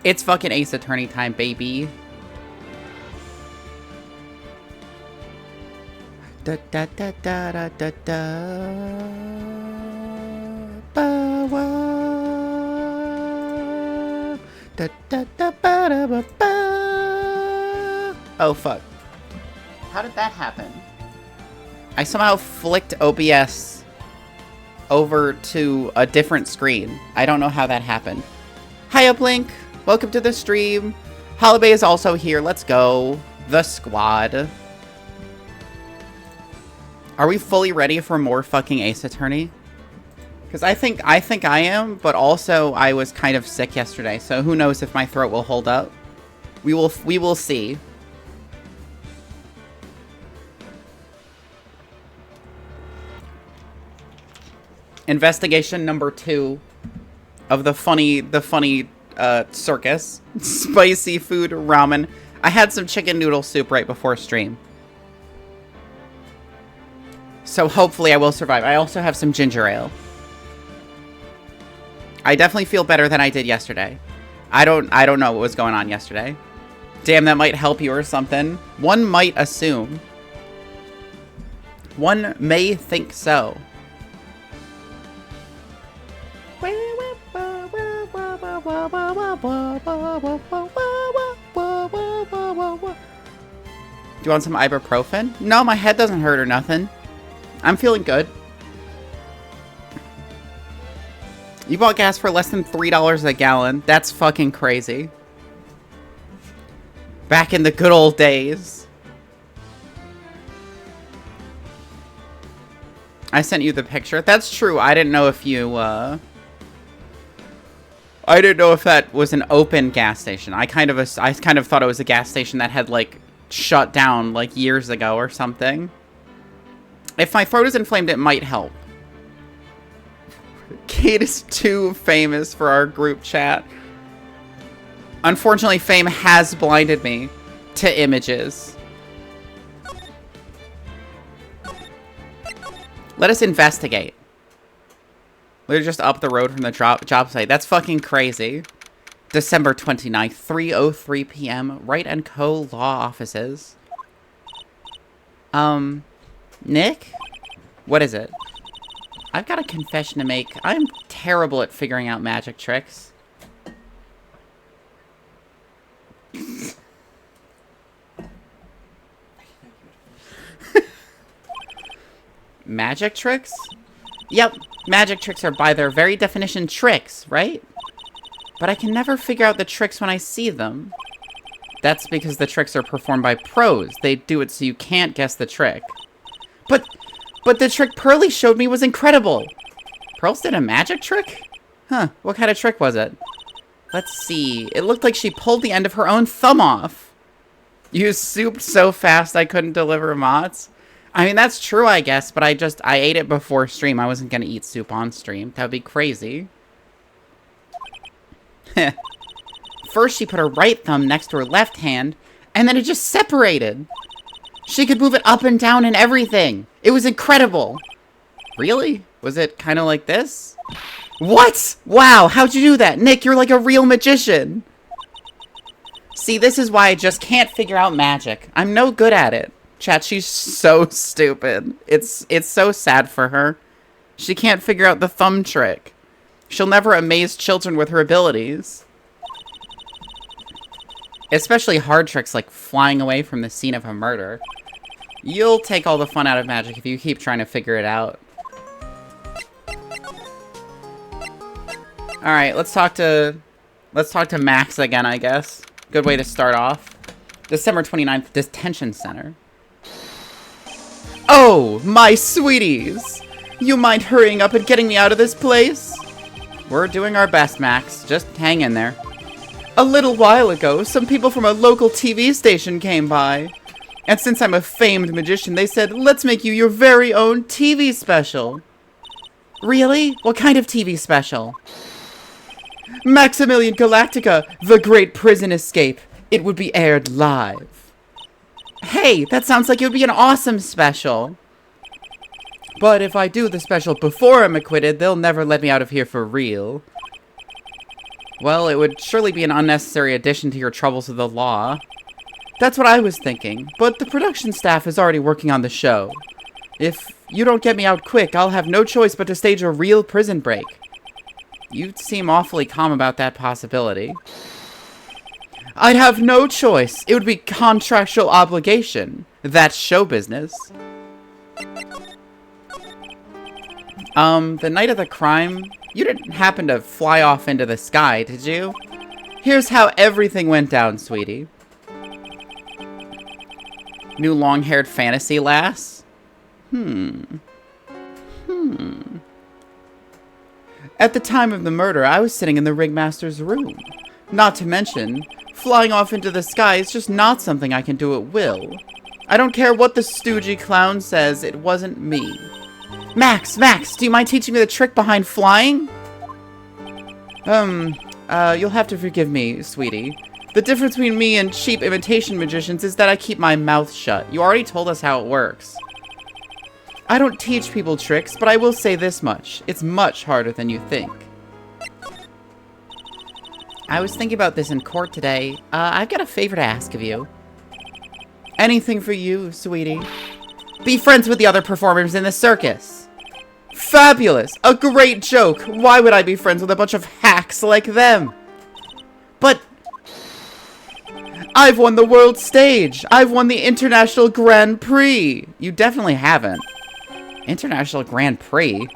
It's fucking Ace Attorney time, baby. Da da da da da da da. Ba wa. Da da da ba da ba ba. Oh fuck. How did that happen? I somehow flicked OBS over to a different screen. I don't know how that happened. Hi Uplink. Welcome to the stream. Holiday is also here. Let's go. The squad. Are we fully ready for more fucking Ace Attorney? Because I think I am, but also I was kind of sick yesterday, so who knows if my throat will hold up. We will see. Investigation number 2 of the funny circus. Spicy food ramen. I had some chicken noodle soup right before stream. So hopefully I will survive. I also have some ginger ale. I definitely feel better than I did yesterday. I don't know what was going on yesterday. Damn, that might help you or something. One might assume. One may think so. Do you want some ibuprofen? No, my head doesn't hurt or nothing. I'm feeling good. You bought gas for less than $3 a gallon. That's fucking crazy. Back in the good old days. I sent you the picture. That's true. I didn't know if you, I didn't know if that was an open gas station. I kind of thought it was a gas station that had, like, shut down, like, years ago or something. If my throat is inflamed, it might help. Kate is too famous for our group chat. Unfortunately, fame has blinded me to images. Let us investigate. We're just up the road from the job site. That's fucking crazy. December 29th, 3:03 p.m. Wright & Co. Law Offices. Nick? What is it? I've got a confession to make. I'm terrible at figuring out magic tricks. Magic tricks? Yep, magic tricks are by their very definition tricks, right? But I can never figure out the tricks when I see them. That's because the tricks are performed by pros. They do it so you can't guess the trick. But the trick Pearly showed me was incredible. Pearls did a magic trick? Huh, what kind of trick was it? Let's see. It looked like she pulled the end of her own thumb off. You souped so fast I couldn't deliver Mott's. I mean, that's true, I guess, but I ate it before stream. I wasn't gonna eat soup on stream. That would be crazy. First, she put her right thumb next to her left hand, and then it just separated. She could move it up and down and everything. It was incredible. Really? Was it kind of like this? What? Wow, how'd you do that? Nick, you're like a real magician. See, this is why I just can't figure out magic. I'm no good at it. Chat, she's so stupid. It's so sad for her. She can't figure out the thumb trick. She'll never amaze children with her abilities. Especially hard tricks like flying away from the scene of a murder. You'll take all the fun out of magic if you keep trying to figure it out. Alright, let's talk to Max again, I guess. Good way to start off. December 29th, Detention Center. Oh, my sweeties! You mind hurrying up and getting me out of this place? We're doing our best, Max. Just hang in there. A little while ago, some people from a local TV station came by. And since I'm a famed magician, they said, let's make you your very own TV special. Really? What kind of TV special? Maximilian Galactica, The Great Prison Escape. It would be aired live. Hey, that sounds like it would be an awesome special. But if I do the special before I'm acquitted, they'll never let me out of here for real. Well, it would surely be an unnecessary addition to your troubles with the law. That's what I was thinking, but the production staff is already working on the show. If you don't get me out quick, I'll have no choice but to stage a real prison break. You seem awfully calm about that possibility. I'd have no choice. It would be contractual obligation. That's show business. The night of the crime, you didn't happen to fly off into the sky, did you? Here's how everything went down, sweetie. New long-haired fantasy lass? At the time of the murder, I was sitting in the ringmaster's room. Not to mention, flying off into the sky is just not something I can do at will. I don't care what the stoogey clown says, it wasn't me. Max, do you mind teaching me the trick behind flying? You'll have to forgive me, sweetie. The difference between me and cheap imitation magicians is that I keep my mouth shut. You already told us how it works. I don't teach people tricks, but I will say this much. It's much harder than you think. I was thinking about this in court today. I've got a favor to ask of you. Anything for you, sweetie. Be friends with the other performers in the circus. Fabulous! A great joke! Why would I be friends with a bunch of hacks like them? But I've won the world stage! I've won the International Grand Prix! You definitely haven't. International Grand Prix?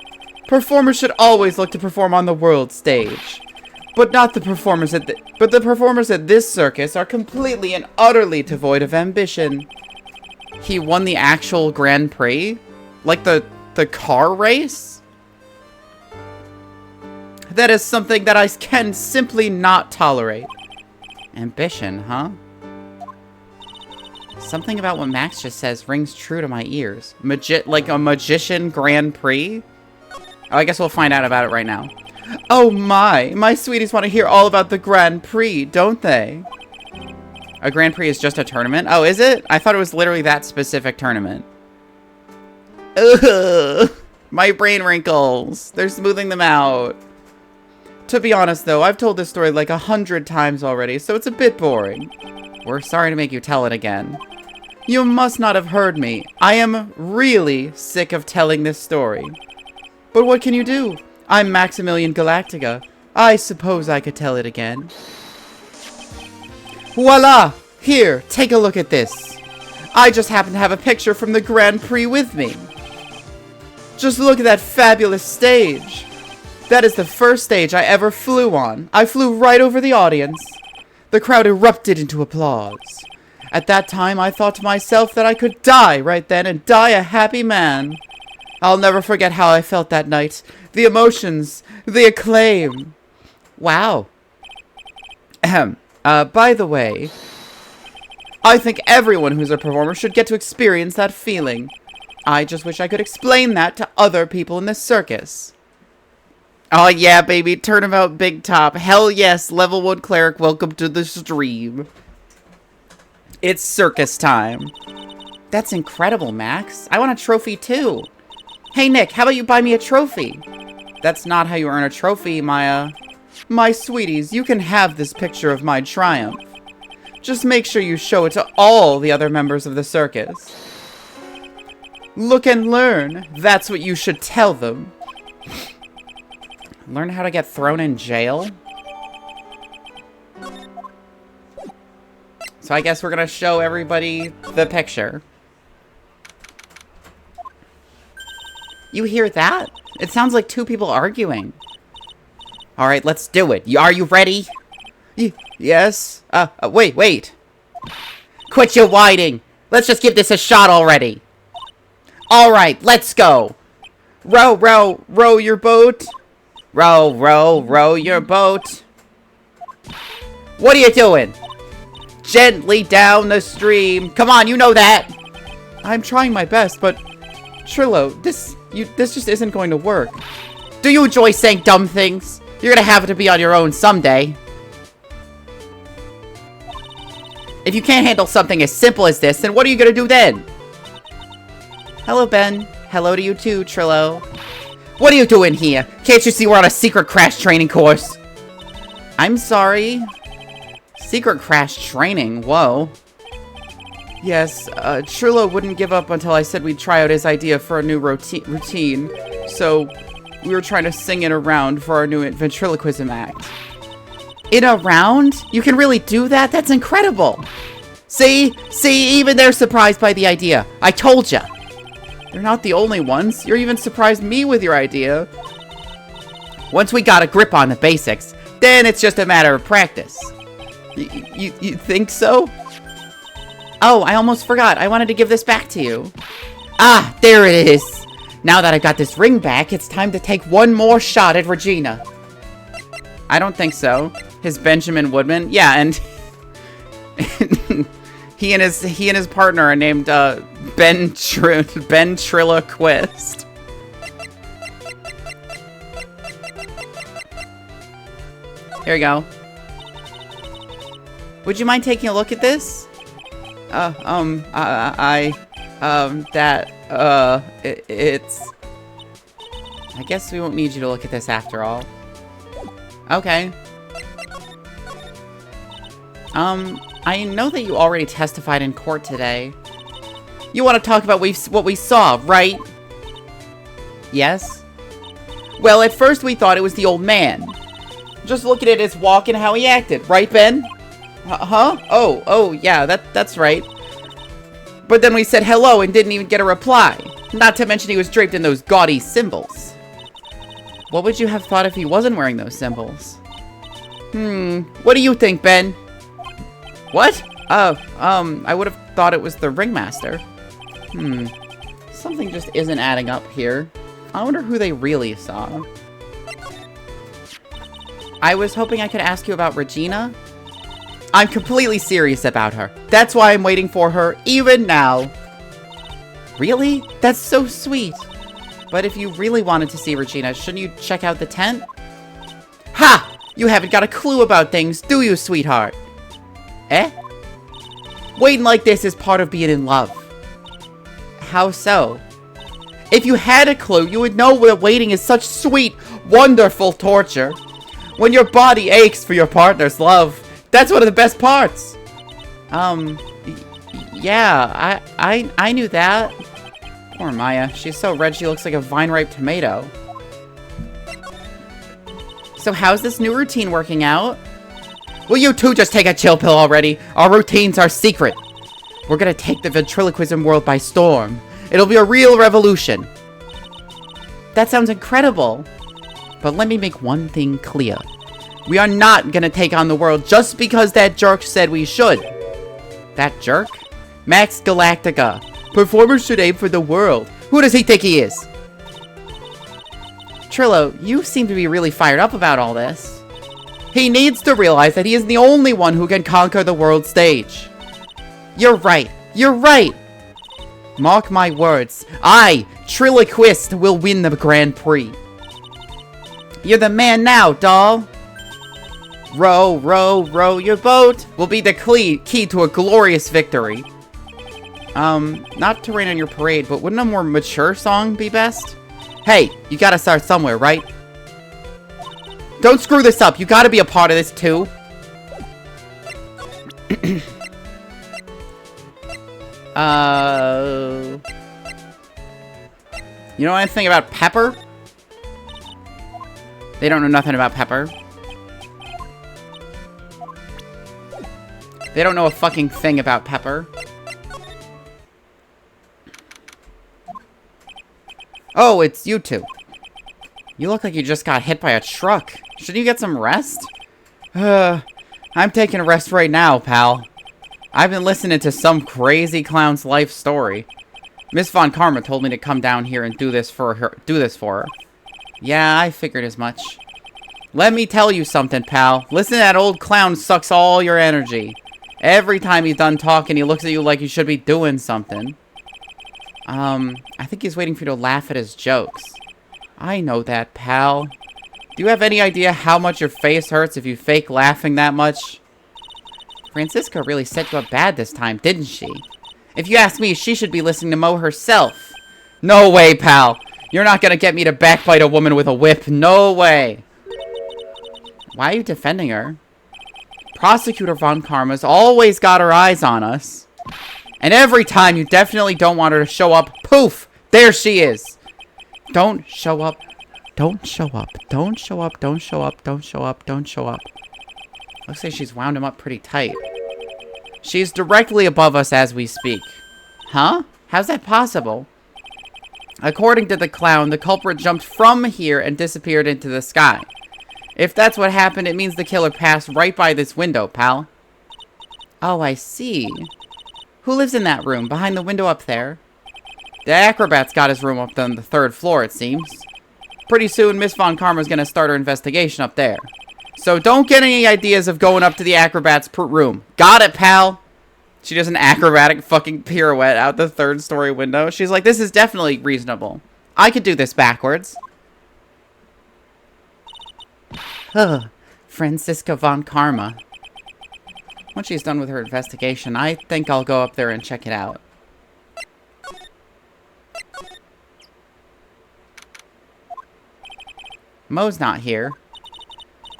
Performers should always look to perform on the world stage. But not the performers at the performers at this circus are completely and utterly devoid of ambition. He won the actual Grand Prix? Like the car race? That is something that I can simply not tolerate. Ambition, huh? Something about what Max just says rings true to my ears. Like a magician Grand Prix? Oh, I guess we'll find out about it right now. Oh my sweeties want to hear all about the Grand Prix, don't they? A Grand Prix is just a tournament? Oh, is it? I thought it was literally that specific tournament. Ugh, my brain wrinkles. They're smoothing them out. To be honest, though, I've told this story like 100 times already, so it's a bit boring. We're sorry to make you tell it again. You must not have heard me. I am really sick of telling this story. But what can you do? I'm Maximilian Galactica. I suppose I could tell it again. Voila! Here, take a look at this. I just happen to have a picture from the Grand Prix with me. Just look at that fabulous stage. That is the first stage I ever flew on. I flew right over the audience. The crowd erupted into applause. At that time, I thought to myself that I could die right then and die a happy man. I'll never forget how I felt that night. The emotions, the acclaim. Wow. Ahem. By the way, I think everyone who's a performer should get to experience that feeling. I just wish I could explain that to other people in the circus. Oh yeah, baby, turnabout big top. Hell yes, level 1 cleric, welcome to the stream. It's circus time. That's incredible, Max. I want a trophy too. Hey Nick, how about you buy me a trophy? That's not how you earn a trophy, Maya. My sweeties, you can have this picture of my triumph. Just make sure you show it to all the other members of the circus. Look and learn. That's what you should tell them. Learn how to get thrown in jail? So I guess we're gonna show everybody the picture. You hear that? It sounds like two people arguing. Alright, let's do it. Are you ready? Yes. Wait. Quit your whining. Let's just give this a shot already. Alright, let's go. Row your boat. Row your boat. What are you doing? Gently down the stream. Come on, you know that. I'm trying my best, but Trillo, this just isn't going to work. Do you enjoy saying dumb things? You're gonna have to be on your own someday. If you can't handle something as simple as this, then what are you gonna do then? Hello, Ben. Hello to you too, Trillo. What are you doing here? Can't you see we're on a secret crash training course? I'm sorry. Secret crash training? Whoa. Yes, Trillo wouldn't give up until I said we'd try out his idea for a new routine. So, we were trying to sing it around for our new ventriloquism act. In a round? You can really do that? That's incredible! See, even they're surprised by the idea. I told ya! They're not the only ones. You're even surprised me with your idea. Once we got a grip on the basics, then it's just a matter of practice. You think so? Oh, I almost forgot. I wanted to give this back to you. Ah, there it is. Now that I've got this ring back, it's time to take one more shot at Regina. I don't think so. His Benjamin Woodman? Yeah, and he and his partner are named Ben Triloquist. Here we go. Would you mind taking a look at this? It's... I guess we won't need you to look at this after all. Okay. I know that you already testified in court today. You want to talk about what we saw, right? Yes? Well, at first we thought it was the old man. Just looking at his walk and how he acted, right, Ben? Huh? Oh, yeah, that's right. But then we said hello and didn't even get a reply. Not to mention he was draped in those gaudy symbols. What would you have thought if he wasn't wearing those symbols? What do you think, Ben? What? I would have thought it was the ringmaster. Something just isn't adding up here. I wonder who they really saw. I was hoping I could ask you about Regina. I'm completely serious about her. That's why I'm waiting for her, even now. Really? That's so sweet. But if you really wanted to see Regina, shouldn't you check out the tent? Ha! You haven't got a clue about things, do you, sweetheart? Eh? Waiting like this is part of being in love. How so? If you had a clue, you would know that waiting is such sweet, wonderful torture. When your body aches for your partner's love, that's one of the best parts. Yeah, I knew that. Poor Maya. She's so red she looks like a vine-ripe tomato. So how's this new routine working out? Will you two just take a chill pill already? Our routines are secret. We're gonna take the ventriloquism world by storm. It'll be a real revolution. That sounds incredible. But let me make one thing clear. We are not gonna take on the world just because that jerk said we should. That jerk? Max Galactica. Performers should aim for the world. Who does he think he is? Trillo, you seem to be really fired up about all this. He needs to realize that he is the only one who can conquer the world stage. You're right. You're right. Mark my words. I, Triloquist, will win the Grand Prix. You're the man now, doll. Row your boat will be the key to a glorious victory. Not to rain on your parade, but wouldn't a more mature song be best? Hey, you gotta start somewhere, right? Don't screw this up. You gotta be a part of this, too. You know anything about Pepper? They don't know nothing about Pepper. They don't know a fucking thing about Pepper. Oh, it's you two. You look like you just got hit by a truck. Shouldn't you get some rest? I'm taking a rest right now, pal. I've been listening to some crazy clown's life story. Miss Von Karma told me to come down here and do this for her. Yeah, I figured as much. Let me tell you something, pal. Listen to that old clown sucks all your energy. Every time he's done talking, he looks at you like you should be doing something. I think he's waiting for you to laugh at his jokes. I know that, pal. Do you have any idea how much your face hurts if you fake laughing that much? Francisca really set you up bad this time, didn't she? If you ask me, she should be listening to Mo herself. No way, pal. You're not gonna get me to backbite a woman with a whip. No way. Why are you defending her? Prosecutor Von Karma's always got her eyes on us. And every time you definitely don't want her to show up, poof! There she is! Don't show up. Don't show up. Don't show up. Don't show up. Don't show up. Don't show up. Looks like she's wound him up pretty tight. She's directly above us as we speak. Huh? How's that possible? According to the clown, the culprit jumped from here and disappeared into the sky. If that's what happened, it means the killer passed right by this window, pal. Oh, I see. Who lives in that room, behind the window up there? The acrobat's got his room up on the 3rd floor, it seems. Pretty soon, Miss Von Karma's gonna start her investigation up there. So don't get any ideas of going up to the acrobat's room. Got it, pal? She does an acrobatic fucking pirouette out the 3rd story window. She's like, this is definitely reasonable. I could do this backwards. Francisca Von Karma. Once she's done with her investigation, I think I'll go up there and check it out. Mo's not here.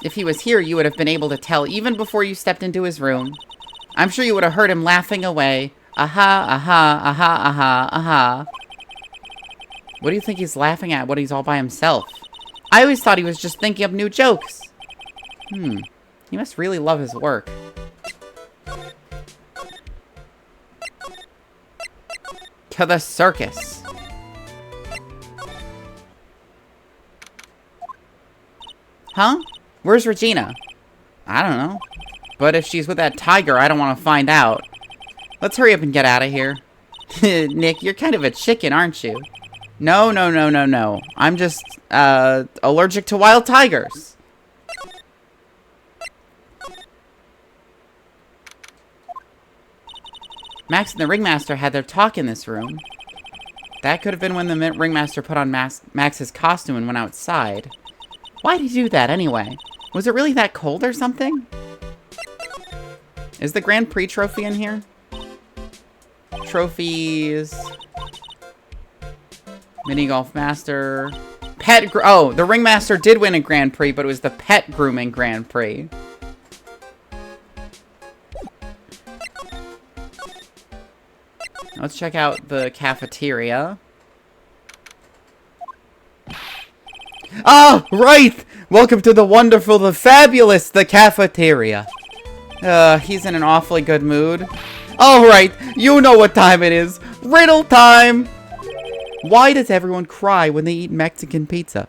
If he was here, you would have been able to tell even before you stepped into his room. I'm sure you would have heard him laughing away. Aha, aha, aha, aha, aha. What do you think he's laughing at when he's all by himself? I always thought he was just thinking of new jokes. He must really love his work. To the circus. Huh? Where's Regina? I don't know. But if she's with that tiger, I don't want to find out. Let's hurry up and get out of here. Nick, you're kind of a chicken, aren't you? No, no, no, no, no. I'm just, allergic to wild tigers. Max and the Ringmaster had their talk in this room. That could have been when the Ringmaster put on Max's costume and went outside. Why'd he do that, anyway? Was it really that cold or something? Is the Grand Prix trophy in here? Trophies. Mini Golf Master. Oh, the Ringmaster did win a Grand Prix, but it was the Pet Grooming Grand Prix. Let's check out the cafeteria. Ah, right! Welcome to the wonderful, the fabulous, the cafeteria. He's in an awfully good mood. Alright, you know what time it is. Riddle time! Why does everyone cry when they eat Mexican pizza?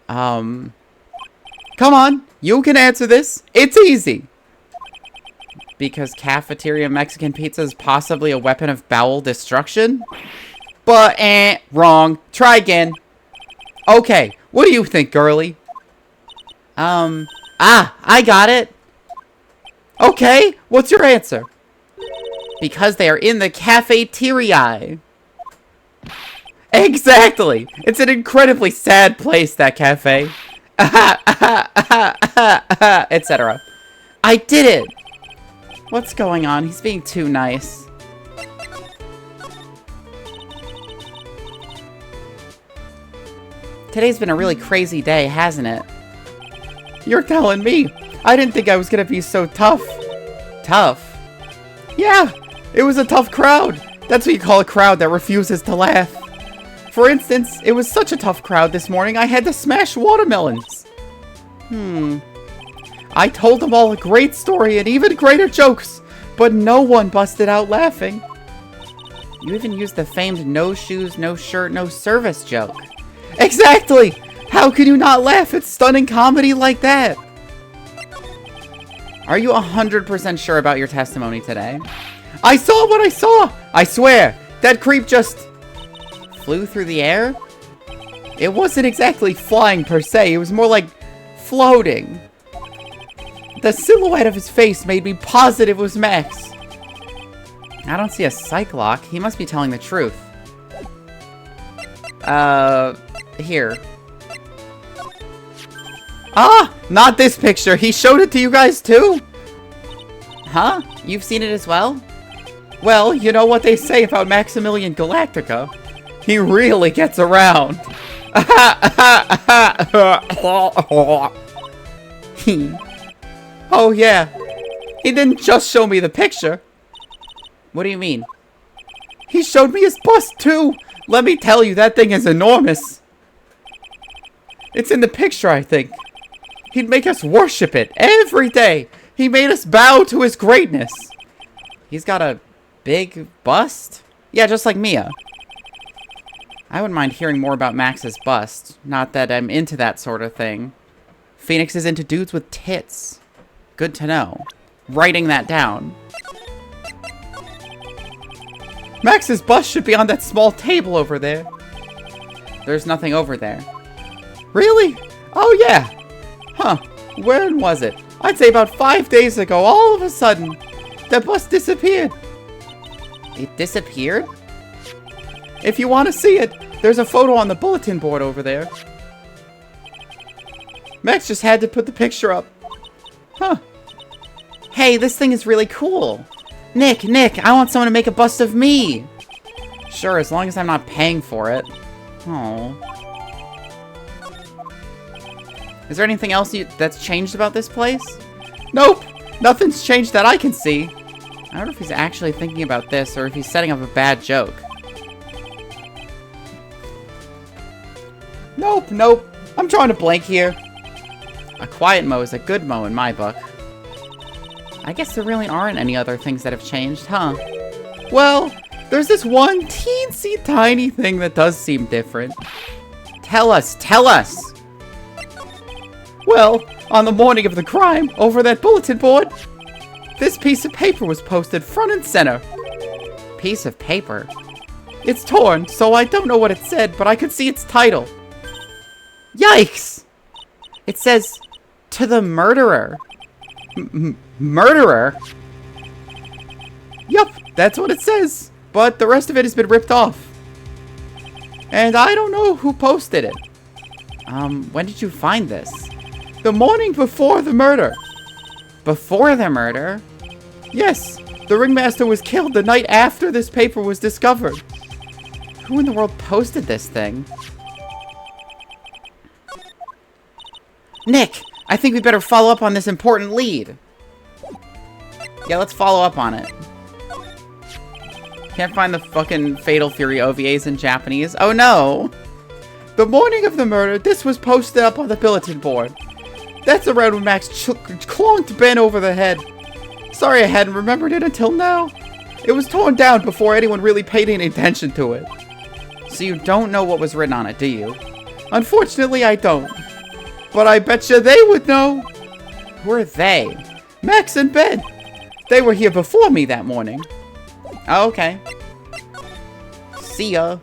Come on, you can answer this. It's easy. Because cafeteria Mexican pizza is possibly a weapon of bowel destruction? But, wrong. Try again. Okay, what do you think, girly? I got it. Okay, what's your answer? Because they are in the cafeteria. Exactly. It's an incredibly sad place, that cafe. Etc. I did it. What's going on? He's being too nice. Today's been a really crazy day, hasn't it? You're telling me. I didn't think I was gonna be so tough. Tough? Yeah, it was a tough crowd. That's what you call a crowd that refuses to laugh. For instance, it was such a tough crowd this morning, I had to smash watermelons. I told them all a great story and even greater jokes, but no one busted out laughing. You even used the famed no shoes, no shirt, no service joke. Exactly! How can you not laugh at stunning comedy like that? Are you 100% sure about your testimony today? I saw what I saw! I swear! That creep just flew through the air? It wasn't exactly flying per se, it was more like floating. The silhouette of his face made me positive it was Max. I don't see a psych lock. He must be telling the truth. Here. Ah! Not this picture! He showed it to you guys too? Huh? You've seen it as well? Well, you know what they say about Maximilian Galactica. He really gets around. Oh yeah. He didn't just show me the picture. What do you mean? He showed me his bust too! Let me tell you, that thing is enormous. It's in the picture, I think. He'd make us worship it every day. He made us bow to his greatness. He's got a big bust? Yeah, just like Mia. I wouldn't mind hearing more about Max's bust. Not that I'm into that sort of thing. Phoenix is into dudes with tits. Good to know. Writing that down. Max's bust should be on that small table over there. There's nothing over there. Really? Oh yeah. Huh. When was it? I'd say about 5 days ago, all of a sudden, the bust disappeared. It disappeared? If you want to see it, there's a photo on the bulletin board over there. Max just had to put the picture up. Huh. Hey, this thing is really cool. Nick, I want someone to make a bust of me. Sure, as long as I'm not paying for it. Oh. Is there anything else that's changed about this place? Nope. Nothing's changed that I can see. I wonder if he's actually thinking about this or if he's setting up a bad joke. Nope. I'm drawing a blank here. A quiet mo is a good mo in my book. I guess there really aren't any other things that have changed, huh? Well, there's this one teensy tiny thing that does seem different. Tell us! Well, on the morning of the crime, over that bulletin board, this piece of paper was posted front and center. Piece of paper? It's torn, so I don't know what it said, but I could see its title. Yikes! It says, "To the murderer." Murderer? Yup, that's what it says. But the rest of it has been ripped off. And I don't know who posted it. When did you find this? The morning before the murder. Before the murder? Yes, the ringmaster was killed the night after this paper was discovered. Who in the world posted this thing? Nick, I think we better follow up on this important lead. Yeah, let's follow up on it. Can't find the fucking Fatal Fury OVAs in Japanese. Oh no! The morning of the murder, this was posted up on the bulletin board. That's around when Max clonked Ben over the head. Sorry I hadn't remembered it until now. It was torn down before anyone really paid any attention to it. So you don't know what was written on it, do you? Unfortunately, I don't. But I betcha they would know. Who are they? Max and Ben. They were here before me that morning. Oh, okay. See ya.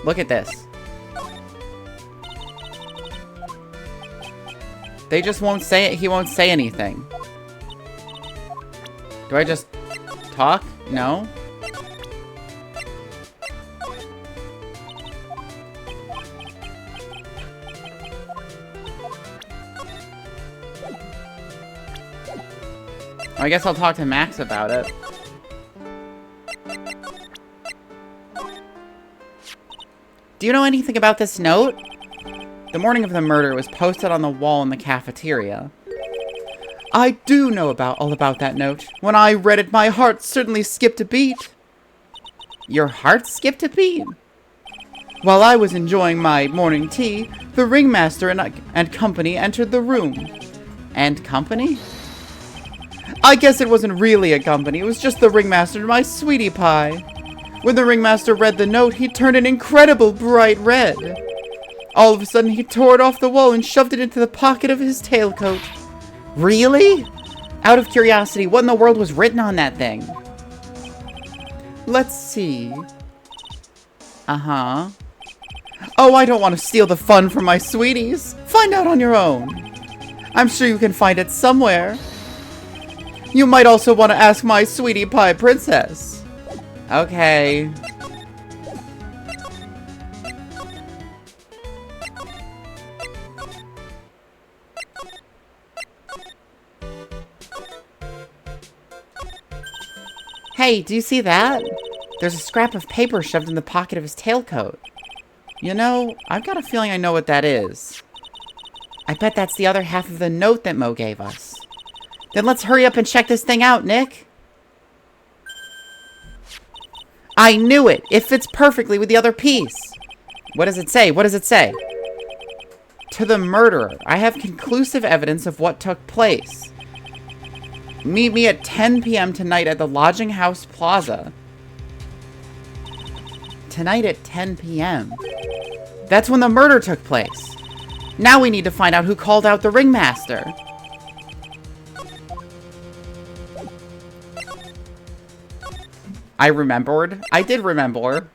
Look at this. They just won't say it. He won't say anything. Do I just talk? No? I guess I'll talk to Max about it. Do you know anything about this note? The morning of the murder was posted on the wall in the cafeteria. I do know all about that note. When I read it, my heart certainly skipped a beat. Your heart skipped a beat? While I was enjoying my morning tea, the ringmaster and company entered the room. And company? I guess it wasn't really a company. It was just the ringmaster and my sweetie pie. When the ringmaster read the note, he turned an incredible bright red. All of a sudden, he tore it off the wall and shoved it into the pocket of his tailcoat. Really? Out of curiosity, what in the world was written on that thing? Let's see. Uh-huh. Oh, I don't want to steal the fun from my sweeties. Find out on your own. I'm sure you can find it somewhere. You might also want to ask my sweetie pie princess. Okay. Hey, do you see that? There's a scrap of paper shoved in the pocket of his tailcoat. You know, I've got a feeling I know what that is. I bet that's the other half of the note that Mo gave us. Then let's hurry up and check this thing out, Nick. I knew it! It fits perfectly with the other piece. What does it say? What does it say? To the murderer, I have conclusive evidence of what took place. Meet me at 10 p.m. tonight at the Lodging House Plaza. Tonight at 10 p.m. That's when the murder took place. Now we need to find out who called out the ringmaster. I remembered. I did remember.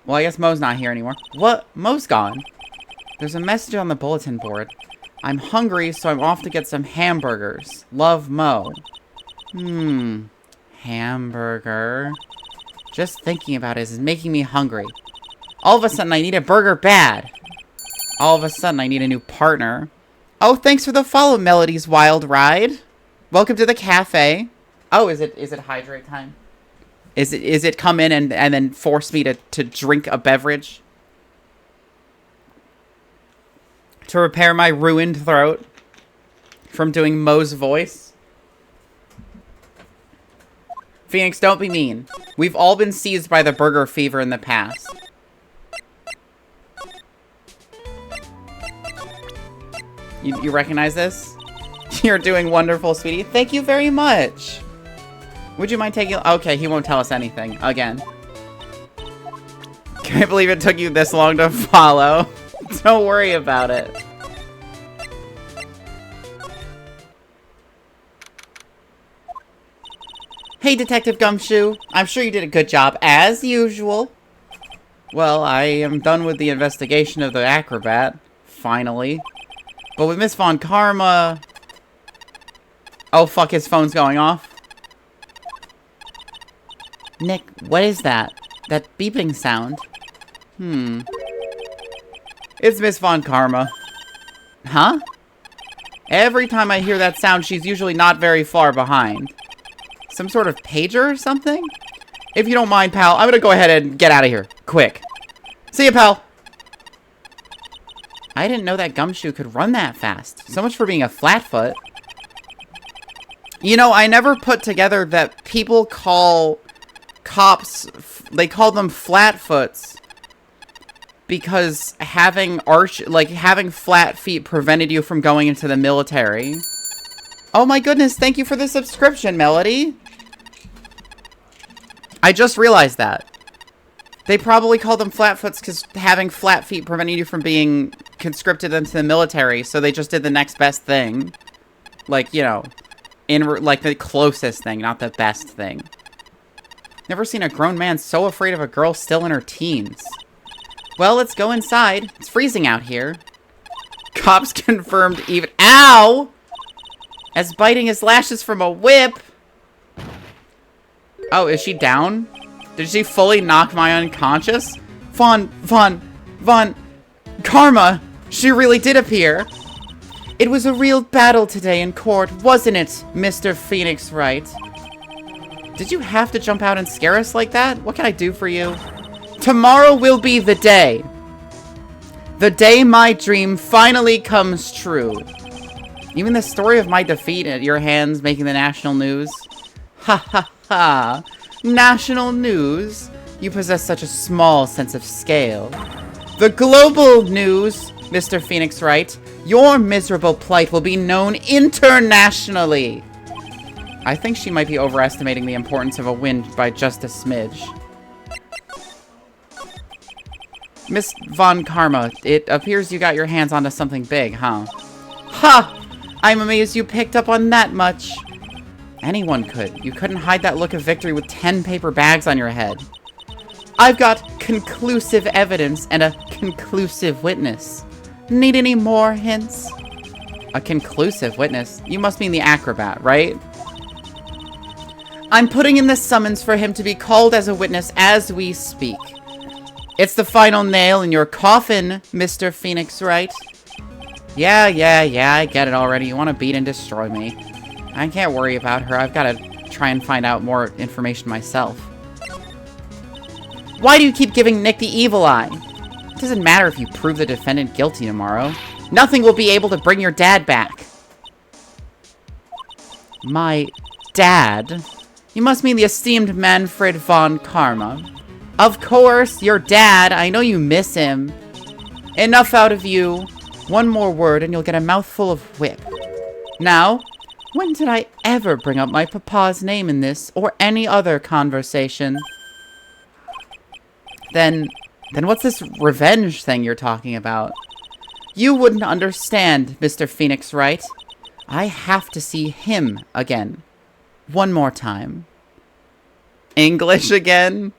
Well, I guess Mo's not here anymore. What? Mo's gone. There's a message on the bulletin board. I'm hungry, so I'm off to get some hamburgers. Love, Mo. Hamburger. Just thinking about it is making me hungry. All of a sudden, I need a burger bad. All of a sudden, I need a new partner. Oh, thanks for the follow, Melody's Wild Ride. Welcome to the cafe. Oh, is it hydrate time? Is it come in and then force me to drink a beverage? To repair my ruined throat from doing Mo's voice? Phoenix, don't be mean. We've all been seized by the burger fever in the past. You recognize this? You're doing wonderful, sweetie. Thank you very much. Would you mind taking... Okay, he won't tell us anything. Again. Can't believe it took you this long to follow. Don't worry about it. Hey, Detective Gumshoe. I'm sure you did a good job, as usual. Well, I am done with the investigation of the acrobat. Finally. But with Miss Von Karma... Oh, fuck, his phone's going off. Nick, what is that? That beeping sound? It's Miss Von Karma. Huh? Every time I hear that sound, she's usually not very far behind. Some sort of pager or something? If you don't mind, pal, I'm gonna go ahead and get out of here. Quick. See ya, pal! I didn't know that Gumshoe could run that fast. So much for being a flatfoot. You know, I never put together that people call cops, they call them flatfoots because having flat feet prevented you from going into the military. Oh my goodness, thank you for the subscription, Melody. I just realized that. They probably call them flatfoots because having flat feet prevented you from being conscripted into the military, so they just did the next best thing. Like, you know, like the closest thing, not the best thing. Never seen a grown man so afraid of a girl still in her teens. Well, let's go inside. It's freezing out here. Cops confirmed even... Ow! As biting his lashes from a whip. Oh, is she down? Did she fully knock my unconscious? Von Karma! She really did appear. It was a real battle today in court, wasn't it, Mr. Phoenix Wright? Did you have to jump out and scare us like that? What can I do for you? Tomorrow will be the day. The day my dream finally comes true. Even the story of my defeat at your hands making the national news. Ha ha ha. National news? You possess such a small sense of scale. The global news, Mr. Phoenix Wright. Your miserable plight will be known internationally. I think she might be overestimating the importance of a win by just a smidge. Miss Von Karma, it appears you got your hands onto something big, huh? Ha! I'm amazed you picked up on that much. Anyone could. You couldn't hide that look of victory with 10 paper bags on your head. I've got conclusive evidence and a conclusive witness. Need any more hints? A conclusive witness? You must mean the acrobat, right? I'm putting in the summons for him to be called as a witness as we speak. It's the final nail in your coffin, Mr. Phoenix, right? Yeah, I get it already. You want to beat and destroy me. I can't worry about her. I've got to try and find out more information myself. Why do you keep giving Nick the evil eye? It doesn't matter if you prove the defendant guilty tomorrow. Nothing will be able to bring your dad back. My dad? You must mean the esteemed Manfred von Karma. Of course, your dad. I know you miss him. Enough out of you. One more word and you'll get a mouthful of whip. Now, when did I ever bring up my papa's name in this or any other conversation? Then what's this revenge thing you're talking about? You wouldn't understand, Mr. Phoenix, right? I have to see him again. One more time. English again?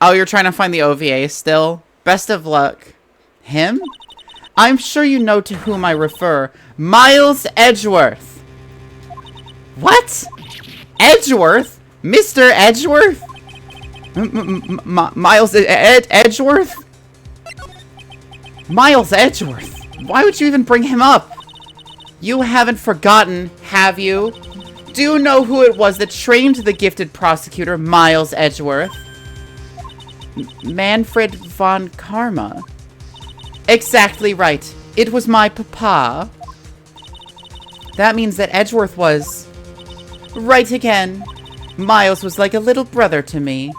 Oh, you're trying to find the OVA still? Best of luck. Him? I'm sure you know to whom I refer. Miles Edgeworth. What? Edgeworth? Mr. Edgeworth? Miles Edgeworth? Miles Edgeworth? Why would you even bring him up? You haven't forgotten, have you? Do you know who it was that trained the gifted prosecutor, Miles Edgeworth? Manfred von Karma. Exactly right. It was my papa. That means that Edgeworth was... Right again. Miles was like a little brother to me.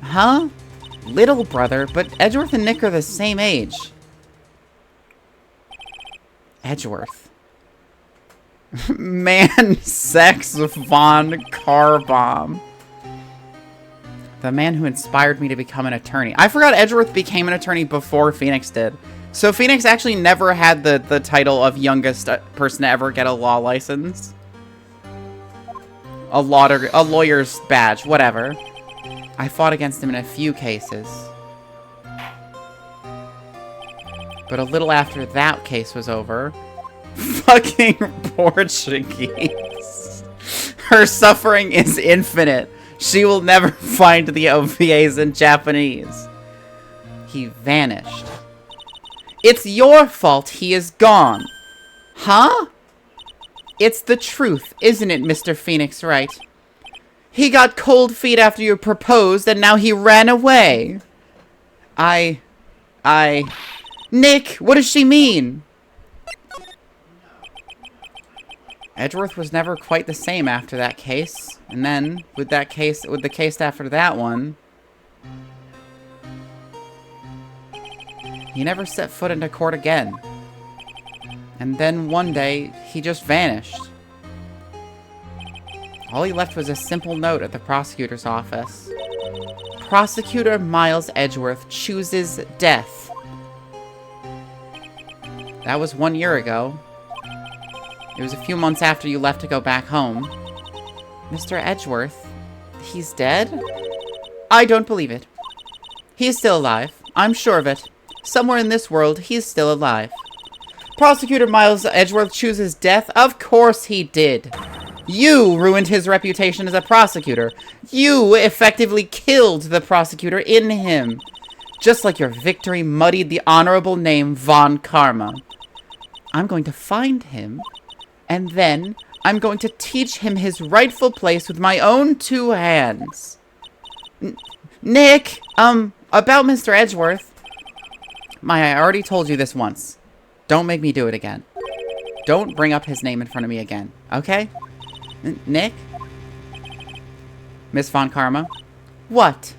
Huh? Little brother? But Edgeworth and Nick are the same age. Edgeworth. Man, sex von Carbomb. The man who inspired me to become an attorney. I forgot Edgeworth became an attorney before Phoenix did. So Phoenix actually never had the title of youngest person to ever get a law license. A lawyer's badge, whatever. I fought against him in a few cases. But a little after that case was over... Fucking Portuguese. Her suffering is infinite. She will never find the OVAs in Japanese. He vanished. It's your fault he is gone. Huh? It's the truth, isn't it, Mr. Phoenix, right? He got cold feet after you proposed, and now he ran away. Nick, what does she mean? Edgeworth was never quite the same after that case. And then, with the case after that one, he never set foot into court again. And then one day, he just vanished. All he left was a simple note at the prosecutor's office. Prosecutor Miles Edgeworth chooses death. That was 1 year ago. It was a few months after you left to go back home. Mr. Edgeworth, he's dead? I don't believe it. He's still alive. I'm sure of it. Somewhere in this world, he's still alive. Prosecutor Miles Edgeworth chooses death? Of course he did. You ruined his reputation as a prosecutor. You effectively killed the prosecutor in him. Just like your victory muddied the honorable name Von Karma. I'm going to find him, and then I'm going to teach him his rightful place with my own 2 hands. Nick, about Mr. Edgeworth. I already told you this once. Don't make me do it again. Don't bring up his name in front of me again, okay? Nick? Miss Von Karma? What?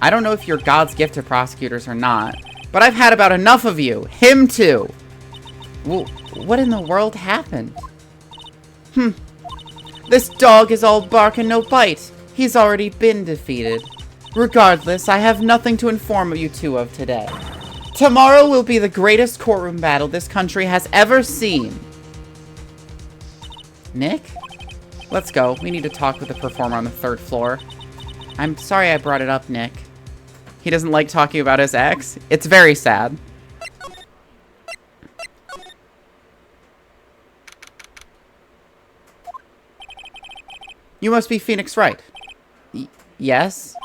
I don't know if you're God's gift to prosecutors or not, but I've had about enough of you. Him too. Well, what in the world happened? This dog is all bark and no bite. He's already been defeated. Regardless, I have nothing to inform you two of today. Tomorrow will be the greatest courtroom battle this country has ever seen. Nick? Let's go. We need to talk with the performer on the 3rd floor. I'm sorry I brought it up, Nick. He doesn't like talking about his ex. It's very sad. You must be Phoenix Wright. Yes?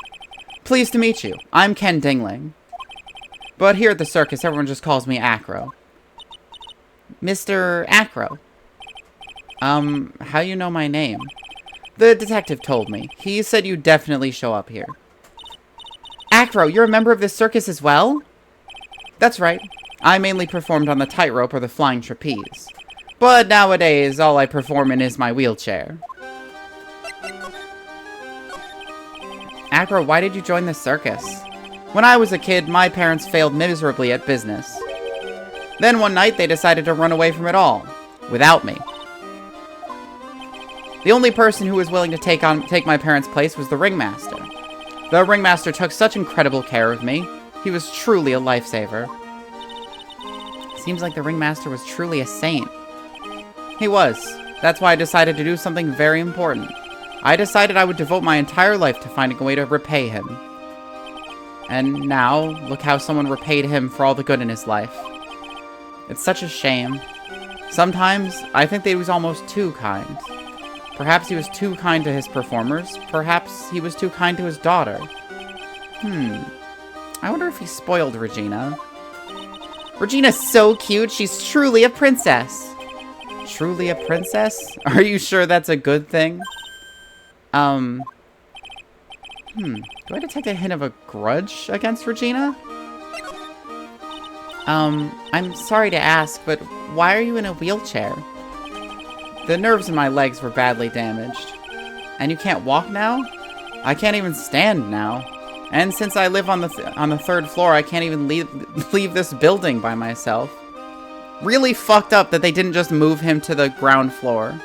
Pleased to meet you. I'm Ken Dingling. But here at the circus, everyone just calls me Acro. Mr. Acro. How you know my name? The detective told me. He said you'd definitely show up here. Acro, you're a member of this circus as well? That's right. I mainly performed on the tightrope or the flying trapeze. But nowadays, all I perform in is my wheelchair. Acro, why did you join the circus? When I was a kid, my parents failed miserably at business. Then one night, they decided to run away from it all. Without me. The only person who was willing to take my parents' place was the ringmaster. The ringmaster took such incredible care of me. He was truly a lifesaver. Seems like the ringmaster was truly a saint. He was. That's why I decided to do something very important. I decided I would devote my entire life to finding a way to repay him. And now, look how someone repaid him for all the good in his life. It's such a shame. Sometimes, I think that he was almost too kind. Perhaps he was too kind to his performers. Perhaps he was too kind to his daughter. I wonder if he spoiled Regina. Regina's so cute, she's truly a princess. Truly a princess? Are you sure that's a good thing? Do I detect a hint of a grudge against Regina? I'm sorry to ask, but why are you in a wheelchair? The nerves in my legs were badly damaged. And you can't walk now? I can't even stand now. And since I live on the 3rd floor, I can't even leave this building by myself. Really fucked up that they didn't just move him to the ground floor.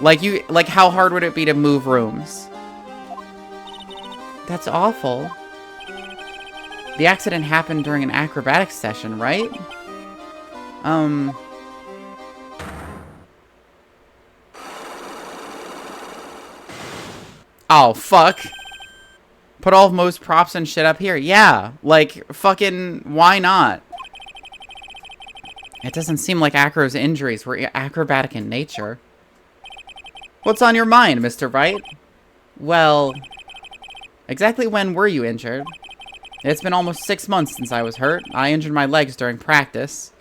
Like how hard would it be to move rooms? That's awful. The accident happened during an acrobatics session, right? Oh, fuck. Put all of Mo's props and shit up here. Yeah, like, fucking, why not? It doesn't seem like Acro's injuries were acrobatic in nature. What's on your mind, Mr. Wright? Well, exactly when were you injured? It's been almost 6 months since I was hurt. I injured my legs during practice.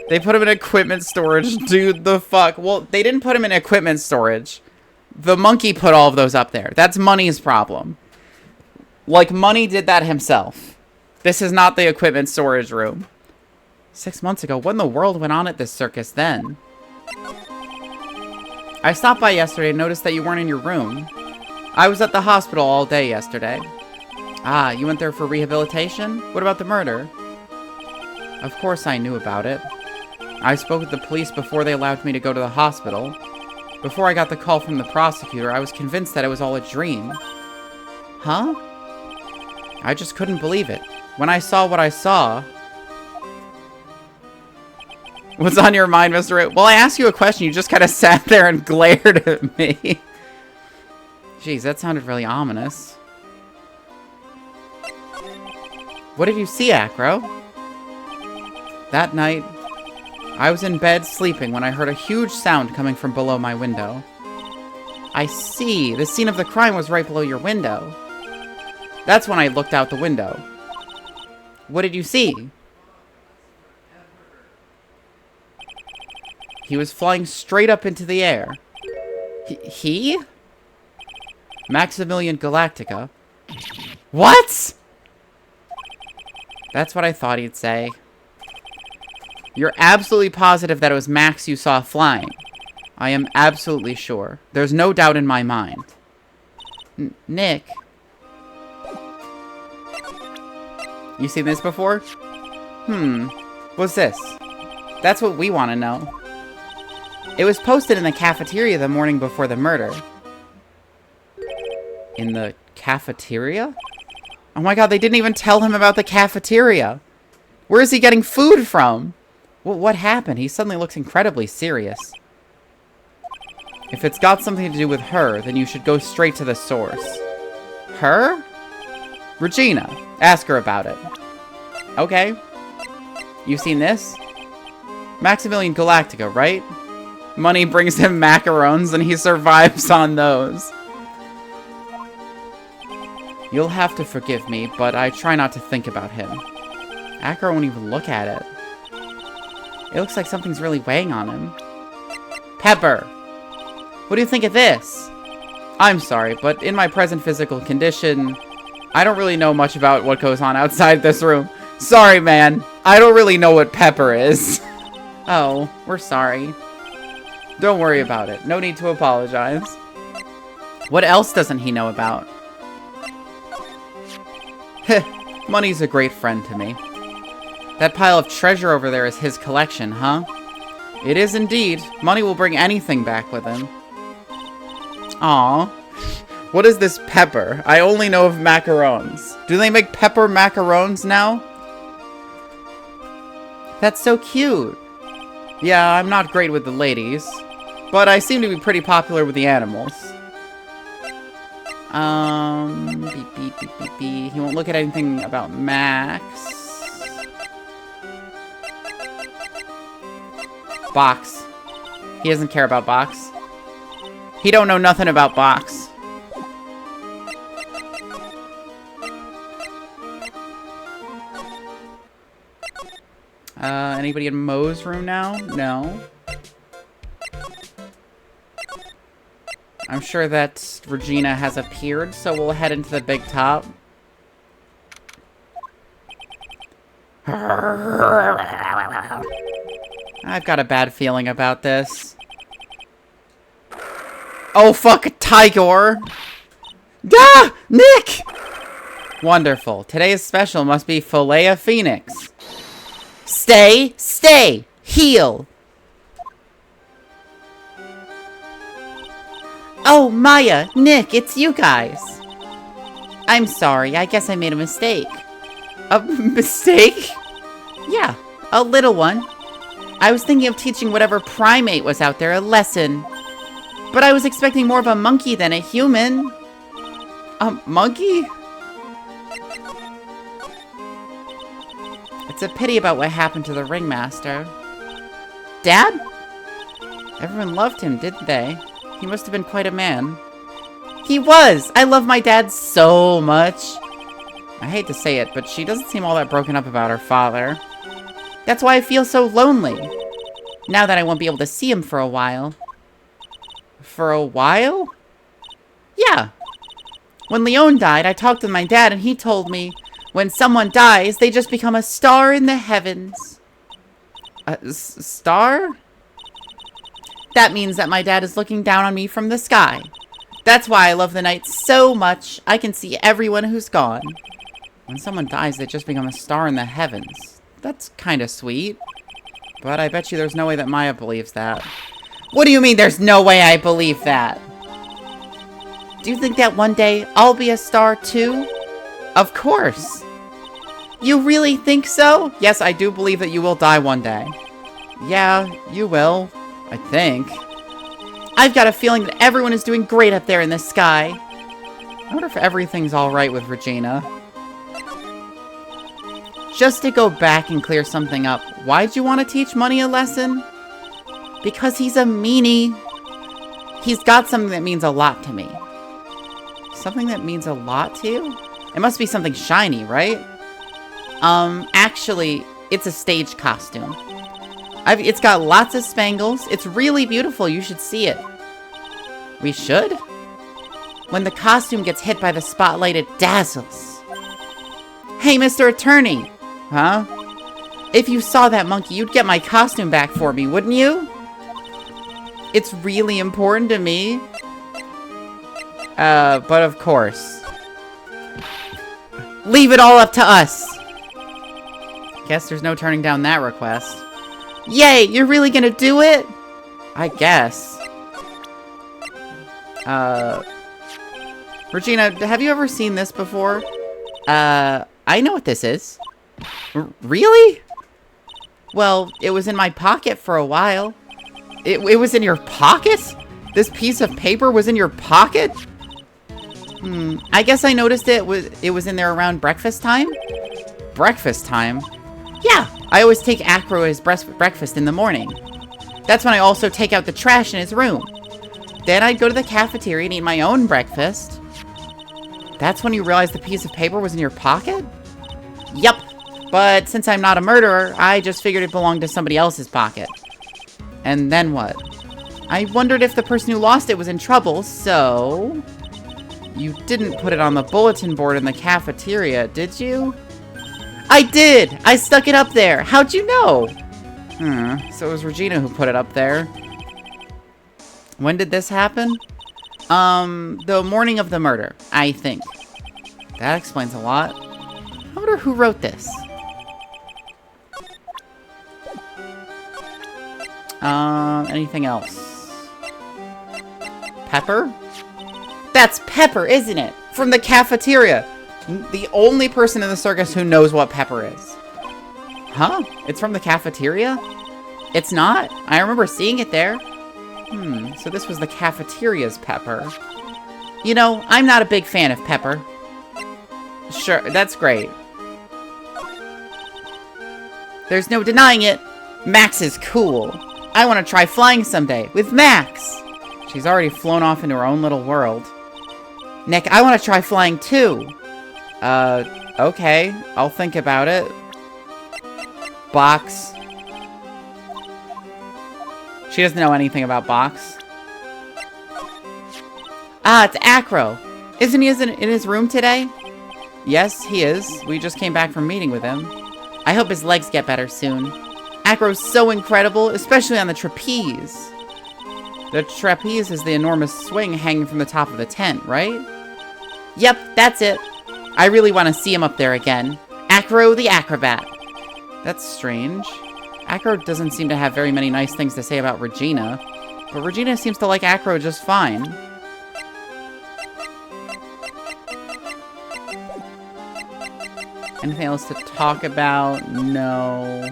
They put him in equipment storage. Dude, the fuck? Well, they didn't put him in equipment storage. The monkey put all of those up there. That's Money's problem. Like, Money did that himself. This is not the equipment storage room. 6 months ago, what in the world went on at this circus then? I stopped by yesterday and noticed that you weren't in your room. I was at the hospital all day yesterday. Ah, you went there for rehabilitation? What about the murder? Of course I knew about it. I spoke with the police before they allowed me to go to the hospital. Before I got the call from the prosecutor, I was convinced that it was all a dream. Huh? I just couldn't believe it. When I saw what I saw... What's on your mind, Mr. Wright? Well, I asked you a question. You just kind of sat there and glared at me. Jeez, that sounded really ominous. What did you see, Acro? That night, I was in bed sleeping when I heard a huge sound coming from below my window. I see. The scene of the crime was right below your window. That's when I looked out the window. What did you see? He was flying straight up into the air. He? Maximilian Galactica. What? That's what I thought he'd say. You're absolutely positive that it was Max you saw flying. I am absolutely sure. There's no doubt in my mind. Nick. You seen this before? What's this? That's what we want to know. It was posted in the cafeteria the morning before the murder. In the cafeteria? Oh my god, they didn't even tell him about the cafeteria. Where is he getting food from? What happened? He suddenly looks incredibly serious. If it's got something to do with her, then you should go straight to the source. Her? Regina. Ask her about it. Okay. You've seen this? Maximilian Galactica, right? Money brings him macarons and he survives on those. You'll have to forgive me, but I try not to think about him. Akira won't even look at it. It looks like something's really weighing on him. Pepper! What do you think of this? I'm sorry, but in my present physical condition, I don't really know much about what goes on outside this room. Sorry, man. I don't really know what pepper is. Oh, we're sorry. Don't worry about it. No need to apologize. What else doesn't he know about? Heh, money's a great friend to me. That pile of treasure over there is his collection, huh? It is indeed. Money will bring anything back with him. Aww. What is this pepper? I only know of macarons. Do they make pepper macarons now? That's so cute. Yeah, I'm not great with the ladies, but I seem to be pretty popular with the animals. Beep, beep, beep, beep, beep. He won't look at anything about Max. Box. He doesn't care about Box. He don't know nothing about Box. Anybody in Moe's room now? No. I'm sure that Regina has appeared, so we'll head into the big top. I've got a bad feeling about this. Oh, fuck, Tiger! Gah! Nick! Wonderful. Today's special must be Filet of Phoenix. Stay! Stay! Heal! Oh, Maya! Nick, it's you guys! I'm sorry, I guess I made a mistake. A mistake? Yeah, a little one. I was thinking of teaching whatever primate was out there a lesson. But I was expecting more of a monkey than a human. A monkey? It's a pity about what happened to the ringmaster. Dad? Everyone loved him, didn't they? He must have been quite a man. He was! I love my dad so much. I hate to say it, but she doesn't seem all that broken up about her father. That's why I feel so lonely. Now that I won't be able to see him for a while. For a while? Yeah. When Leon died, I talked with my dad and he told me, when someone dies, they just become a star in the heavens. A star? That means that my dad is looking down on me from the sky. That's why I love the night so much. I can see everyone who's gone. When someone dies, they just become a star in the heavens. That's kind of sweet. But I bet you there's no way that Maya believes that. What do you mean there's no way I believe that? Do you think that one day I'll be a star too? Of course. You really think so? Yes, I do believe that you will die one day. Yeah, you will. I think. I've got a feeling that everyone is doing great up there in the sky. I wonder if everything's alright with Regina. Just to go back and clear something up, why'd you want to teach Money a lesson? Because he's a meanie. He's got something that means a lot to me. Something that means a lot to you? It must be something shiny, right? Actually, it's a stage costume. It's got lots of spangles. It's really beautiful. You should see it. We should? When the costume gets hit by the spotlight, it dazzles. Hey, Mr. Attorney. Huh? If you saw that monkey, you'd get my costume back for me, wouldn't you? It's really important to me. But of course. Leave it all up to us. Guess there's no turning down that request. Yay, you're really gonna do it? I guess. Regina, have you ever seen this before? I know what this is. Really? Well, it was in my pocket for a while. It was in your pocket? This piece of paper was in your pocket? I guess I noticed it was in there around breakfast time? Breakfast time? Yeah, I always take Acro his breakfast in the morning. That's when I also take out the trash in his room. Then I'd go to the cafeteria and eat my own breakfast. That's when you realized the piece of paper was in your pocket? Yup. But since I'm not a murderer, I just figured it belonged to somebody else's pocket. And then what? I wondered if the person who lost it was in trouble, so... You didn't put it on the bulletin board in the cafeteria, did you? I did! I stuck it up there! How'd you know? So it was Regina who put it up there. When did this happen? The morning of the murder, I think. That explains a lot. I wonder who wrote this. Anything else? Pepper? That's Pepper, isn't it? From the cafeteria. The only person in the circus who knows what Pepper is. Huh? It's from the cafeteria? It's not? I remember seeing it there. So this was the cafeteria's Pepper. You know, I'm not a big fan of Pepper. Sure, that's great. There's no denying it. Max is cool. I want to try flying someday with Max. She's already flown off into her own little world. Nick, I want to try flying too. Okay. I'll think about it. Box. She doesn't know anything about Box. Ah, it's Acro. Isn't he in his room today? Yes, he is. We just came back from meeting with him. I hope his legs get better soon. Acro's so incredible, especially on the trapeze. The trapeze is the enormous swing hanging from the top of the tent, right? Yep, that's it. I really want to see him up there again. Acro the Acrobat. That's strange. Acro doesn't seem to have very many nice things to say about Regina, but Regina seems to like Acro just fine. Anything else to talk about? No.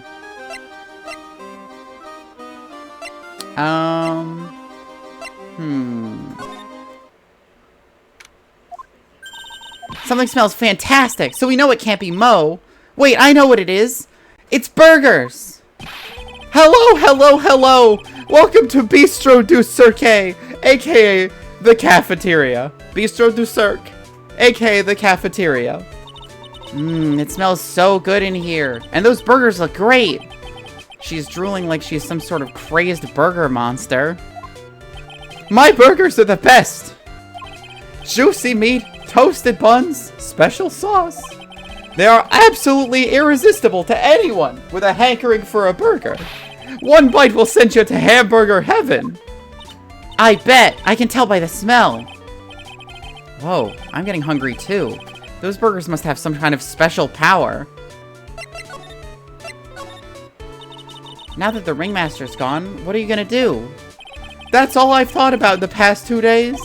Something smells fantastic, so we know it can't be Mo. Wait, I know what it is. It's burgers. Hello, hello, hello. Welcome to Bistro du Cirque, aka the cafeteria. Bistro du Cirque, aka the cafeteria. It smells so good in here. And those burgers look great. She's drooling like she's some sort of crazed burger monster. My burgers are the best. Juicy meat, toasted buns, special sauce. They are absolutely irresistible to anyone with a hankering for a burger. One bite will send you to hamburger heaven. I bet. I can tell by the smell. Whoa, I'm getting hungry too. Those burgers must have some kind of special power. Now that the ringmaster's gone, what are you gonna do? That's all I've thought about the past 2 days.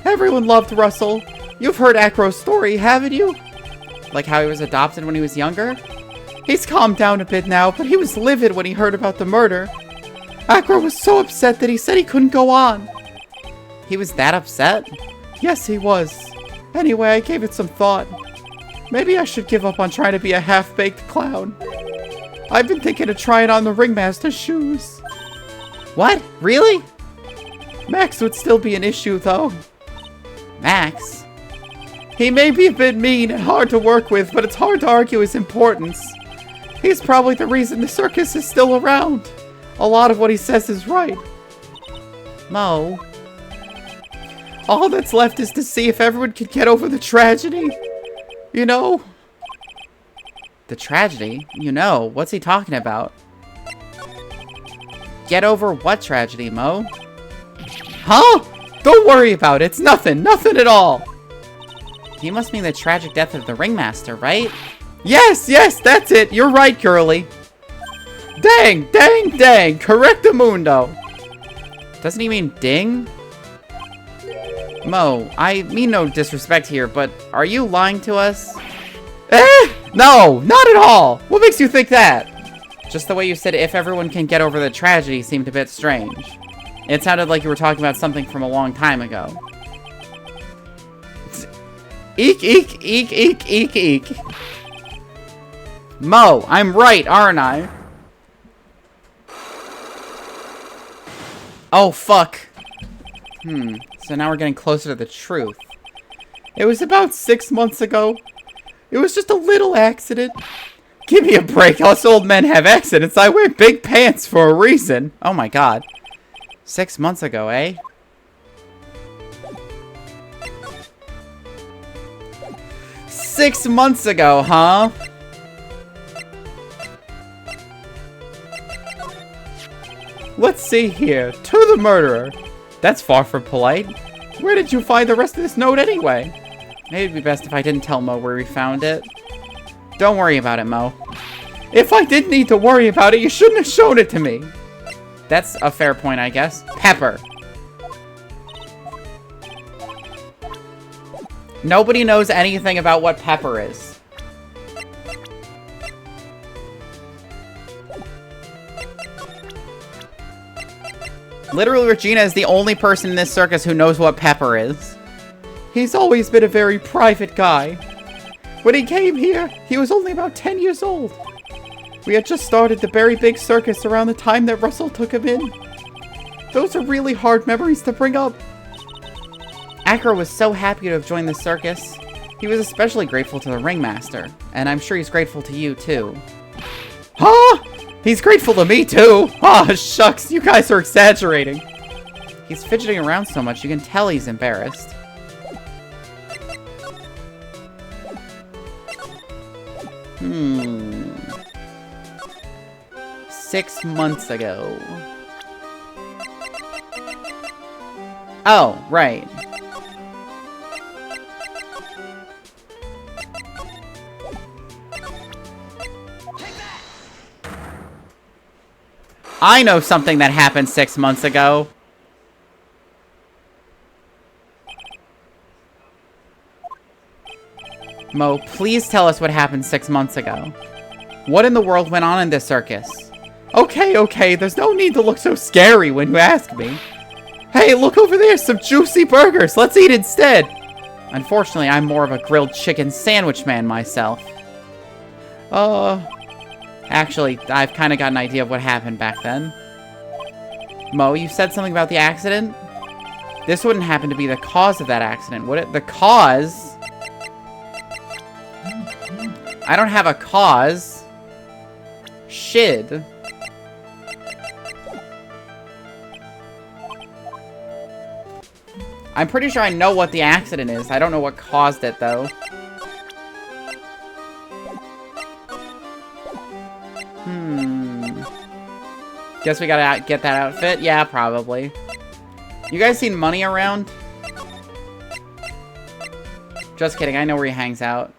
Everyone loved Russell. You've heard Acro's story, haven't you? Like how he was adopted when he was younger? He's calmed down a bit now, but he was livid when he heard about the murder. Acro was so upset that he said he couldn't go on. He was that upset? Yes, he was. Anyway, I gave it some thought. Maybe I should give up on trying to be a half-baked clown. I've been thinking of trying on the ringmaster's shoes. What? Really? Max would still be an issue, though. Max? He may be a bit mean and hard to work with, but it's hard to argue his importance. He's probably the reason the circus is still around. A lot of what he says is right. Mo? All that's left is to see if everyone can get over the tragedy. You know? The tragedy? You know, what's he talking about? Get over what tragedy, Mo? Huh? Don't worry about it. It's nothing. Nothing at all. He must mean the tragic death of the ringmaster, right? Yes, yes, that's it. You're right, girly. Dang, dang, dang. Correctamundo. Doesn't he mean ding? Mo, I mean no disrespect here, but are you lying to us? No, not at all! What makes you think that? Just the way you said if everyone can get over the tragedy seemed a bit strange. It sounded like you were talking about something from a long time ago. Eek, eek, eek, eek, eek, eek. Mo, I'm right, aren't I? Oh, fuck. So now we're getting closer to the truth. It was about 6 months ago. It was just a little accident. Give me a break. Us old men have accidents. I wear big pants for a reason. Oh my god. 6 months ago, eh? Six months ago, huh? Let's see here. To the murderer. That's far from polite. Where did you find the rest of this note anyway? Maybe it'd be best if I didn't tell Mo where we found it. Don't worry about it, Mo. If I didn't need to worry about it, you shouldn't have shown it to me. That's a fair point, I guess. Pepper. Nobody knows anything about what pepper is. Literally, Regina is the only person in this circus who knows what pepper is. He's always been a very private guy. When he came here, he was only about 10 years old. We had just started the very big circus around the time that Russell took him in. Those are really hard memories to bring up. Acro was so happy to have joined the circus. He was especially grateful to the ringmaster, and I'm sure he's grateful to you too. Huh? He's grateful to me too? Ah, shucks, you guys are exaggerating. He's fidgeting around so much you can tell he's embarrassed. 6 months ago. Oh, right. I know something that happened 6 months ago. Mo, please tell us what happened 6 months ago. What in the world went on in this circus? Okay, there's no need to look so scary when you ask me. Hey, look over there, some juicy burgers. Let's eat instead. Unfortunately, I'm more of a grilled chicken sandwich man myself. Actually, I've kind of got an idea of what happened back then. Mo, you said something about the accident? This wouldn't happen to be the cause of that accident, would it? The cause? I don't have a cause. Shid. I'm pretty sure I know what the accident is. I don't know what caused it, though. Guess we gotta get that outfit? Yeah, probably. You guys seen Money around? Just kidding, I know where he hangs out.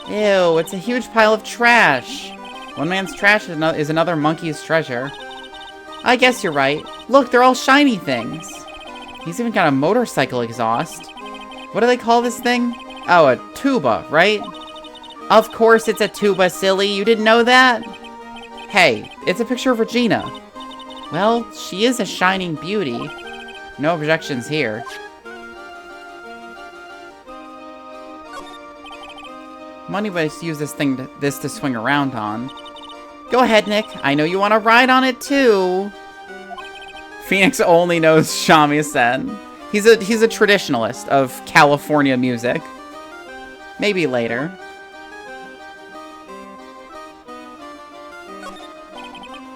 Ew, it's a huge pile of trash. One man's trash is another monkey's treasure. I guess you're right. Look, they're all shiny things. He's even got a motorcycle exhaust. What do they call this thing? Oh, a tuba, right? Of course it's a tuba, silly. You didn't know that? Hey, it's a picture of Regina. Well, she is a shining beauty. No objections here. Money was use this to swing around on. Go ahead, Nick. I know you want to ride on it too. Phoenix only knows shamisen. He's a traditionalist of California music. Maybe later.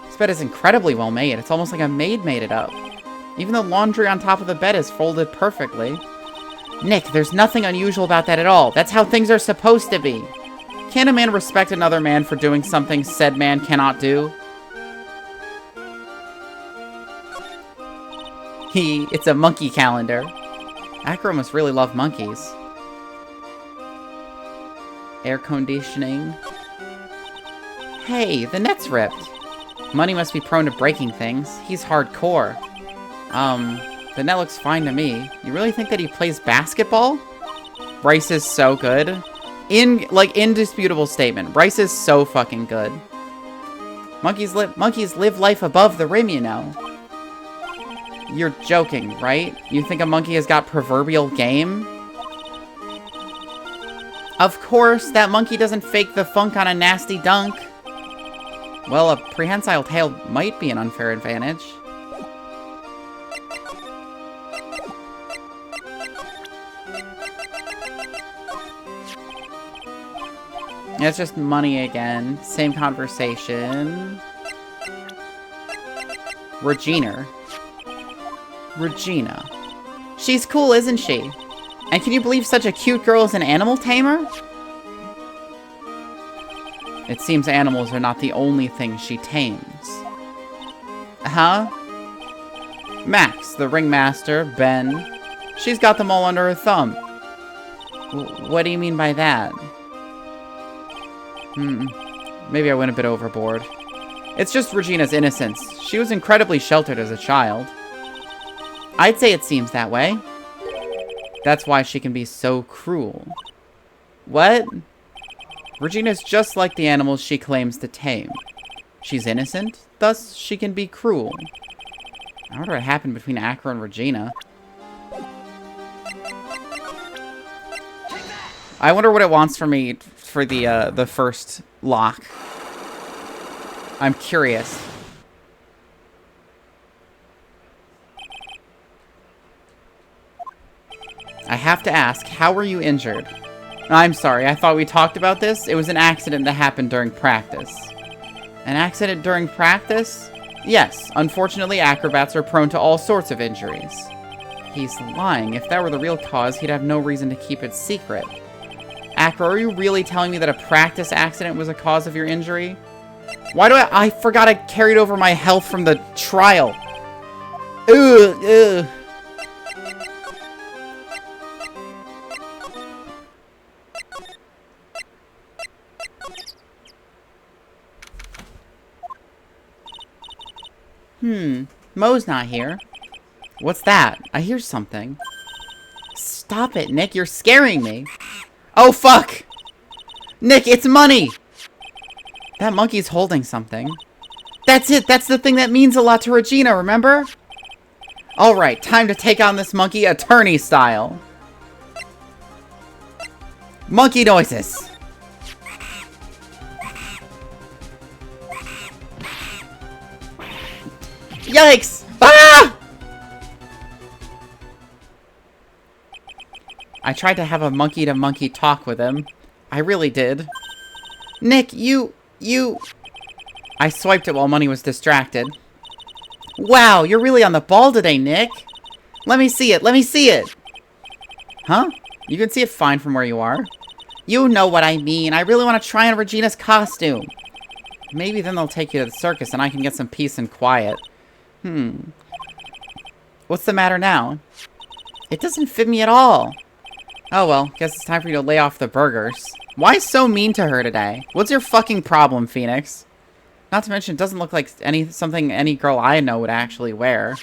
This bed is incredibly well made. It's almost like a maid made it up. Even the laundry on top of the bed is folded perfectly. Nick, there's nothing unusual about that at all. That's how things are supposed to be. Can a man respect another man for doing something said man cannot do? It's a monkey calendar. Acro must really love monkeys. Air conditioning. Hey, the net's ripped. Money must be prone to breaking things. He's hardcore. The net looks fine to me. You really think that he plays basketball? Bryce is so good. Indisputable statement. Bryce is so fucking good. Monkeys live life above the rim, you know. You're joking, right? You think a monkey has got proverbial game? Of course, that monkey doesn't fake the funk on a nasty dunk. Well, a prehensile tail might be an unfair advantage. Yeah, it's just money again. Same conversation. Regina. She's cool, isn't she? And can you believe such a cute girl is an animal tamer? It seems animals are not the only thing she tames. Huh? Max, the ringmaster, Ben. She's got them all under her thumb. What do you mean by that? Maybe I went a bit overboard. It's just Regina's innocence. She was incredibly sheltered as a child. I'd say it seems that way. That's why she can be so cruel. What? Regina's just like the animals she claims to tame. She's innocent, thus she can be cruel. I wonder what happened between Acro and Regina. I wonder what it wants from me for the first lock. I'm curious. I have to ask, how were you injured? I'm sorry, I thought we talked about this. It was an accident that happened during practice. An accident during practice? Yes, unfortunately acrobats are prone to all sorts of injuries. He's lying. If that were the real cause, he'd have no reason to keep it secret. Acro, are you really telling me that a practice accident was a cause of your injury? Why do I forgot I carried over my health from the trial. Ugh. Mo's not here. What's that? I hear something. Stop it, Nick. You're scaring me. Oh, fuck! Nick, it's money! That monkey's holding something. That's it! That's the thing that means a lot to Regina, remember? Alright, time to take on this monkey attorney style. Monkey noises! Yikes! Ah! I tried to have a monkey-to-monkey talk with him. I really did. Nick, you... I swiped it while Money was distracted. Wow, you're really on the ball today, Nick. Let me see it. Huh? You can see it fine from where you are. You know what I mean. I really want to try on Regina's costume. Maybe then they'll take you to the circus and I can get some peace and quiet. What's the matter now? It doesn't fit me at all. Oh well, guess it's time for you to lay off the burgers. Why so mean to her today? What's your fucking problem, Phoenix? Not to mention, it doesn't look like something any girl I know would actually wear.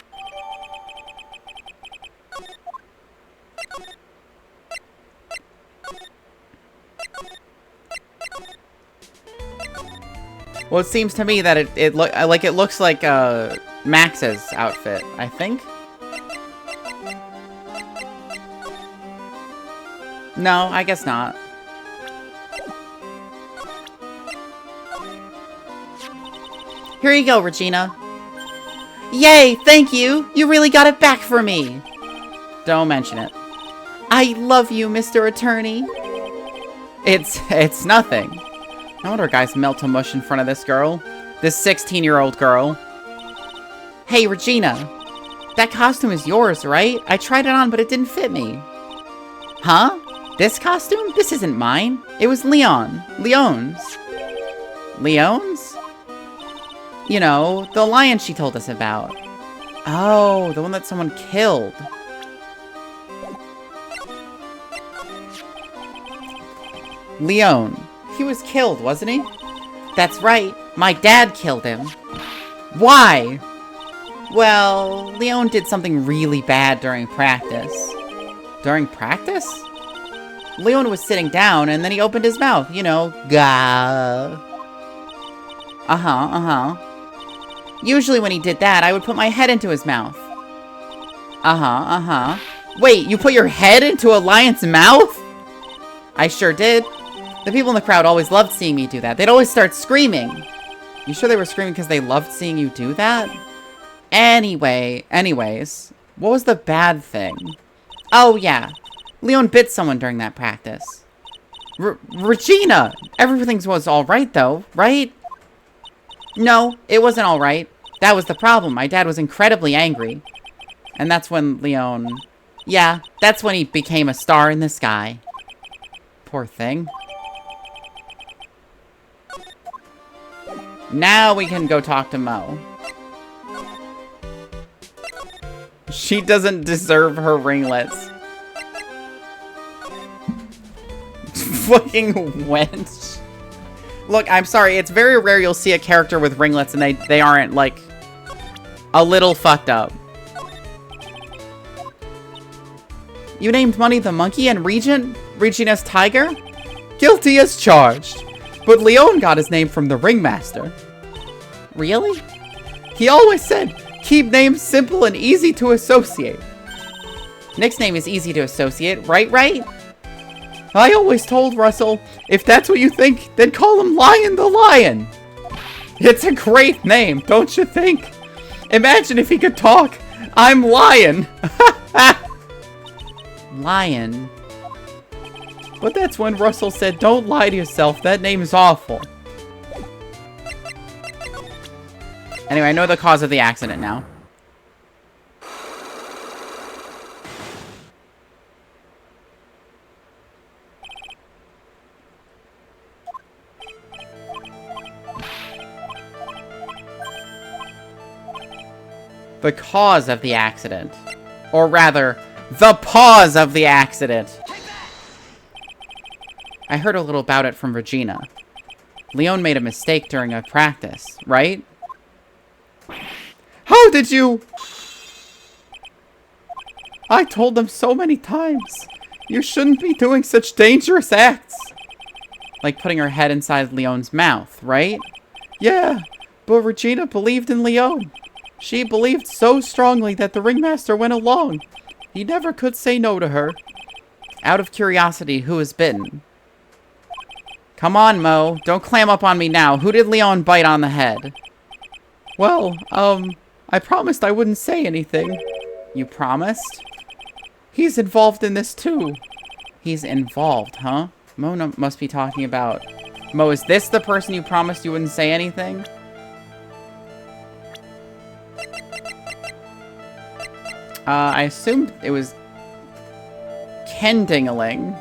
Well, it seems to me that it looks like Max's outfit, I think. No, I guess not. Here you go, Regina. Yay, thank you! You really got it back for me! Don't mention it. I love you, Mr. Attorney. It's nothing. No wonder guys melt to mush in front of this girl. This 16-year-old girl. Hey, Regina. That costume is yours, right? I tried it on, but it didn't fit me. Huh? This costume? This isn't mine. It was Leon's. Leon's? You know, the lion she told us about. Oh, the one that someone killed. Leon. He was killed, wasn't he? That's right. My dad killed him. Why? Well, Leon did something really bad during practice. During practice? Leon was sitting down, and then he opened his mouth. You know, gah. Usually when he did that, I would put my head into his mouth. Wait, you put your head into a lion's mouth? I sure did. The people in the crowd always loved seeing me do that. They'd always start screaming. You sure they were screaming because they loved seeing you do that? Anyways, what was the bad thing? Oh, yeah. Leon bit someone during that practice. Regina! Everything was alright, though, right? No, it wasn't alright. That was the problem. My dad was incredibly angry. And that's when Leon... Yeah, that's when he became a star in the sky. Poor thing. Now we can go talk to Mo. She doesn't deserve her ringlets. Fucking wench. Look, I'm sorry. It's very rare you'll see a character with ringlets and they aren't, like, a little fucked up. You named Money the monkey and Regina's tiger? Guilty as charged. But Leon got his name from the ringmaster. Really? He always said, keep names simple and easy to associate. Nick's name is easy to associate, right? I always told Russell, if that's what you think, then call him Lion the Lion. It's a great name, don't you think? Imagine if he could talk. I'm Lion. Lion. But that's when Russell said, don't lie to yourself, that name is awful. Anyway, I know the cause of the accident now. The cause of the accident. Or rather, the pause of the accident. I heard a little about it from Regina. Leon made a mistake during a practice, right? How did you? I told them so many times. You shouldn't be doing such dangerous acts. Like putting her head inside Leon's mouth, right? Yeah, but Regina believed in Leon. She believed so strongly that the ringmaster went along. He never could say no to her. Out of curiosity, who was bitten? Come on, Mo. Don't clam up on me now. Who did Leon bite on the head? Well, I promised I wouldn't say anything. You promised? He's involved in this too. He's involved, huh? Mo must be talking about... Mo, is this the person you promised you wouldn't say anything? I assumed it was Ken Dingaling.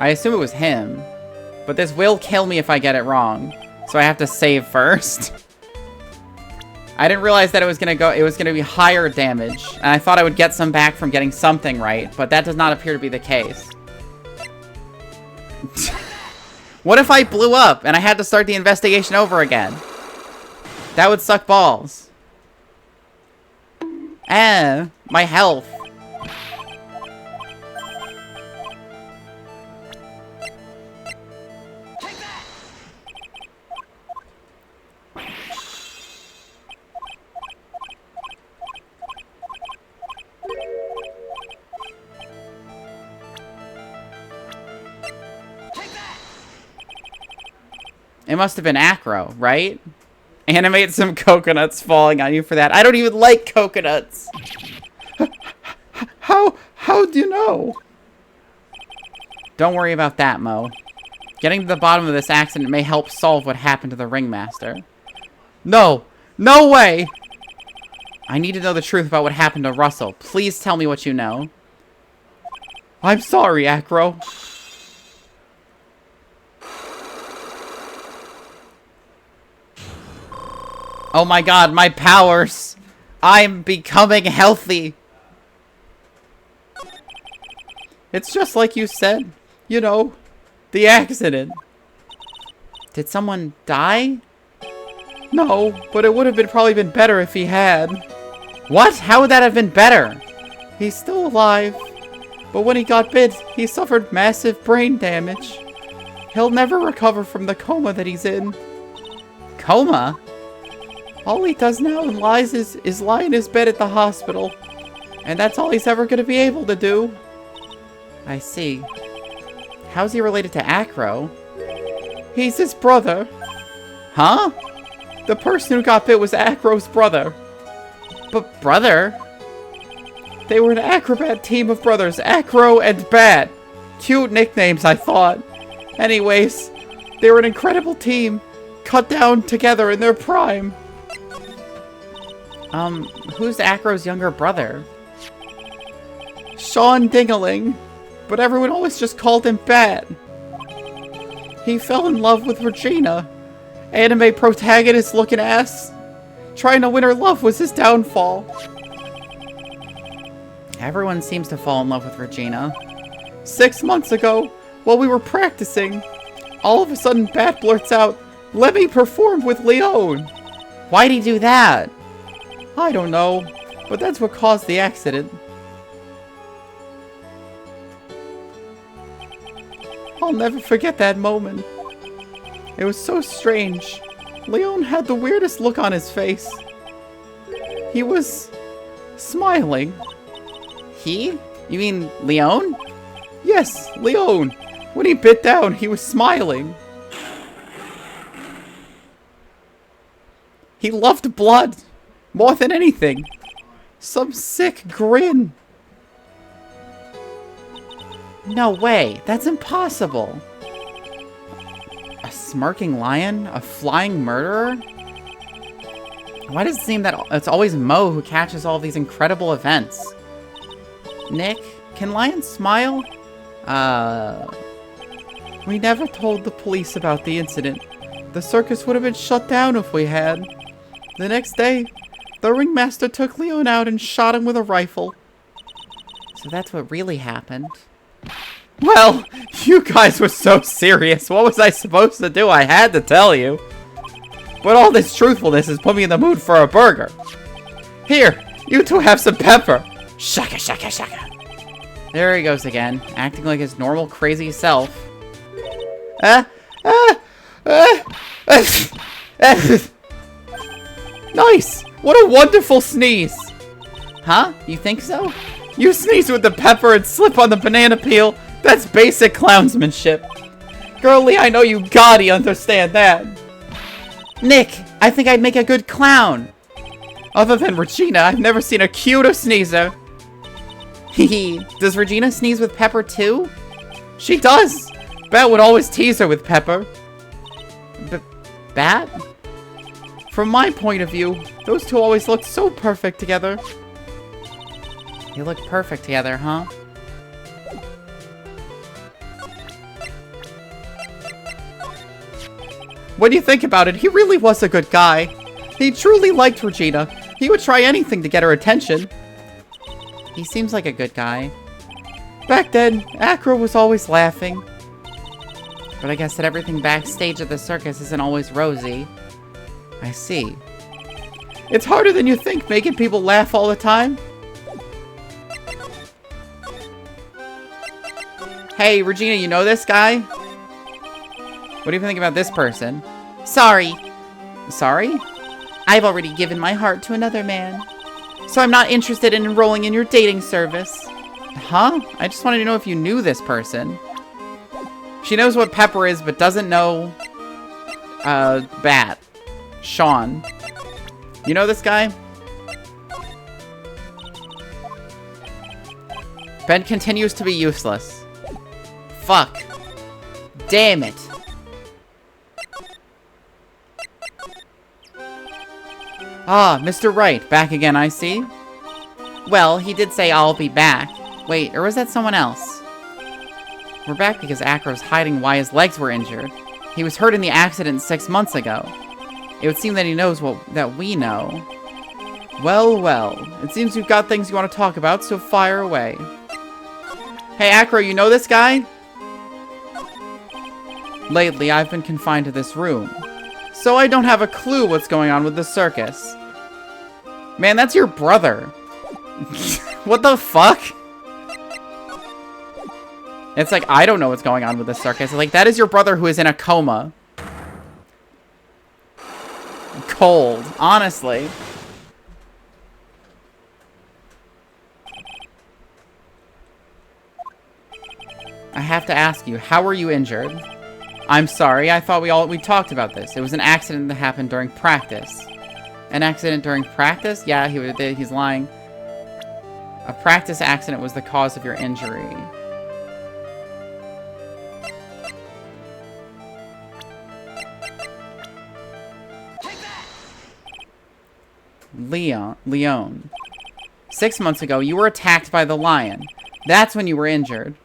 I assume it was him. But this will kill me if I get it wrong. So I have to save first. I didn't realize that it was gonna be higher damage. And I thought I would get some back from getting something right, but that does not appear to be the case. What if I blew up and I had to start the investigation over again? That would suck balls. My health. It must have been Acro, right? Animate some coconuts falling on you for that. I don't even like coconuts. How do you know? Don't worry about that, Mo. Getting to the bottom of this accident may help solve what happened to the ringmaster. No! No way! I need to know the truth about what happened to Russell. Please tell me what you know. I'm sorry, Acro. Oh my god, my powers! I'm becoming healthy! It's just like you said. You know, the accident. Did someone die? No, but it would have probably been better if he had. What? How would that have been better? He's still alive. But when he got bit, he suffered massive brain damage. He'll never recover from the coma that he's in. Coma? All he does now is lie in his bed at the hospital. And that's all he's ever going to be able to do. I see. How's he related to Acro? He's his brother. Huh? The person who got bit was Acro's brother. But brother? They were an acrobat team of brothers, Acro and Bat. Cute nicknames, I thought. Anyways, they were an incredible team, cut down together in their prime. Who's Acro's younger brother? Sean Dingaling, but everyone always just called him Bat. He fell in love with Regina, anime protagonist looking ass. Trying to win her love was his downfall. Everyone seems to fall in love with Regina. 6 months ago, while we were practicing, all of a sudden Bat blurts out, "Let me perform with Leon." Why'd he do that? I don't know, but that's what caused the accident. I'll never forget that moment. It was so strange. Leon had the weirdest look on his face. He was smiling. He? You mean Leon? Yes, Leon. When he bit down, he was smiling. He loved blood more than anything. Some sick grin. No way, that's impossible. A smirking lion? A flying murderer? Why does it seem that it's always Mo who catches all these incredible events? Nick, can lions smile? We never told the police about the incident. The circus would have been shut down if we had. The next day, the ringmaster took Leon out and shot him with a rifle. So that's what really happened. Well, you guys were so serious. What was I supposed to do? I had to tell you. But all this truthfulness has put me in the mood for a burger. Here, you two have some pepper. Shaka, shaka, shaka. There he goes again, acting like his normal crazy self. Nice! What a wonderful sneeze! Huh? You think so? You sneeze with the pepper and slip on the banana peel. That's basic clownsmanship. Girlie, I know you gotta understand that. Nick, I think I'd make a good clown. Other than Regina, I've never seen a cuter sneezer. Hehe. Does Regina sneeze with pepper too? She does. Bat would always tease her with pepper. Bat? From my point of view, those two always looked so perfect together. They look perfect together, huh? When you think about it, he really was a good guy. He truly liked Regina. He would try anything to get her attention. He seems like a good guy. Back then, Acro was always laughing. But I guess that everything backstage at the circus isn't always rosy. I see. It's harder than you think making people laugh all the time. Hey, Regina, you know this guy? What do you think about this person? Sorry. Sorry? I've already given my heart to another man. So I'm not interested in enrolling in your dating service. Huh? I just wanted to know if you knew this person. She knows what pepper is, but doesn't know... Bat. Sean. You know this guy? Ben continues to be useless. Fuck. Damn it. Ah, Mr. Wright, back again, I see. Well, he did say I'll be back. Wait, or was that someone else? We're back because Acro's hiding why his legs were injured. He was hurt in the accident 6 months ago. It would seem that he knows that we know. Well, well. It seems you've got things you want to talk about, so fire away. Hey, Acro, you know this guy? Lately, I've been confined to this room, so I don't have a clue what's going on with the circus. Man, that's your brother. What the fuck? It's like, I don't know what's going on with the circus. It's like, that is your brother who is in a coma. Cold, honestly. I have to ask you, how were you injured? I'm sorry, I thought we talked about this. It was an accident that happened during practice. An accident during practice? Yeah, he's lying. A practice accident was the cause of your injury. Leon. 6 months ago, you were attacked by the lion. That's when you were injured.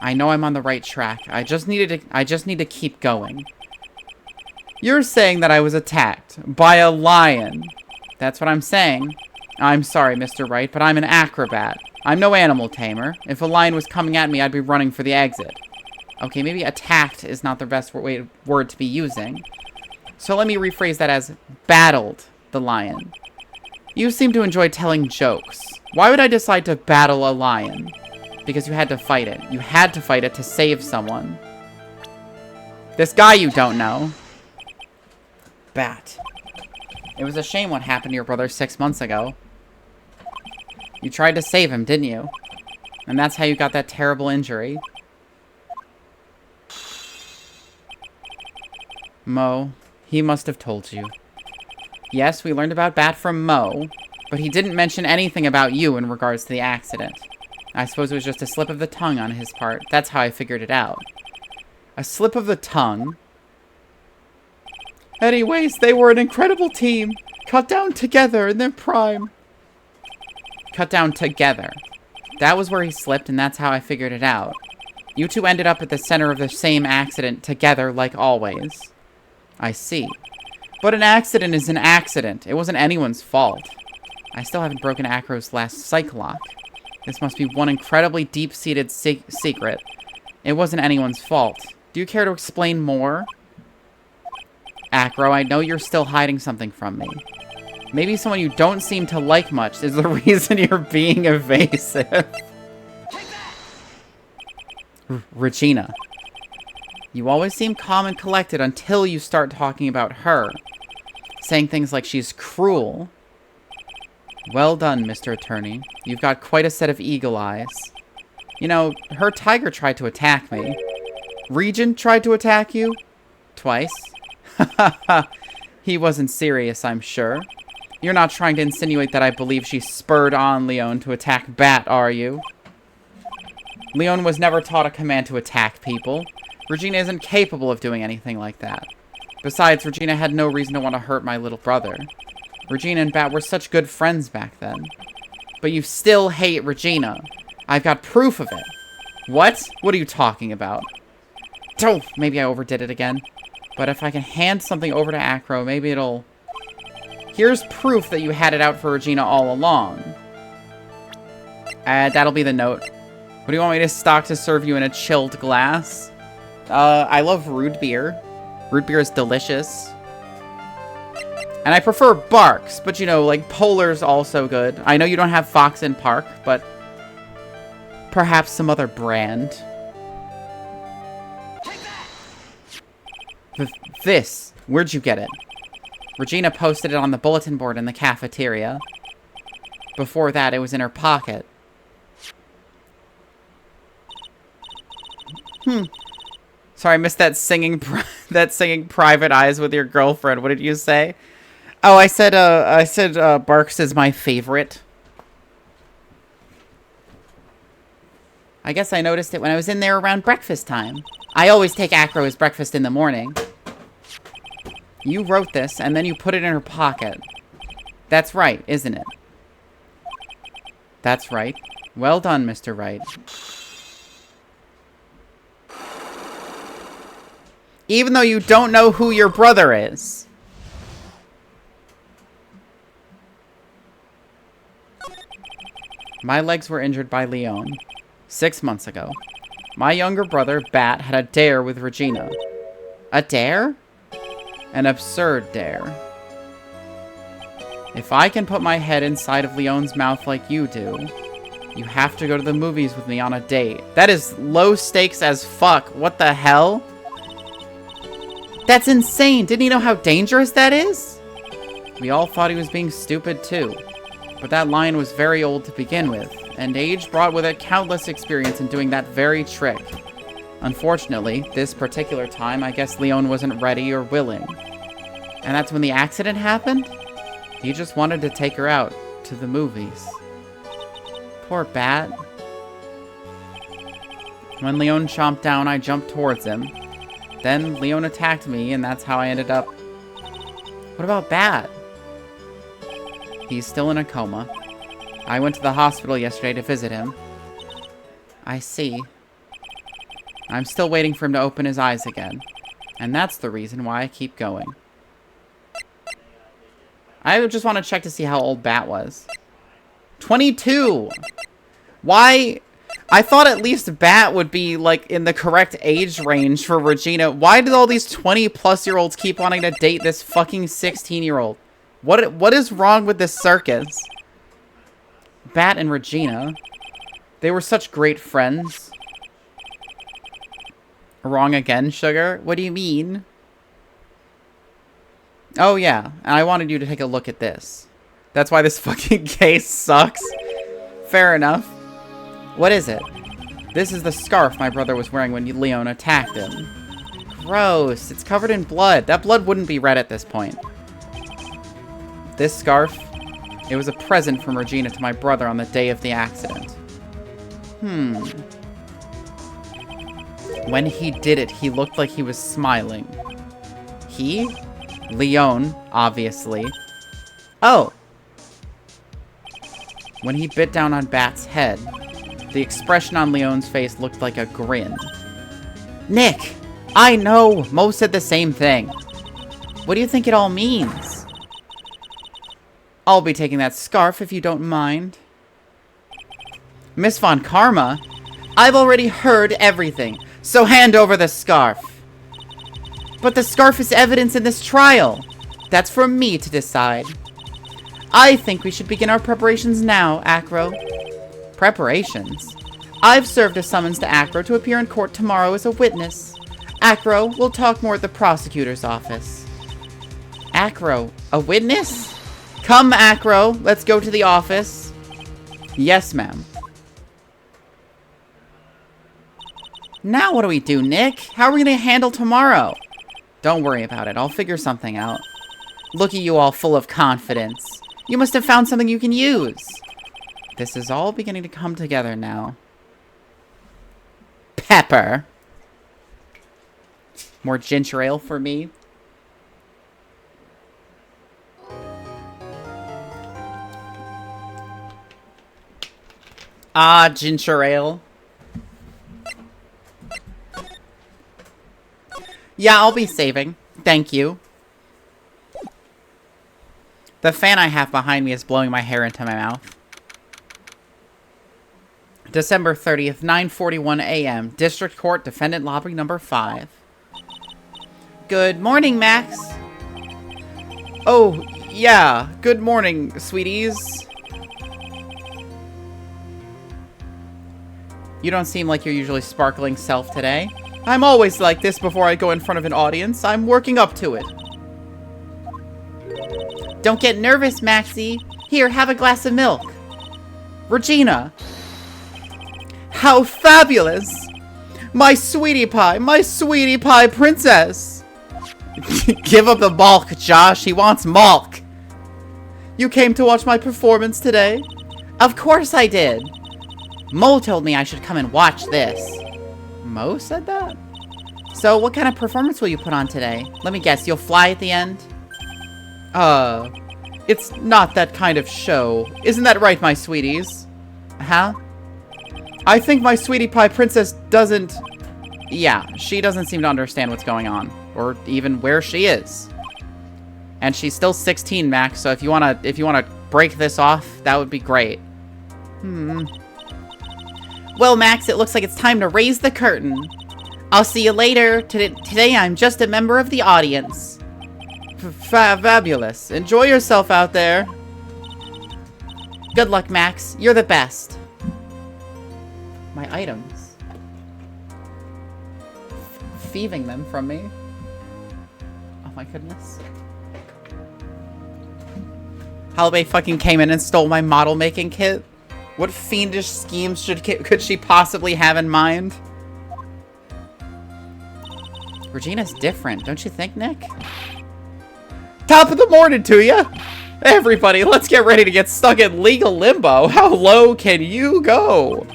I know I'm on the right track. I just need to keep going. You're saying that I was attacked by a lion. That's what I'm saying. I'm sorry, Mr. Wright, but I'm an acrobat. I'm no animal tamer. If a lion was coming at me, I'd be running for the exit. Okay, maybe attacked is not the best word to be using. So let me rephrase that as battled the lion. You seem to enjoy telling jokes. Why would I decide to battle a lion? Because you had to fight it. You had to fight it to save someone. This guy you don't know. Bat. It was a shame what happened to your brother 6 months ago. You tried to save him, didn't you? And that's how you got that terrible injury. Mo, he must have told you. Yes, we learned about Bat from Mo, but he didn't mention anything about you in regards to the accident. I suppose it was just a slip of the tongue on his part. That's how I figured it out. A slip of the tongue? Anyways, they were an incredible team. Cut down together in their prime. Cut down together. That was where he slipped, and that's how I figured it out. You two ended up at the center of the same accident together like always. I see. But an accident is an accident. It wasn't anyone's fault. I still haven't broken Acro's last psych lock. This must be one incredibly deep-seated secret. It wasn't anyone's fault. Do you care to explain more? Acro, I know you're still hiding something from me. Maybe someone you don't seem to like much is the reason you're being evasive. Regina. You always seem calm and collected until you start talking about her. Saying things like she's cruel. Well done, Mr. Attorney. You've got quite a set of eagle eyes. You know, her tiger tried to attack me. Regent tried to attack you? Twice? He wasn't serious, I'm sure. You're not trying to insinuate that I believe she spurred on Leon to attack Bat, are you? Leon was never taught a command to attack people. Regina isn't capable of doing anything like that. Besides, Regina had no reason to want to hurt my little brother. Regina and Bat were such good friends back then. But you still hate Regina. I've got proof of it. What? What are you talking about? Oh, maybe I overdid it again. But if I can hand something over to Acro, maybe it'll... Here's proof that you had it out for Regina all along. That'll be the note. What do you want me to stock to serve you in a chilled glass? I love root beer. Root beer is delicious. And I prefer Barks, but you know, like, Polar's also good. I know you don't have Fox and Park, but perhaps some other brand. This. Where'd you get it? Regina posted it on the bulletin board in the cafeteria. Before that, it was in her pocket. Sorry, I missed that singing Private Eyes with your girlfriend. What did you say? Oh, I said Barks is my favorite. I guess I noticed it when I was in there around breakfast time. I always take Acro as breakfast in the morning. You wrote this, and then you put it in her pocket. That's right, isn't it? That's right. Well done, Mr. Wright. Even though you don't know who your brother is. My legs were injured by Leon 6 months ago. My younger brother, Bat, had a dare with Regina. A dare? An absurd dare. If I can put my head inside of Leon's mouth like you do, you have to go to the movies with me on a date. That is low stakes as fuck. What the hell? That's insane. Didn't he know how dangerous that is? We all thought he was being stupid too. But that lion was very old to begin with, and age brought with it countless experience in doing that very trick. Unfortunately, this particular time, I guess Leon wasn't ready or willing. And that's when the accident happened? He just wanted to take her out to the movies. Poor Bat. When Leon chomped down, I jumped towards him. Then Leon attacked me, and that's how I ended up... What about Bat? He's still in a coma. I went to the hospital yesterday to visit him. I see. I'm still waiting for him to open his eyes again. And that's the reason why I keep going. I just want to check to see how old Bat was. 22! Why? I thought at least Bat would be, like, in the correct age range for Regina. Why did all these 20-plus-year-olds keep wanting to date this fucking 16-year-old? What is wrong with this circus? Bat and Regina. They were such great friends. Wrong again, sugar? What do you mean? Oh, yeah. And I wanted you to take a look at this. That's why this fucking case sucks. Fair enough. What is it? This is the scarf my brother was wearing when Leon attacked him. Gross. It's covered in blood. That blood wouldn't be red at this point. This scarf, it was a present from Regina to my brother on the day of the accident. When he did it, he looked like he was smiling. He? Leon, obviously. Oh! When he bit down on Bat's head, the expression on Leon's face looked like a grin. Nick! I know! Mo said the same thing. What do you think it all means? I'll be taking that scarf if you don't mind. Miss Von Karma? I've already heard everything, so hand over the scarf. But the scarf is evidence in this trial. That's for me to decide. I think we should begin our preparations now, Acro. Preparations? I've served a summons to Acro to appear in court tomorrow as a witness. Acro, we'll talk more at the prosecutor's office. Acro, a witness? Come, Acro, let's go to the office. Yes, ma'am. Now what do we do, Nick? How are we going to handle tomorrow? Don't worry about it. I'll figure something out. Look at you all full of confidence. You must have found something you can use. This is all beginning to come together now. Pepper. More ginger ale for me. Ah, ginger ale. Yeah, I'll be saving. Thank you. The fan I have behind me is blowing my hair into my mouth. December 30th, 9:41 a.m. District Court, Defendant Lobby number 5. Good morning, Max. Oh, yeah. Good morning, sweeties. You don't seem like your usually sparkling self today. I'm always like this before I go in front of an audience. I'm working up to it. Don't get nervous, Maxie. Here, have a glass of milk. Regina. How fabulous! My sweetie pie princess! Give up the bulk, Josh. He wants milk. You came to watch my performance today? Of course I did. Mo told me I should come and watch this. Mo said that? So, what kind of performance will you put on today? Let me guess, you'll fly at the end? It's not that kind of show. Isn't that right, my sweeties? Huh? I think my sweetie pie princess doesn't... Yeah, she doesn't seem to understand what's going on. Or even where she is. And she's still 16, Max, so if you wanna break this off, that would be great. Well, Max, it looks like it's time to raise the curtain. I'll see you later. Today I'm just a member of the audience. Fabulous. Enjoy yourself out there. Good luck, Max. You're the best. My items. Thieving them from me. Oh my goodness. Holloway fucking came in and stole my model making kit. What fiendish schemes could she possibly have in mind? Regina's different, don't you think, Nick? Top of the morning to ya! Everybody, let's get ready to get stuck in legal limbo. How low can you go?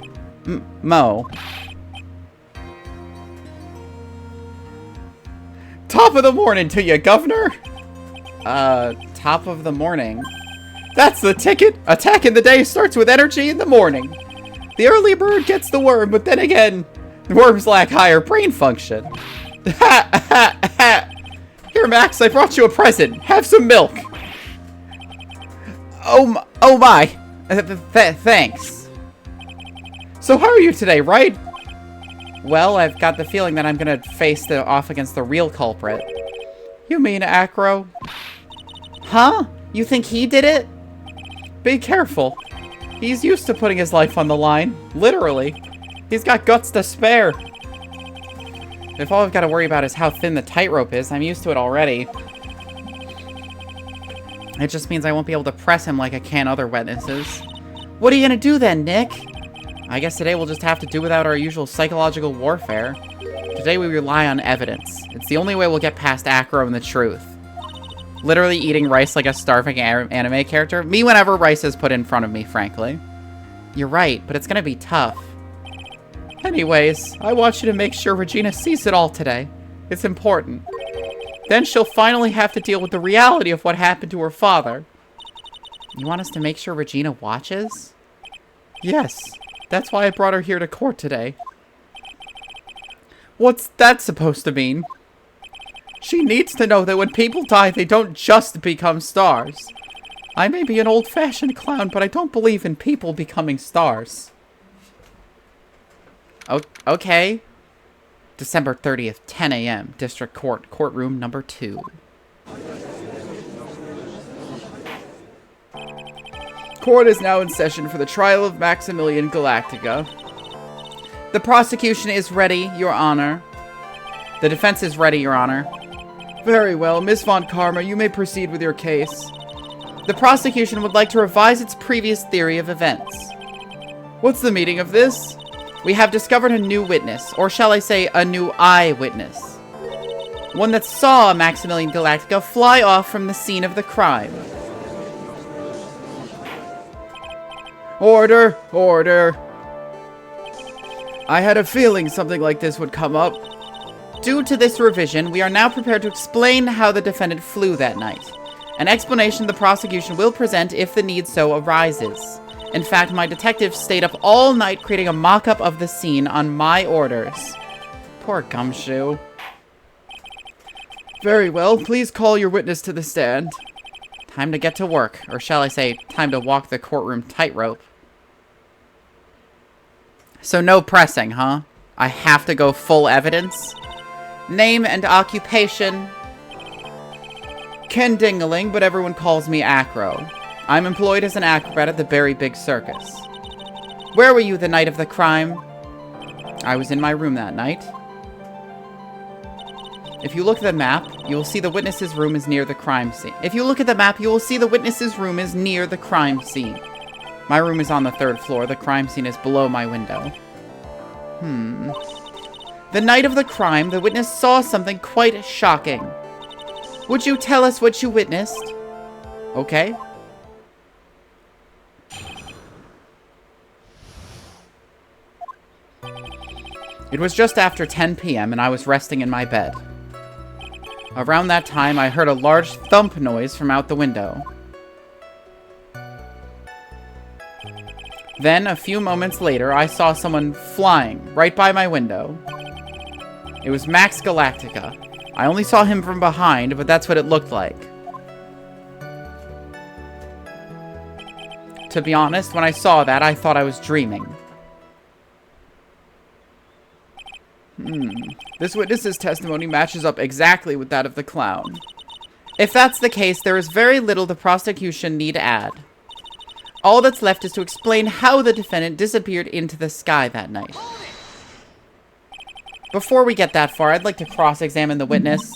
Mo. Top of the morning to ya, governor! Top of the morning. That's the ticket! Attack in the day starts with energy in the morning. The early bird gets the worm, but then again, worms lack higher brain function. Ha ha ha! Here, Max, I brought you a present. Have some milk. Oh my. Thanks. So how are you today, right? Well, I've got the feeling that I'm gonna face off against the real culprit. You mean Acro? Huh? You think he did it? Be careful. He's used to putting his life on the line. Literally. He's got guts to spare. If all I've got to worry about is how thin the tightrope is, I'm used to it already. It just means I won't be able to press him like I can other witnesses. What are you gonna do then, Nick? I guess today we'll just have to do without our usual psychological warfare. Today we rely on evidence. It's the only way we'll get past Acro and the truth. Literally eating rice like a starving anime character. Me whenever rice is put in front of me, frankly. You're right, but it's gonna be tough. Anyways, I want you to make sure Regina sees it all today. It's important. Then she'll finally have to deal with the reality of what happened to her father. You want us to make sure Regina watches? Yes. That's why I brought her here to court today. What's that supposed to mean? She needs to know that when people die, they don't just become stars. I may be an old-fashioned clown, but I don't believe in people becoming stars. Okay. December 30th, 10 a.m. District Court, courtroom number 2. Court is now in session for the trial of Maximilian Galactica. The prosecution is ready, Your Honor. The defense is ready, Your Honor. Very well, Miss Von Karma, you may proceed with your case. The prosecution would like to revise its previous theory of events. What's the meaning of this? We have discovered a new witness, or shall I say, a new eyewitness. One that saw Maximilian Galactica fly off from the scene of the crime. Order! Order! I had a feeling something like this would come up. Due to this revision, we are now prepared to explain how the defendant flew that night. An explanation the prosecution will present if the need so arises. In fact, my detectives stayed up all night creating a mock-up of the scene on my orders. Poor Gumshoe. Very well, please call your witness to the stand. Time to get to work, or shall I say, time to walk the courtroom tightrope. So no pressing, huh? I have to go full evidence? Name and occupation. Ken Dingaling, but everyone calls me Acro. I'm employed as an acrobat at the Very Big Circus. Where were you the night of the crime? I was in my room that night. If you look at the map, you will see the witness's room is near the crime scene. If you look at the map, you will see the witness's room is near the crime scene. My room is on the 3rd floor. The crime scene is below my window. The night of the crime, the witness saw something quite shocking. Would you tell us what you witnessed? Okay. It was just after 10 p.m. and I was resting in my bed. Around that time, I heard a large thump noise from out the window. Then, a few moments later, I saw someone flying right by my window. It was Max Galactica. I only saw him from behind, but that's what it looked like. To be honest, when I saw that, I thought I was dreaming. This witness's testimony matches up exactly with that of the clown. If that's the case, there is very little the prosecution need add. All that's left is to explain how the defendant disappeared into the sky that night. Before we get that far, I'd like to cross-examine the witness.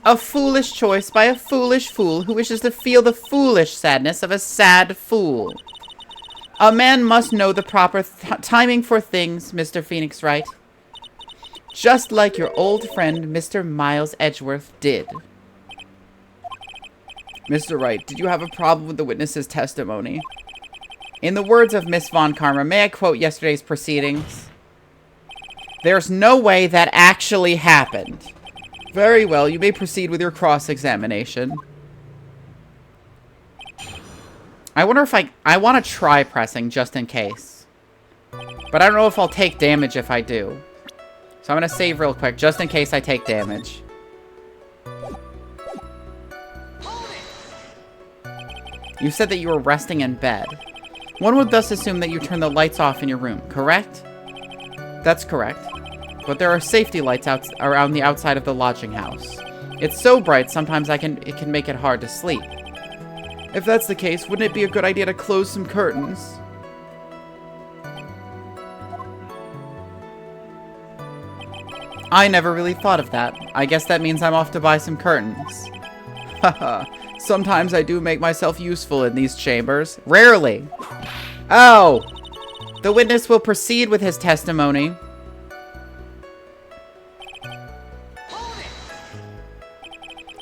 A foolish choice by a foolish fool who wishes to feel the foolish sadness of a sad fool. A man must know the proper timing for things, Mr. Phoenix Wright. Just like your old friend, Mr. Miles Edgeworth, did. Mr. Wright, did you have a problem with the witness's testimony? In the words of Miss Von Karma, may I quote yesterday's proceedings? There's no way that actually happened. Very well, you may proceed with your cross-examination. I wonder if I want to try pressing just in case. But I don't know if I'll take damage if I do. So I'm going to save real quick just in case I take damage. You said that you were resting in bed. One would thus assume that you turned the lights off in your room, correct? That's correct. But there are safety lights around the outside of the lodging house. It's so bright, sometimes it can make it hard to sleep. If that's the case, wouldn't it be a good idea to close some curtains? I never really thought of that. I guess that means I'm off to buy some curtains. Haha. Sometimes I do make myself useful in these chambers. Rarely. Oh! The witness will proceed with his testimony.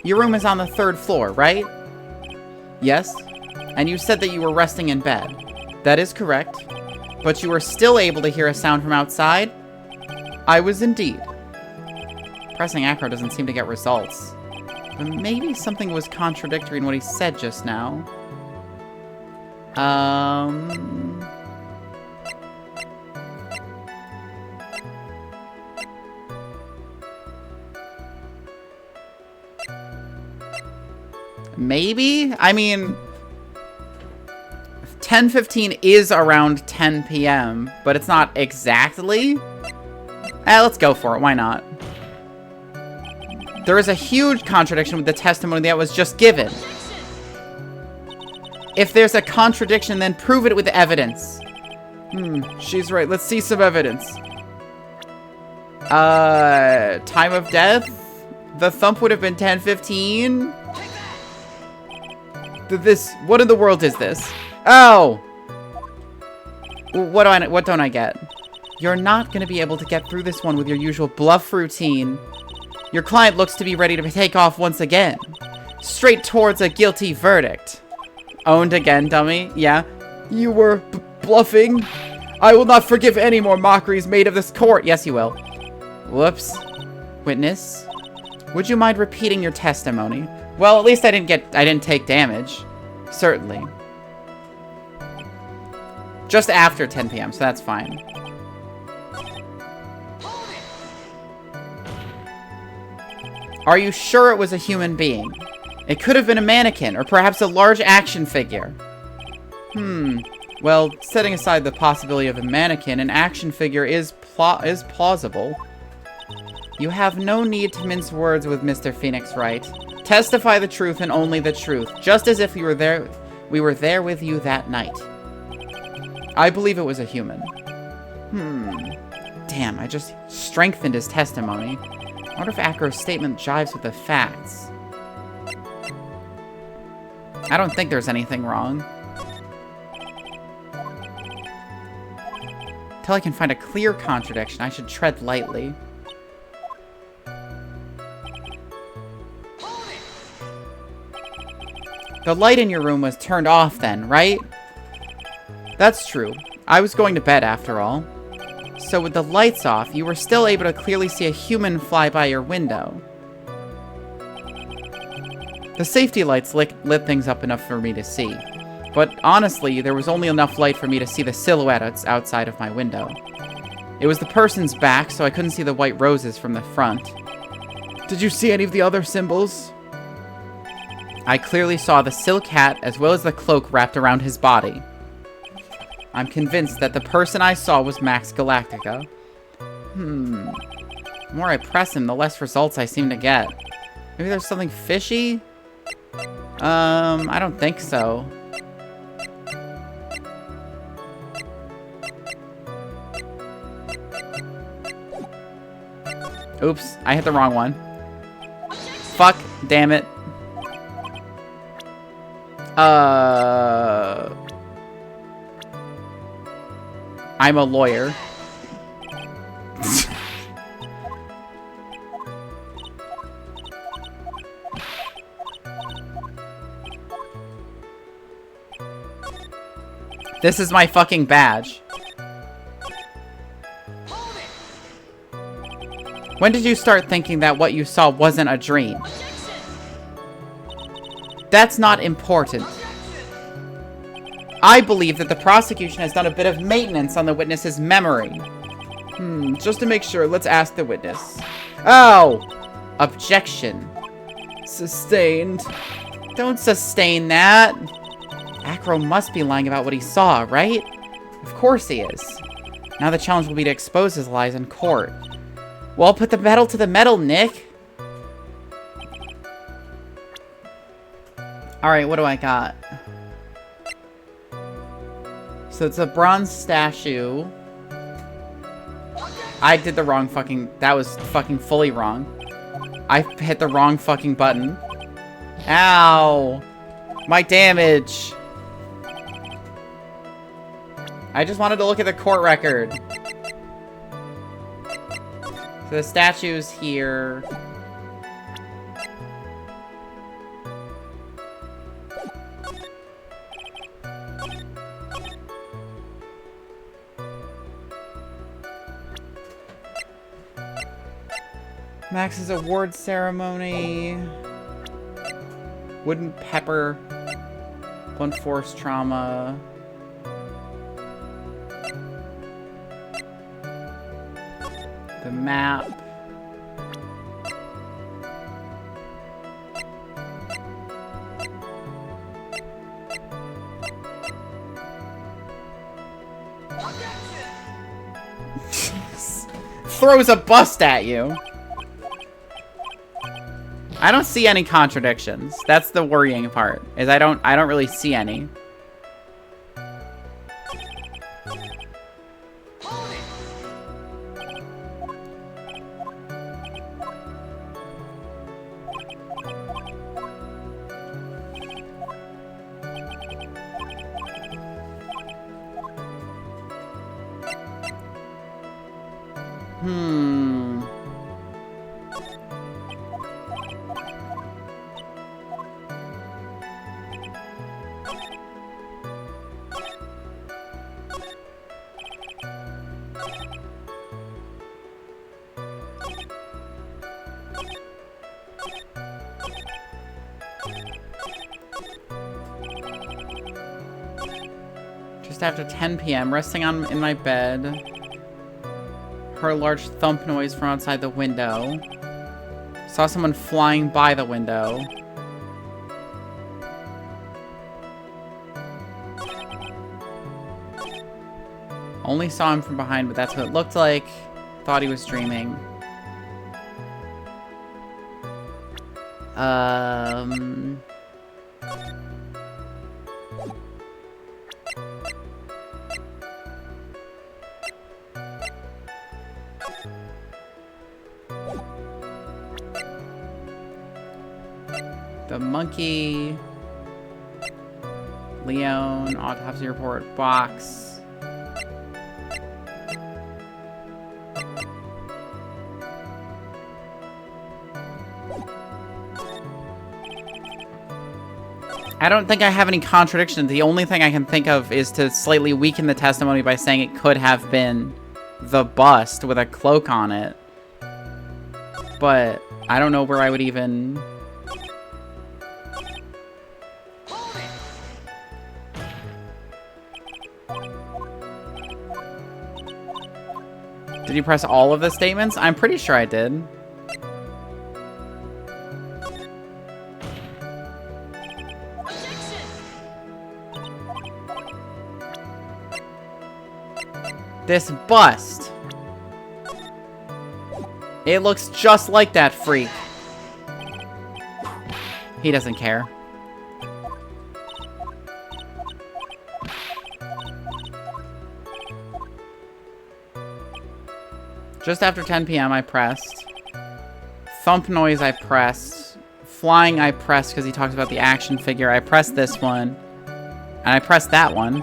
Your room is on the 3rd floor, right? Yes. And you said that you were resting in bed. That is correct. But you were still able to hear a sound from outside? I was indeed. Pressing acro doesn't seem to get results. But maybe something was contradictory in what he said just now. Maybe? I mean, 10:15 is around 10 p.m., but it's not exactly. Let's go for it. Why not? There is a huge contradiction with the testimony that was just given. If there's a contradiction, then prove it with evidence. She's right. Let's see some evidence. Time of death? The thump would have been 10:15. What in the world is this? Oh! What don't I get? You're not going to be able to get through this one with your usual bluff routine. Your client looks to be ready to take off once again. Straight towards a guilty verdict. Owned again, dummy. Yeah. You were bluffing. I will not forgive any more mockeries made of this court. Yes, you will. Whoops. Witness, would you mind repeating your testimony? Well, at least I didn't take damage. Certainly. Just after 10 p.m., so that's fine. Are you sure it was a human being? It could have been a mannequin, or perhaps a large action figure. Well, setting aside the possibility of a mannequin, an action figure is plausible. You have no need to mince words with Mr. Phoenix Wright. Testify the truth and only the truth, just as if we were there with you that night. I believe it was a human. Damn, I just strengthened his testimony. I wonder if Acro's statement jives with the facts. I don't think there's anything wrong. Till I can find a clear contradiction, I should tread lightly. The light in your room was turned off then, right? That's true. I was going to bed after all. So with the lights off, you were still able to clearly see a human fly by your window. The safety lights lit things up enough for me to see. But honestly, there was only enough light for me to see the silhouette outside of my window. It was the person's back, so I couldn't see the white roses from the front. Did you see any of the other symbols? I clearly saw the silk hat as well as the cloak wrapped around his body. I'm convinced that the person I saw was Max Galactica. The more I press him, the less results I seem to get. Maybe there's something fishy? I don't think so. Oops, I hit the wrong one. Fuck, damn it. I'm a lawyer. This is my fucking badge. When did you start thinking that what you saw wasn't a dream? That's not important. I believe that the prosecution has done a bit of maintenance on the witness's memory. Just to make sure, let's ask the witness. Oh! Objection. Sustained. Don't sustain that. Acro must be lying about what he saw, right? Of course he is. Now the challenge will be to expose his lies in court. Well, put the metal to the metal, Nick. Alright, what do I got? So it's a bronze statue. I did the wrong fucking... That was fucking fully wrong. I hit the wrong fucking button. Ow! My damage! I just wanted to look at the court record. So the statue's here. Max's award ceremony. Wooden pepper. One force trauma. The map. Throws a bust at you. I don't see any contradictions. That's the worrying part. Is I don't really see any. Just after 10 p.m., resting in my bed. Heard a large thump noise from outside the window. Saw someone flying by the window. Only saw him from behind, but that's what it looked like. Thought he was dreaming. The monkey. Leon, autopsy report, box. I don't think I have any contradictions. The only thing I can think of is to slightly weaken the testimony by saying it could have been the bust with a cloak on it. But I don't know where I would even... Did you press all of the statements? I'm pretty sure I did. This bust It looks just like that freak. He doesn't care. Just after 10 p.m. I pressed. Thump noise I pressed. Flying I pressed because he talks about the action figure. I pressed this one. And I pressed that one.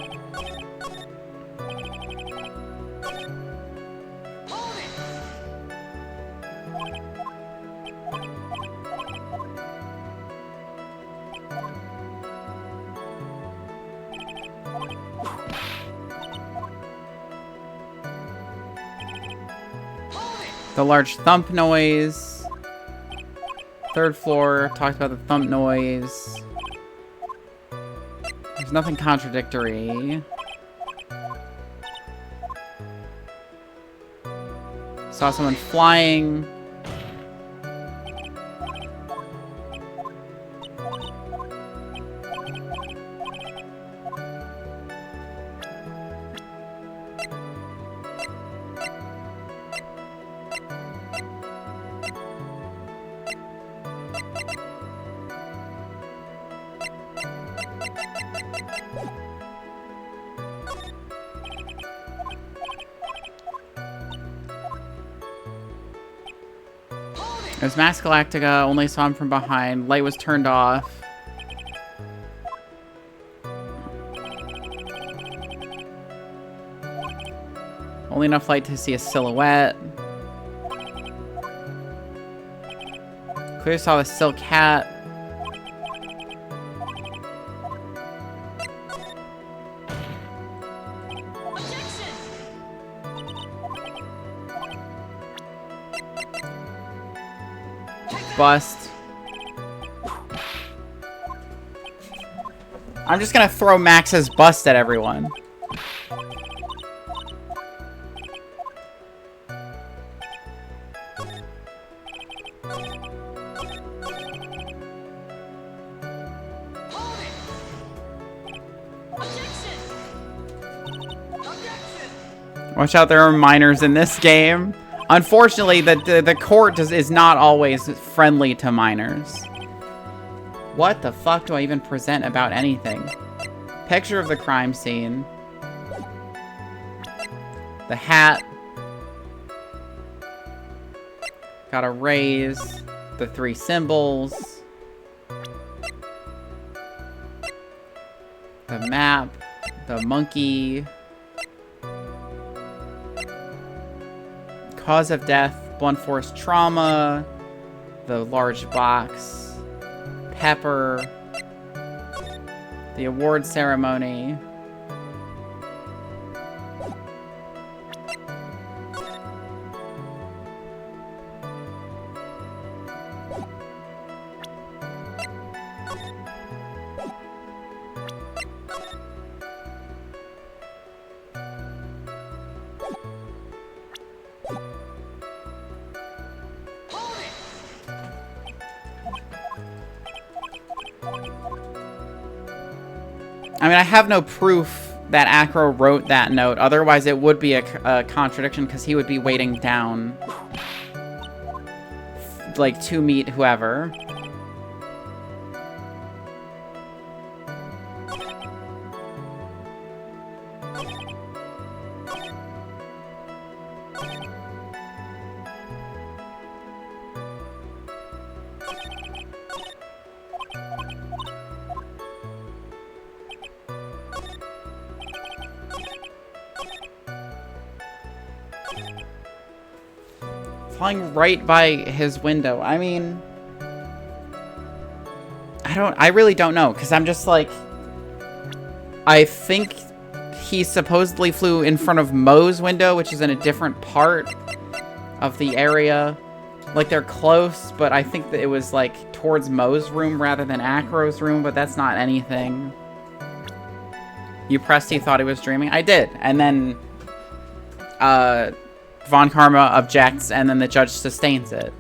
The large thump noise. Third floor, talked about the thump noise. There's nothing contradictory. Saw someone flying. It was Max Galactica, only saw him from behind. Light was turned off. Only enough light to see a silhouette. Clearly saw the silk hat. Bust. I'm just gonna throw Max's bust at everyone. Watch out, there are minors in this game. Unfortunately, the court is not always friendly to minors. What the fuck do I even present about anything? Picture of the crime scene. The hat. Gotta raise. The 3 symbols. The map. The monkey. Cause of death, blunt force trauma, the large box, Pepper, the award ceremony. I mean, I have no proof that Acro wrote that note. Otherwise, it would be a contradiction because he would be waiting down, like, to meet whoever. Flying right by his window. I mean, I really don't know, because I'm just like, I think he supposedly flew in front of Mo's window, which is in a different part of the area. Like, they're close, but I think that it was, like, towards Mo's room rather than Acro's room, but that's not anything. You pressed he thought he was dreaming? I did. And then, Von Karma objects, and then the judge sustains it.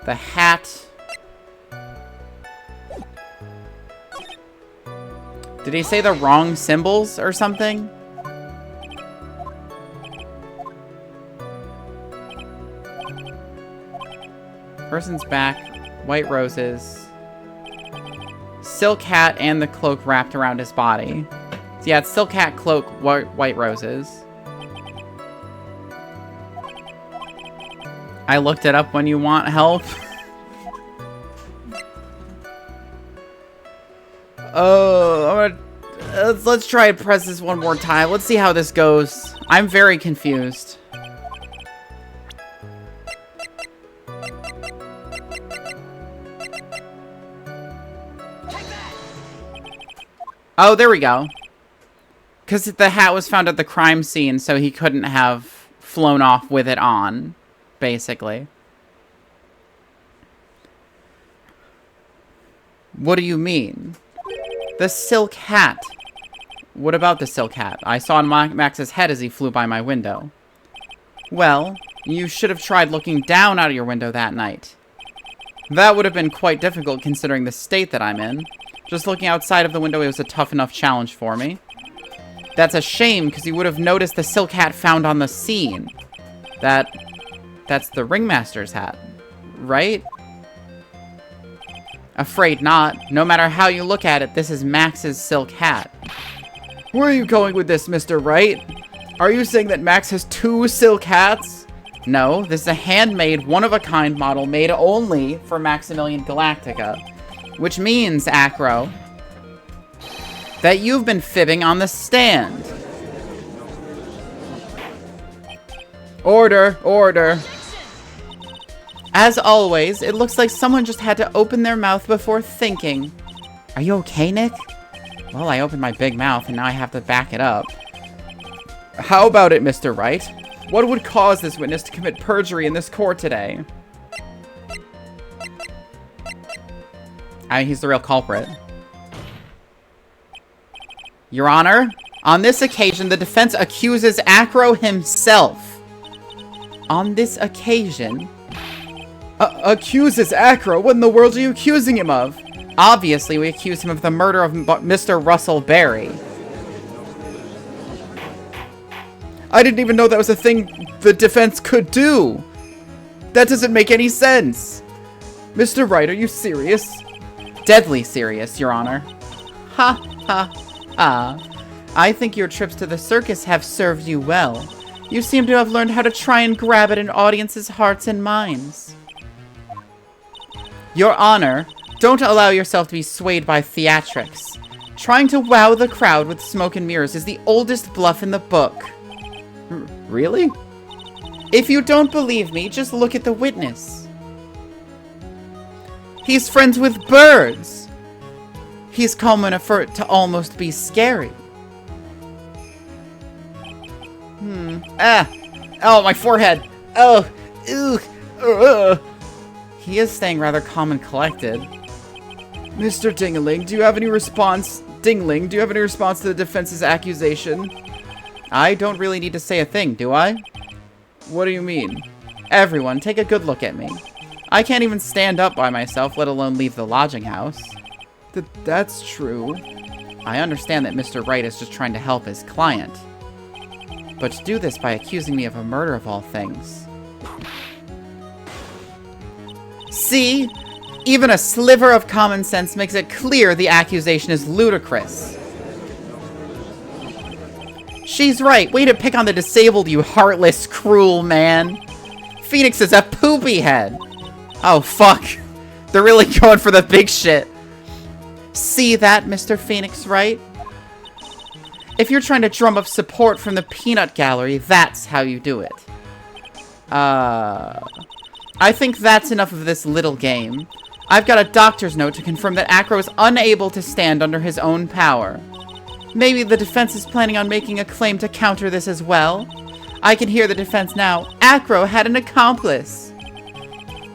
The hat. Did he say the wrong symbols or something? Person's back. White roses. Silk hat and the cloak wrapped around his body. So yeah, it's silk hat, cloak, white roses. I looked it up when you want help. Oh, let's try and press this one more time. Let's see how this goes. I'm very confused. Oh, there we go. Because the hat was found at the crime scene, so he couldn't have flown off with it on, basically. What do you mean? The silk hat. What about the silk hat? I saw Max's head as he flew by my window. Well, you should have tried looking down out of your window that night. That would have been quite difficult considering the state that I'm in. Just looking outside of the window, it was a tough enough challenge for me. That's a shame, because you would have noticed the silk hat found on the scene. That's the ringmaster's hat, right? Afraid not. No matter how you look at it, this is Max's silk hat. Where are you going with this, Mr. Wright? Are you saying that Max has 2 silk hats? No, this is a handmade, one-of-a-kind model made only for Maximilian Galactica. Which means, Acro, that you've been fibbing on the stand. Order, order. As always, it looks like someone just had to open their mouth before thinking. Are you okay, Nick? Well, I opened my big mouth and now I have to back it up. How about it, Mr. Wright? What would cause this witness to commit perjury in this court today? I mean, he's the real culprit. Your Honor, on this occasion, the defense accuses Acro himself. On this occasion? Accuses Acro? What in the world are you accusing him of? Obviously, we accuse him of the murder of Mr. Russell Berry. I didn't even know that was a thing the defense could do. That doesn't make any sense. Mr. Wright, are you serious? Deadly serious, Your Honor. Ha, ha, ha. I think your trips to the circus have served you well. You seem to have learned how to try and grab at an audience's hearts and minds. Your Honor, don't allow yourself to be swayed by theatrics. Trying to wow the crowd with smoke and mirrors is the oldest bluff in the book. Really? If you don't believe me, just look at the witness. He's friends with birds. He's calm enough for it to almost be scary. Oh, my forehead. Oh, ew. Ugh. He is staying rather calm and collected. Mr. Dingling, do you have any response? Dingling, do you have any response to the defense's accusation? I don't really need to say a thing, do I? What do you mean? Everyone, take a good look at me. I can't even stand up by myself, let alone leave the lodging house. That's true. I understand that Mr. Wright is just trying to help his client. But to do this by accusing me of a murder of all things. See? Even a sliver of common sense makes it clear the accusation is ludicrous. She's right. Way to pick on the disabled, you heartless, cruel man. Phoenix is a poopy head. Oh, fuck. They're really going for the big shit. See that, Mr. Phoenix, right? If you're trying to drum up support from the peanut gallery, that's how you do it. I think that's enough of this little game. I've got a doctor's note to confirm that Acro is unable to stand under his own power. Maybe the defense is planning on making a claim to counter this as well. I can hear the defense now. Acro had an accomplice.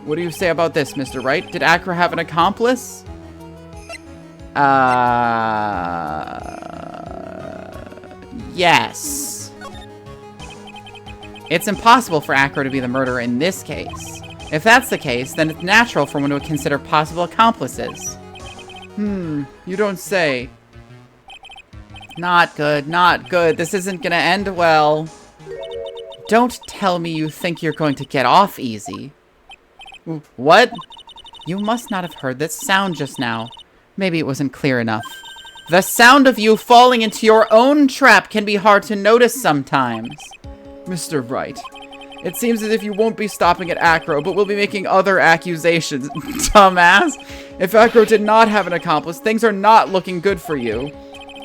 What do you say about this, Mr. Wright? Did Acro have an accomplice? Yes. It's impossible for Acro to be the murderer in this case. If that's the case, then it's natural for one to consider possible accomplices. You don't say. Not good, not good. This isn't gonna end well. Don't tell me you think you're going to get off easy. What? You must not have heard that sound just now. Maybe it wasn't clear enough. The sound of you falling into your own trap can be hard to notice sometimes. Mr. Wright, it seems as if you won't be stopping at Acro, but will be making other accusations. Dumbass. If Acro did not have an accomplice, things are not looking good for you.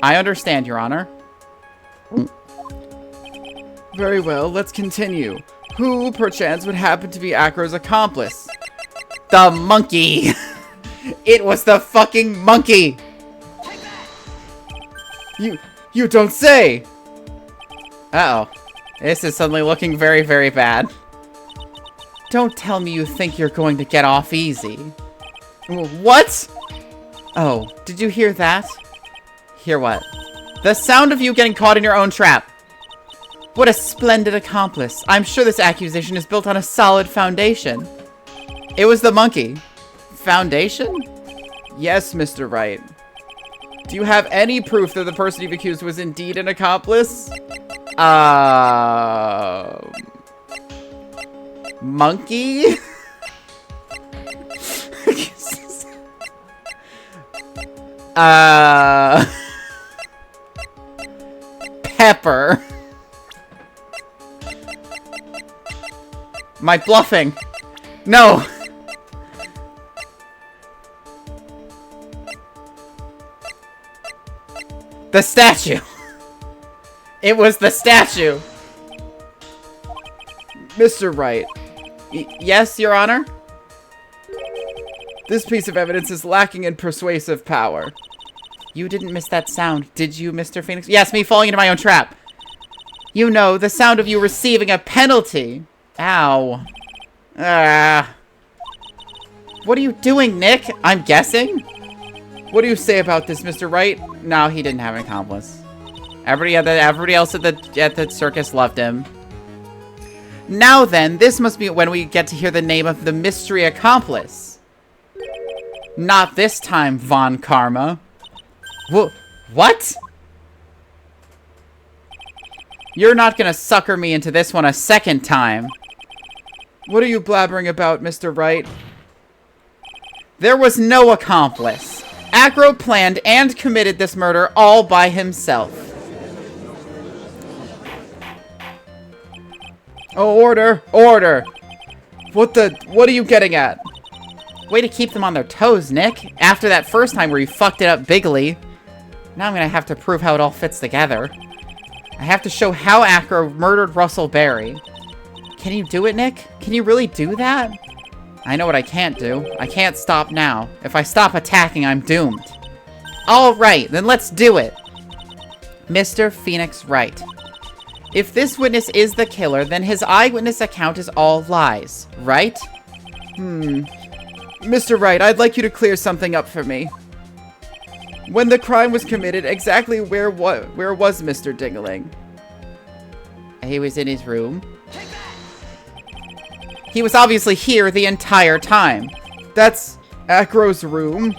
I understand, Your Honor. Very well, let's continue. Who, perchance, would happen to be Acro's accomplice? The monkey! It was the fucking monkey! You don't say! Uh-oh. This is suddenly looking very, very bad. Don't tell me you think you're going to get off easy. What? Oh, did you hear that? Hear what? The sound of you getting caught in your own trap. What a splendid accomplice. I'm sure this accusation is built on a solid foundation. It was the monkey. Foundation? Yes, Mr. Wright. Do you have any proof that the person you've accused was indeed an accomplice? Monkey? Pepper. My bluffing. No. The statue. It was the statue. Mr. Wright. Yes, Your Honor? This piece of evidence is lacking in persuasive power. You didn't miss that sound, did you, Mr. Phoenix? Yes, me falling into my own trap. You know, the sound of you receiving a penalty. Ow. What are you doing, Nick? I'm guessing? What do you say about this, Mr. Wright? No, he didn't have an accomplice. Everybody else at the circus loved him. Now then, this must be when we get to hear the name of the mystery accomplice. Not this time, Von Karma. What? You're not gonna sucker me into this one a second time. What are you blabbering about, Mr. Wright? There was no accomplice. Acro planned and committed this murder all by himself. Oh, order! Order! What are you getting at? Way to keep them on their toes, Nick. After that first time where you fucked it up bigly. Now I'm gonna have to prove how it all fits together. I have to show how Acro murdered Russell Berry. Can you do it, Nick? Can you really do that? I know what I can't do. I can't stop now. If I stop attacking, I'm doomed. Alright, then let's do it. Mr. Phoenix Wright. If this witness is the killer, then his eyewitness account is all lies, right? Mr. Wright, I'd like you to clear something up for me. When the crime was committed, exactly where was Mr. Dingling? He was in his room. He was obviously here the entire time. That's Acro's room.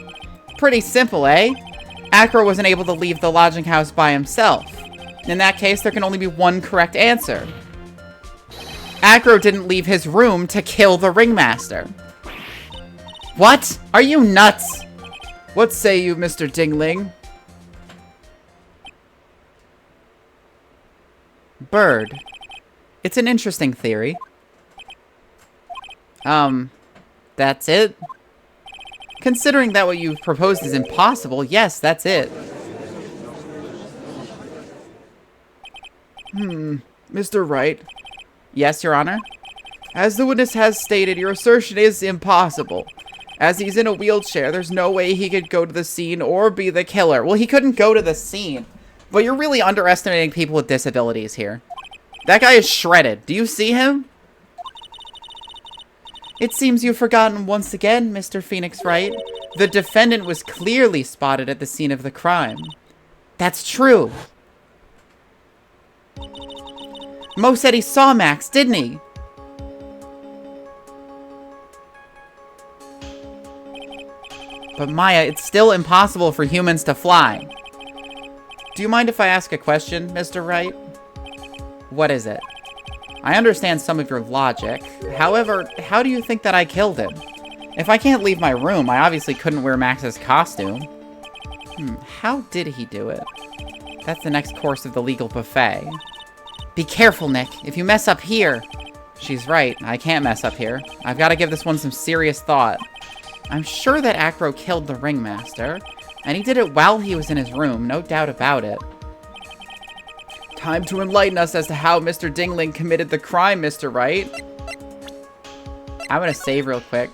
Pretty simple, eh? Acro wasn't able to leave the lodging house by himself. In that case, there can only be one correct answer. Acro didn't leave his room to kill the ringmaster. What? Are you nuts? What say you, Mr. Dingling? Bird. It's an interesting theory. That's it? Considering that what you've proposed is impossible, yes, that's it. Mr. Wright. Yes, Your Honor? As the witness has stated, your assertion is impossible. As he's in a wheelchair, there's no way he could go to the scene or be the killer. Well, he couldn't go to the scene. But you're really underestimating people with disabilities here. That guy is shredded. Do you see him? It seems you've forgotten once again, Mr. Phoenix Wright. The defendant was clearly spotted at the scene of the crime. That's true. Mo said he saw Max, didn't he? But Maya, it's still impossible for humans to fly. Do you mind if I ask a question, Mr. Wright? What is it? I understand some of your logic. However, how do you think that I killed him? If I can't leave my room, I obviously couldn't wear Max's costume. How did he do it? That's the next course of the legal buffet. Be careful, Nick. If you mess up here... She's right. I can't mess up here. I've got to give this one some serious thought. I'm sure that Acro killed the ringmaster, and he did it while he was in his room, no doubt about it. Time to enlighten us as to how Mr. Dingling committed the crime, Mr. Wright. I'm gonna save real quick.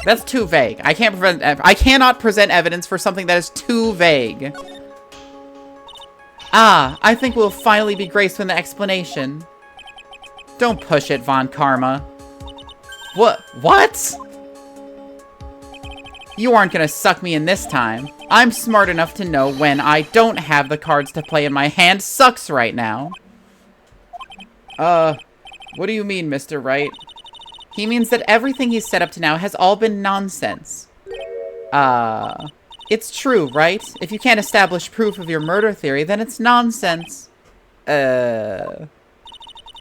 That's too vague. I cannot present evidence for something that is too vague. Ah, I think we'll finally be graced with an explanation. Don't push it, Von Karma. What? You aren't gonna suck me in this time. I'm smart enough to know when I don't have the cards to play in my hand sucks right now. What do you mean, Mr. Wright? He means that everything he's set up to now has all been nonsense. It's true, right? If you can't establish proof of your murder theory, then it's nonsense.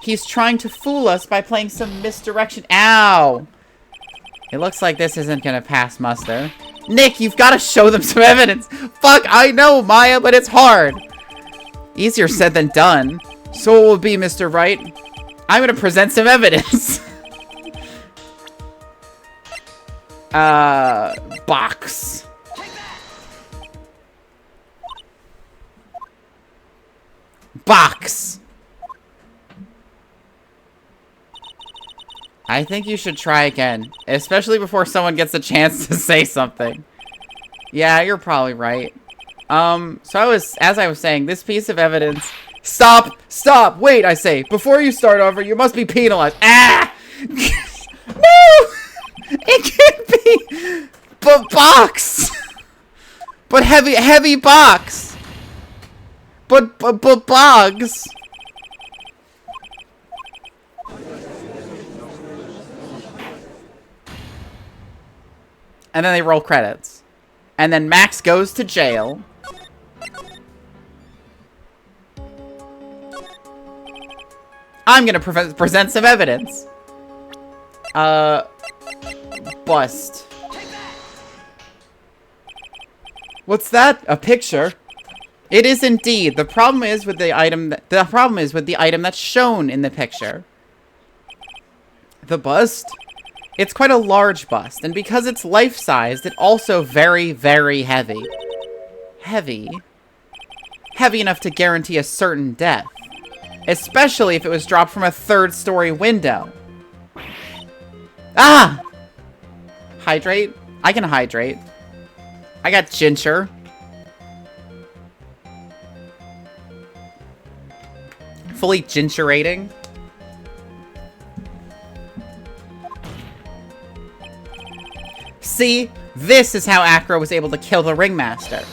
He's trying to fool us by playing some misdirection. Ow! It looks like this isn't gonna pass muster. Nick, you've got to show them some evidence! Fuck, I know, Maya, but it's hard! Easier said than done. So it will be, Mr. Wright. I'm gonna present some evidence. Box. Box! I think you should try again, especially before someone gets a chance to say something. Yeah, you're probably right. As I was saying, this piece of evidence... Stop! Wait, I say, before you start over, you must be penalized. Ah! No! It can't be! But box! But heavy box! But bogs! And then they roll credits. And then Max goes to jail. I'm gonna present some evidence. Bust. What's that? A picture? It is indeed. The problem is with the item that's shown in the picture. The bust? It's quite a large bust, and because it's life-sized, it's also very, very heavy. Heavy? Heavy enough to guarantee a certain death. Especially if it was dropped from a third-story window. Ah! Hydrate? I can hydrate. I got ginger. Fully gingerating. See? This is how Acro was able to kill the Ringmaster.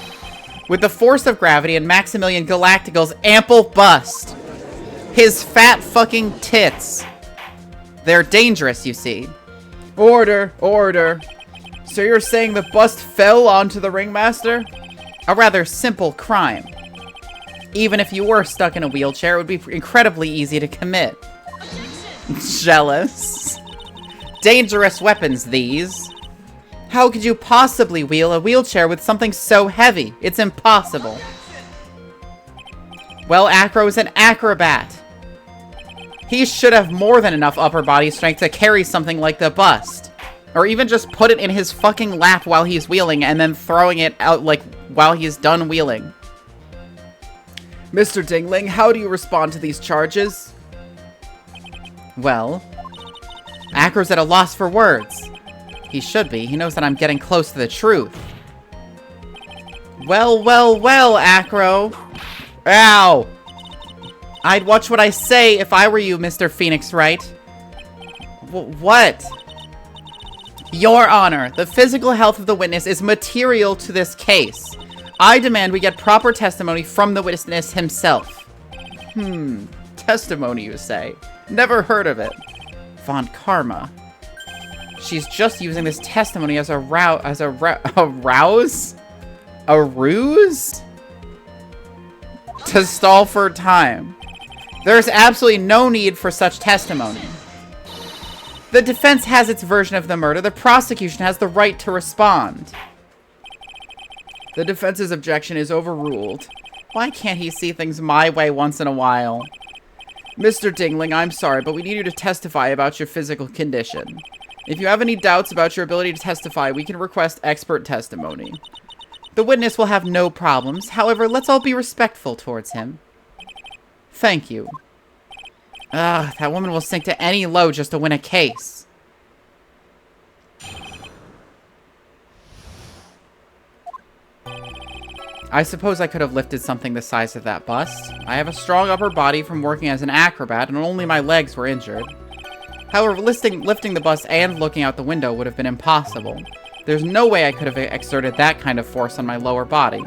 With the force of gravity and Maximilian Galactical's ample bust. His fat fucking tits. They're dangerous, you see. Order. So you're saying the bust fell onto the Ringmaster? A rather simple crime. Even if you were stuck in a wheelchair, it would be incredibly easy to commit. Jealous. Dangerous weapons, these. How could you possibly wheel a wheelchair with something so heavy? It's impossible. Well, Acro's an acrobat. He should have more than enough upper body strength to carry something like the bust. Or even just put it in his fucking lap while he's wheeling and then throwing it out like while he's done wheeling. Mr. Dingling, how do you respond to these charges? Well, Acro's at a loss for words. He should be. He knows that I'm getting close to the truth. Well, Acro. Ow! I'd watch what I say if I were you, Mr. Phoenix Wright. What? Your Honor, the physical health of the witness is material to this case. I demand we get proper testimony from the witness himself. Testimony, you say? Never heard of it. Von Karma. She's just using this testimony as a rouse? A ruse? To stall for time. There's absolutely no need for such testimony. The defense has its version of the murder. The prosecution has the right to respond. The defense's objection is overruled. Why can't he see things my way once in a while? Mr. Dingling, I'm sorry, but we need you to testify about your physical condition. If you have any doubts about your ability to testify, we can request expert testimony. The witness will have no problems. However, let's all be respectful towards him. Thank you. Ugh, that woman will sink to any low just to win a case. I suppose I could have lifted something the size of that bust. I have a strong upper body from working as an acrobat, and only my legs were injured. However, lifting the bust and looking out the window would have been impossible. There's no way I could have exerted that kind of force on my lower body.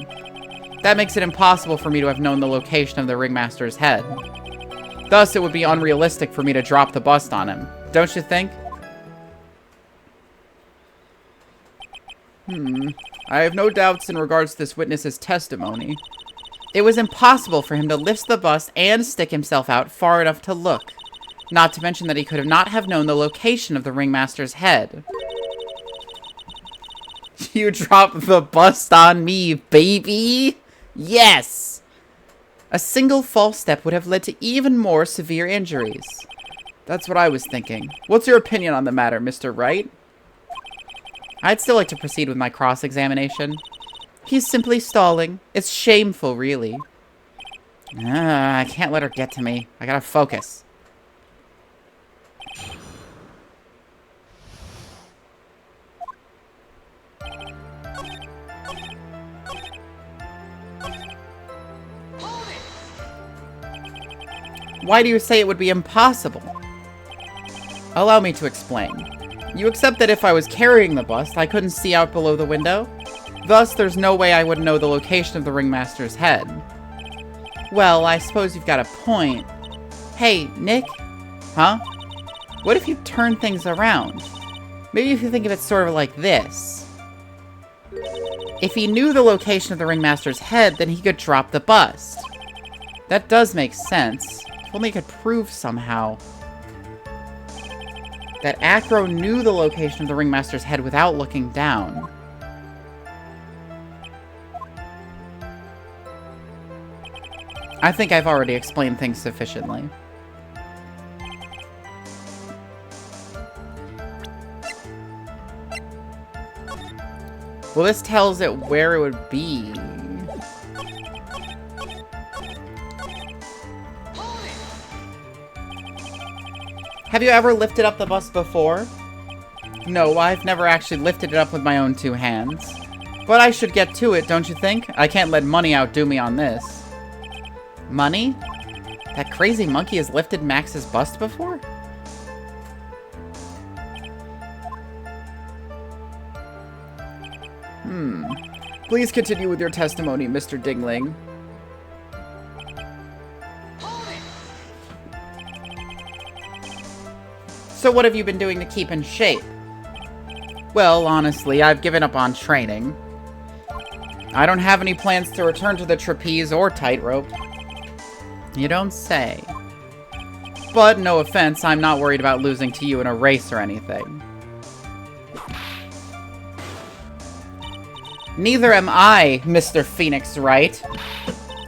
That makes it impossible for me to have known the location of the ringmaster's head. Thus, it would be unrealistic for me to drop the bust on him. Don't you think? I have no doubts in regards to this witness's testimony. It was impossible for him to lift the bust and stick himself out far enough to look. Not to mention that he could not have known the location of the ringmaster's head. You dropped the bust on me, baby! Yes! A single false step would have led to even more severe injuries. That's what I was thinking. What's your opinion on the matter, Mr. Wright? I'd still like to proceed with my cross-examination. He's simply stalling. It's shameful, really. I can't let her get to me. I gotta focus. Why do you say it would be impossible? Allow me to explain. You accept that if I was carrying the bust, I couldn't see out below the window? Thus, there's no way I would know the location of the ringmaster's head. Well, I suppose you've got a point. Hey, Nick? Huh? What if you turn things around? Maybe if you think of it sort of like this. If he knew the location of the ringmaster's head, then he could drop the bust. That does make sense. If only he could prove somehow that Acro knew the location of the ringmaster's head without looking down. I think I've already explained things sufficiently. Well, this tells it where it would be. Have you ever lifted up the bust before? No, I've never actually lifted it up with my own two hands. But I should get to it, don't you think? I can't let money outdo me on this. Money? That crazy monkey has lifted Max's bust before? Please continue with your testimony, Mr. Dingling. So what have you been doing to keep in shape? Well, honestly, I've given up on training. I don't have any plans to return to the trapeze or tightrope. You don't say. But, no offense, I'm not worried about losing to you in a race or anything. Neither am I, Mr. Phoenix Wright.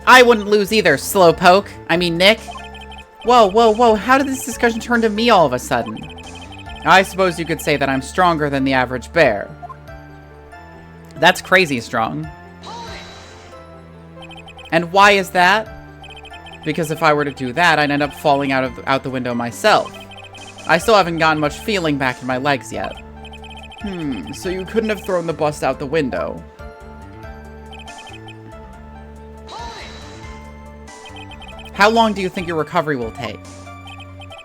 I wouldn't lose either, Slowpoke. I mean, Nick. Whoa, whoa, whoa, how did this discussion turn to me all of a sudden? I suppose you could say that I'm stronger than the average bear. That's crazy strong. And why is that? Because if I were to do that, I'd end up falling out the window myself. I still haven't gotten much feeling back in my legs yet. So you couldn't have thrown the bust out the window. How long do you think your recovery will take?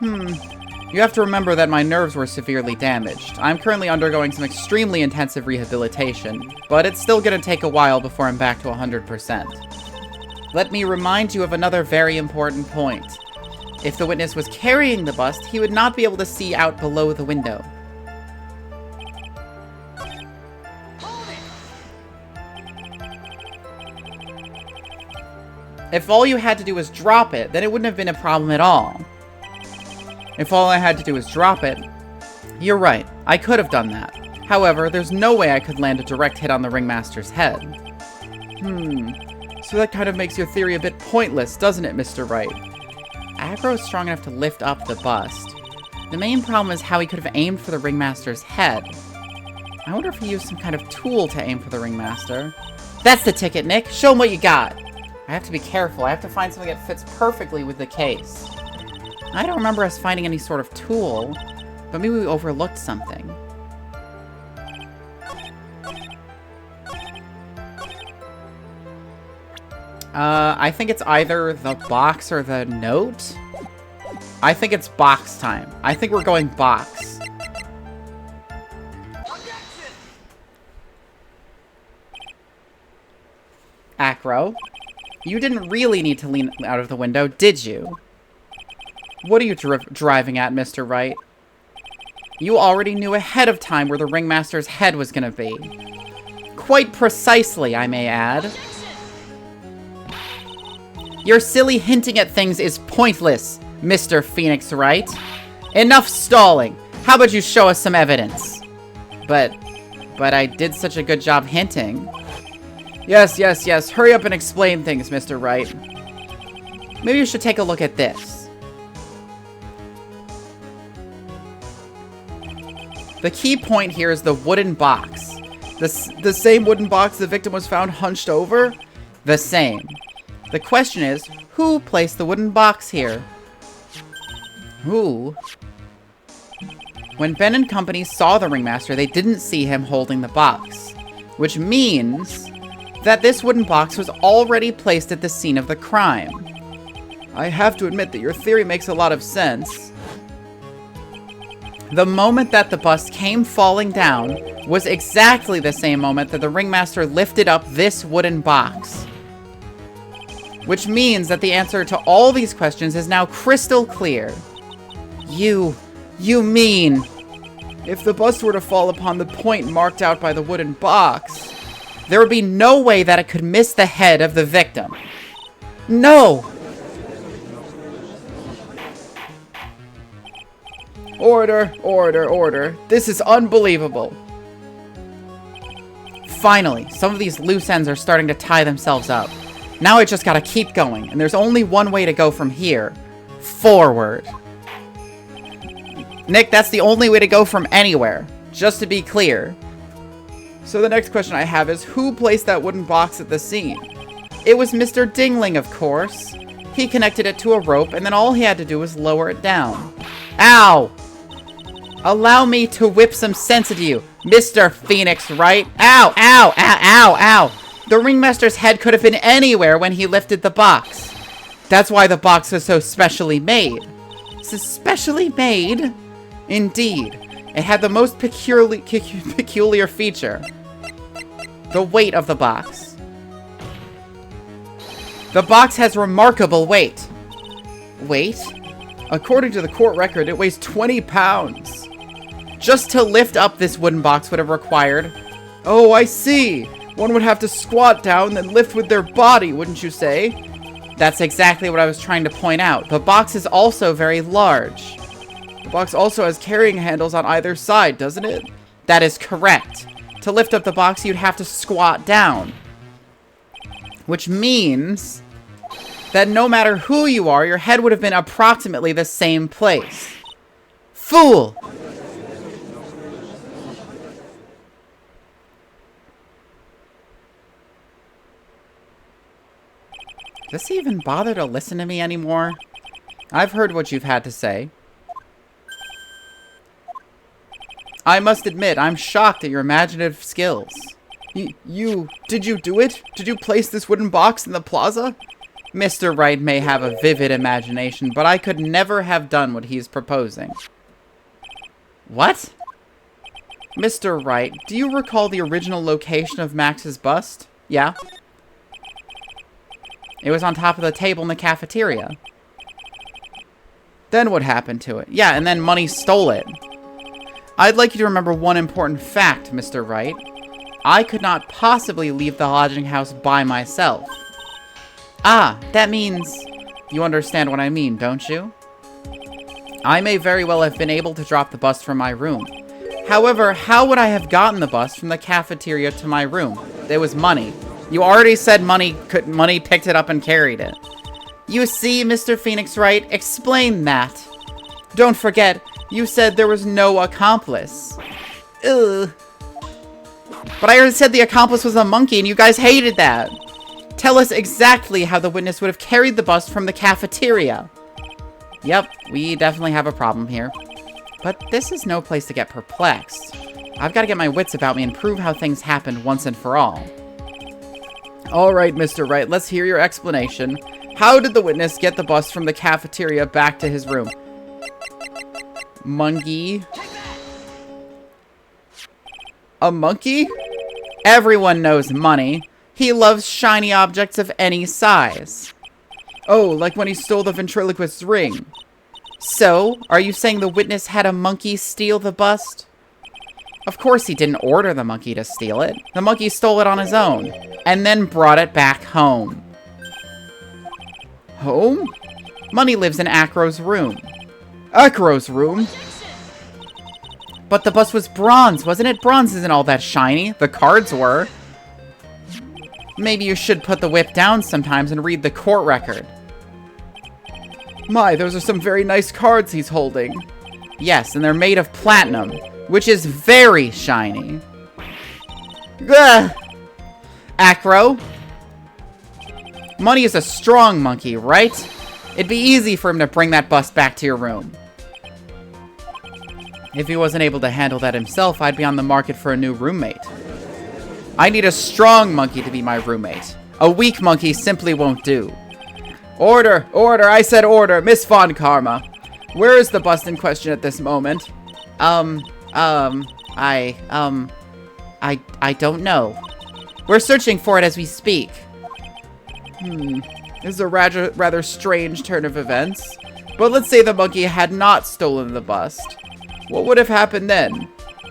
You have to remember that my nerves were severely damaged. I'm currently undergoing some extremely intensive rehabilitation, but it's still gonna take a while before I'm back to 100%. Let me remind you of another very important point. If the witness was carrying the bust, he would not be able to see out below the window. If all you had to do was drop it, then it wouldn't have been a problem at all. If all I had to do was drop it, you're right, I could have done that. However, there's no way I could land a direct hit on the ringmaster's head. So that kind of makes your theory a bit pointless, doesn't it, Mr. Wright? Aggro is strong enough to lift up the bust. The main problem is how he could have aimed for the ringmaster's head. I wonder if he used some kind of tool to aim for the ringmaster. That's the ticket, Nick! Show him what you got! I have to be careful. I have to find something that fits perfectly with the case. I don't remember us finding any sort of tool, but maybe we overlooked something. I think it's either the box or the note. I think it's box time. I think we're going box. Acro, you didn't really need to lean out of the window, did you? What are you driving at, Mr. Wright? You already knew ahead of time where the ringmaster's head was gonna be. Quite precisely, I may add. Your silly hinting at things is pointless, Mr. Phoenix Wright. Enough stalling. How about you show us some evidence? But I did such a good job hinting. Yes. Hurry up and explain things, Mr. Wright. Maybe you should take a look at this. The key point here is the wooden box. The same wooden box the victim was found hunched over? The same. The question is, who placed the wooden box here? Who? When Ben and company saw the ringmaster, they didn't see him holding the box. Which means that this wooden box was already placed at the scene of the crime. I have to admit that your theory makes a lot of sense. The moment that the bust came falling down was exactly the same moment that the ringmaster lifted up this wooden box. Which means that the answer to all these questions is now crystal clear. You mean... If the bust were to fall upon the point marked out by the wooden box, there would be no way that it could miss the head of the victim. No! Order. This is unbelievable. Finally, some of these loose ends are starting to tie themselves up. Now I just gotta keep going, and there's only one way to go from here. Forward. Nick, that's the only way to go from anywhere. Just to be clear. So the next question I have is, who placed that wooden box at the scene? It was Mr. Dingling, of course. He connected it to a rope, and then all he had to do was lower it down. Ow! Allow me to whip some sense into you, Mr. Phoenix Wright. Ow! The ringmaster's head could have been anywhere when he lifted the box. That's why the box is so specially made. So specially made? Indeed. It had the most peculiar feature. The weight of the box. The box has remarkable weight. Weight? According to the court record, it weighs 20 pounds. Just to lift up this wooden box would have required... Oh, I see. One would have to squat down, then lift with their body, wouldn't you say? That's exactly what I was trying to point out. The box is also very large. The box also has carrying handles on either side, doesn't it? That is correct. To lift up the box, you'd have to squat down. Which means that no matter who you are, your head would have been approximately the same place. Fool! Does he even bother to listen to me anymore? I've heard what you've had to say. I must admit, I'm shocked at your imaginative skills. Did you do it? Did you place this wooden box in the plaza? Mr. Wright may have a vivid imagination, but I could never have done what he's proposing. What? Mr. Wright, do you recall the original location of Max's bust? Yeah. It was on top of the table in the cafeteria. Then what happened to it? Yeah, and then Money stole it. I'd like you to remember one important fact, Mr. Wright. I could not possibly leave the lodging house by myself. Ah, that means... You understand what I mean, don't you? I may very well have been able to drop the bust from my room. However, how would I have gotten the bust from the cafeteria to my room? There was money. You already said money picked it up and carried it. You see, Mr. Phoenix Wright, explain that. Don't forget, you said there was no accomplice. Ugh. But I already said the accomplice was a monkey and you guys hated that. Tell us exactly how the witness would have carried the bust from the cafeteria. Yep, we definitely have a problem here. But this is no place to get perplexed. I've got to get my wits about me and prove how things happened once and for all. Alright, Mr. Wright, let's hear your explanation. How did the witness get the bust from the cafeteria back to his room? Monkey? A monkey? Everyone knows money. He loves shiny objects of any size. Oh, like when he stole the ventriloquist's ring. So, are you saying the witness had a monkey steal the bust? Of course he didn't order the monkey to steal it. The monkey stole it on his own, and then brought it back home. Home? Money lives in Acro's room. Acro's room? But the bust was bronze, wasn't it? Bronze isn't all that shiny. The cards were. Maybe you should put the whip down sometimes and read the court record. My, those are some very nice cards he's holding. Yes, and they're made of platinum, which is very shiny. Ugh. Acro? Money is a strong monkey, right? It'd be easy for him to bring that bust back to your room. If he wasn't able to handle that himself, I'd be on the market for a new roommate. I need a strong monkey to be my roommate. A weak monkey simply won't do. Order! Order! I said order! Miss Von Karma. Where is the bust in question at this moment? I don't know. We're searching for it as we speak. This is a rather strange turn of events. But let's say the monkey had not stolen the bust. What would have happened then?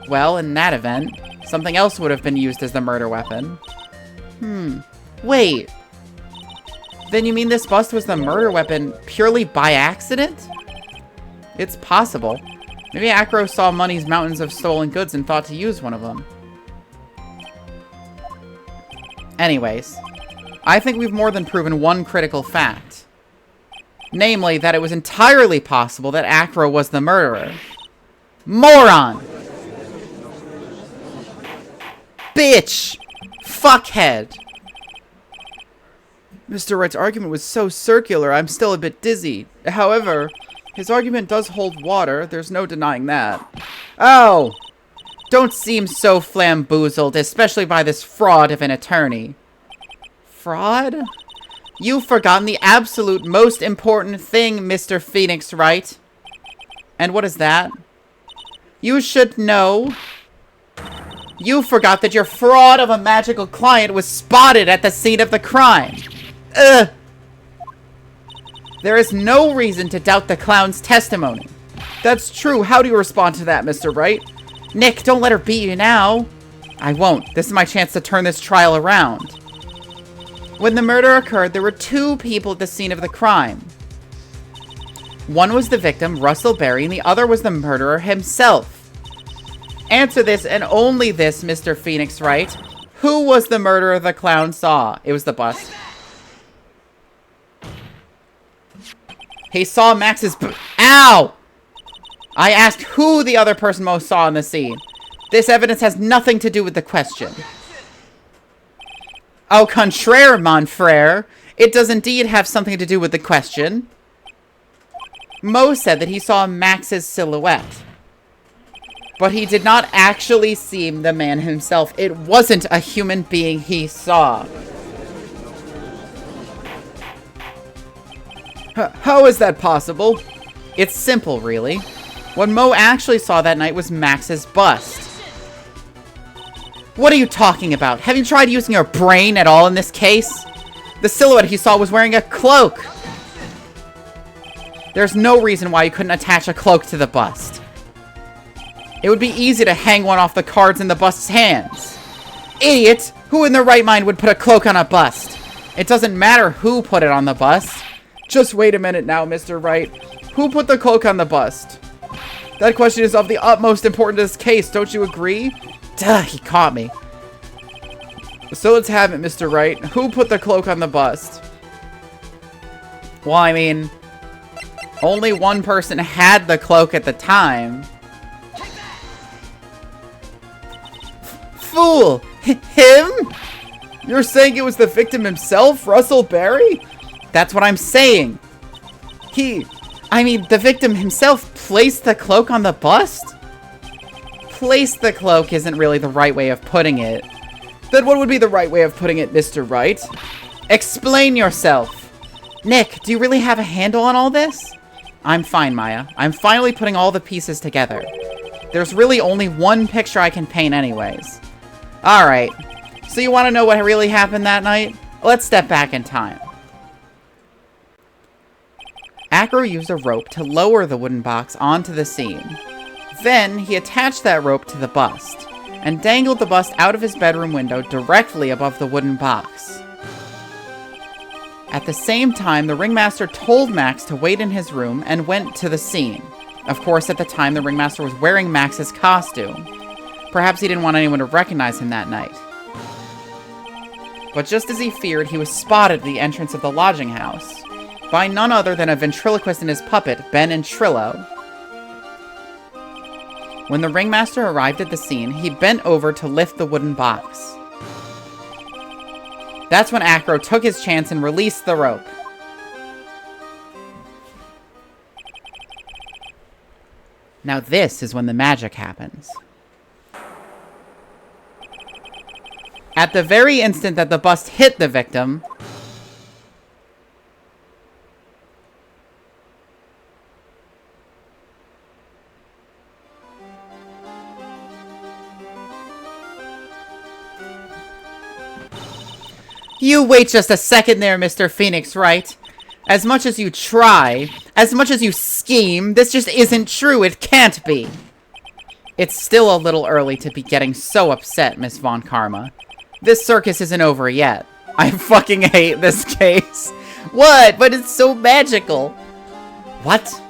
Well, in that event, something else would have been used as the murder weapon. Wait. Then you mean this bust was the murder weapon purely by accident? It's possible. Maybe Acro saw Money's mountains of stolen goods and thought to use one of them. Anyways, I think we've more than proven one critical fact. Namely, that it was entirely possible that Acro was the murderer. Moron! Bitch! Fuckhead! Mr. Wright's argument was so circular, I'm still a bit dizzy. However, his argument does hold water. There's no denying that. Oh! Don't seem so flamboozled, especially by this fraud of an attorney. Fraud? You've forgotten the absolute most important thing, Mr. Phoenix Wright. And what is that? You should know. You forgot that your fraud of a magical client was spotted at the scene of the crime. Ugh! There is no reason to doubt the clown's testimony. That's true. How do you respond to that, Mr. Wright? Nick, don't let her beat you now. I won't. This is my chance to turn this trial around. When the murder occurred, there were two people at the scene of the crime. One was the victim, Russell Berry, and the other was the murderer himself. Answer this and only this, Mr. Phoenix Wright. Who was the murderer the clown saw? It was the bust. He saw Max's Ow! I asked who the other person most saw in the scene. This evidence has nothing to do with the question. Au contraire, mon frere. It does indeed have something to do with the question. Mo said that he saw Max's silhouette. But he did not actually see the man himself. It wasn't a human being he saw. How is that possible? It's simple, really. What Mo actually saw that night was Max's bust. What are you talking about? Have you tried using your brain at all in this case? The silhouette he saw was wearing a cloak. There's no reason why you couldn't attach a cloak to the bust. It would be easy to hang one off the cards in the bust's hands. Idiot! Who in their right mind would put a cloak on a bust? It doesn't matter who put it on the bust. Just wait a minute now, Mr. Wright. Who put the cloak on the bust? That question is of the utmost importance to this case, don't you agree? Duh, he caught me. So let's have it, Mr. Wright. Who put the cloak on the bust? Well, I mean, only one person had the cloak at the time. Fool! Him? You're saying it was the victim himself, Russell Berry? That's what I'm saying. The victim himself placed the cloak on the bust? Placed the cloak isn't really the right way of putting it. Then what would be the right way of putting it, Mr. Wright? Explain yourself. Nick, do you really have a handle on all this? I'm fine, Maya. I'm finally putting all the pieces together. There's really only one picture I can paint anyways. Alright. So you want to know what really happened that night? Let's step back in time. Acro used a rope to lower the wooden box onto the scene. Then, he attached that rope to the bust, and dangled the bust out of his bedroom window directly above the wooden box. At the same time, the ringmaster told Max to wait in his room and went to the scene. Of course, at the time, the ringmaster was wearing Max's costume. Perhaps he didn't want anyone to recognize him that night. But just as he feared, he was spotted at the entrance of the lodging house by none other than a ventriloquist and his puppet, Ben and Trillo. When the ringmaster arrived at the scene, he bent over to lift the wooden box. That's when Acro took his chance and released the rope. Now this is when the magic happens. At the very instant that the bust hit the victim, you wait just a second there, Mr. Phoenix, Wright? As much as you try, as much as you scheme, this just isn't true. It can't be. It's still a little early to be getting so upset, Miss Von Karma. This circus isn't over yet. I fucking hate this case. What? But it's so magical. What?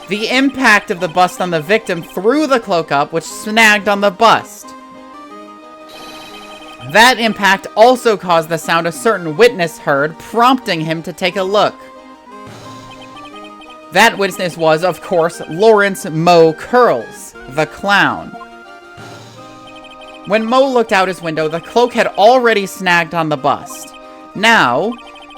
The impact of the bust on the victim threw the cloak up, which snagged on the bust. That impact also caused the sound a certain witness heard, prompting him to take a look. That witness was, of course, Lawrence Moe Curls, the clown. When Moe looked out his window, the cloak had already snagged on the bust. Now,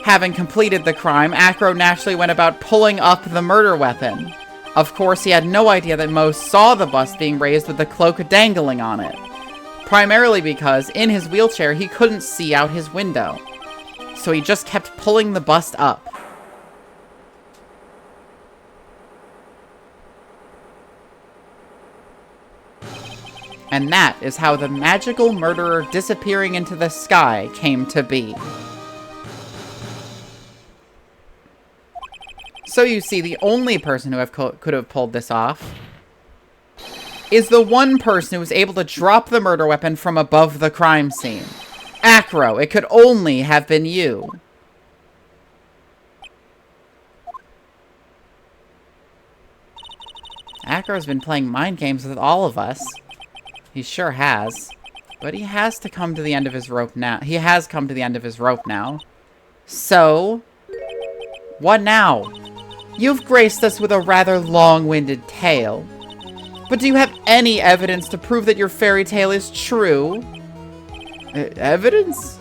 having completed the crime, Acro naturally went about pulling up the murder weapon. Of course, he had no idea that Moe saw the bust being raised with the cloak dangling on it. Primarily because, in his wheelchair, he couldn't see out his window. So he just kept pulling the bust up. And that is how the magical murderer disappearing into the sky came to be. So you see, the only person who could have pulled this off is the one person who was able to drop the murder weapon from above the crime scene. Acro, it could only have been you. Acro's been playing mind games with all of us. He sure has. But he has to come to the end of his rope now. He has come to the end of his rope now. So, what now? You've graced us with a rather long-winded tale. But do you have any evidence to prove that your fairy tale is true? Evidence?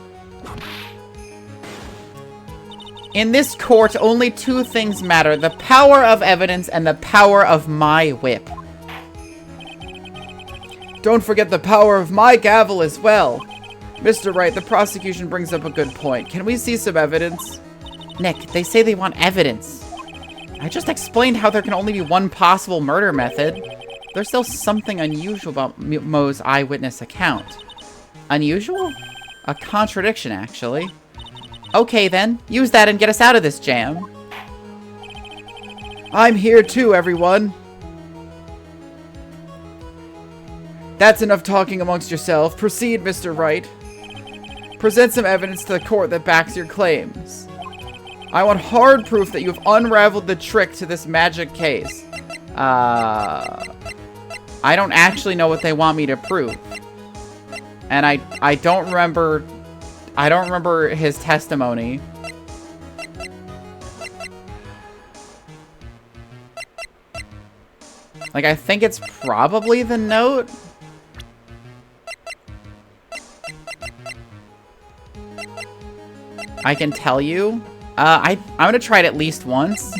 In this court, only two things matter. The power of evidence and the power of my whip. Don't forget the power of my gavel as well. Mr. Wright, the prosecution brings up a good point. Can we see some evidence? Nick, they say they want evidence. I just explained how there can only be one possible murder method. There's still something unusual about Moe's eyewitness account. Unusual? A contradiction, actually. Okay, then. Use that and get us out of this jam. I'm here too, everyone. That's enough talking amongst yourself. Proceed, Mr. Wright. Present some evidence to the court that backs your claims. I want hard proof that you have unraveled the trick to this magic case. I don't actually know what they want me to prove. And I don't remember his testimony. Like, I think it's probably the note. I can tell you. I'm gonna try it at least once.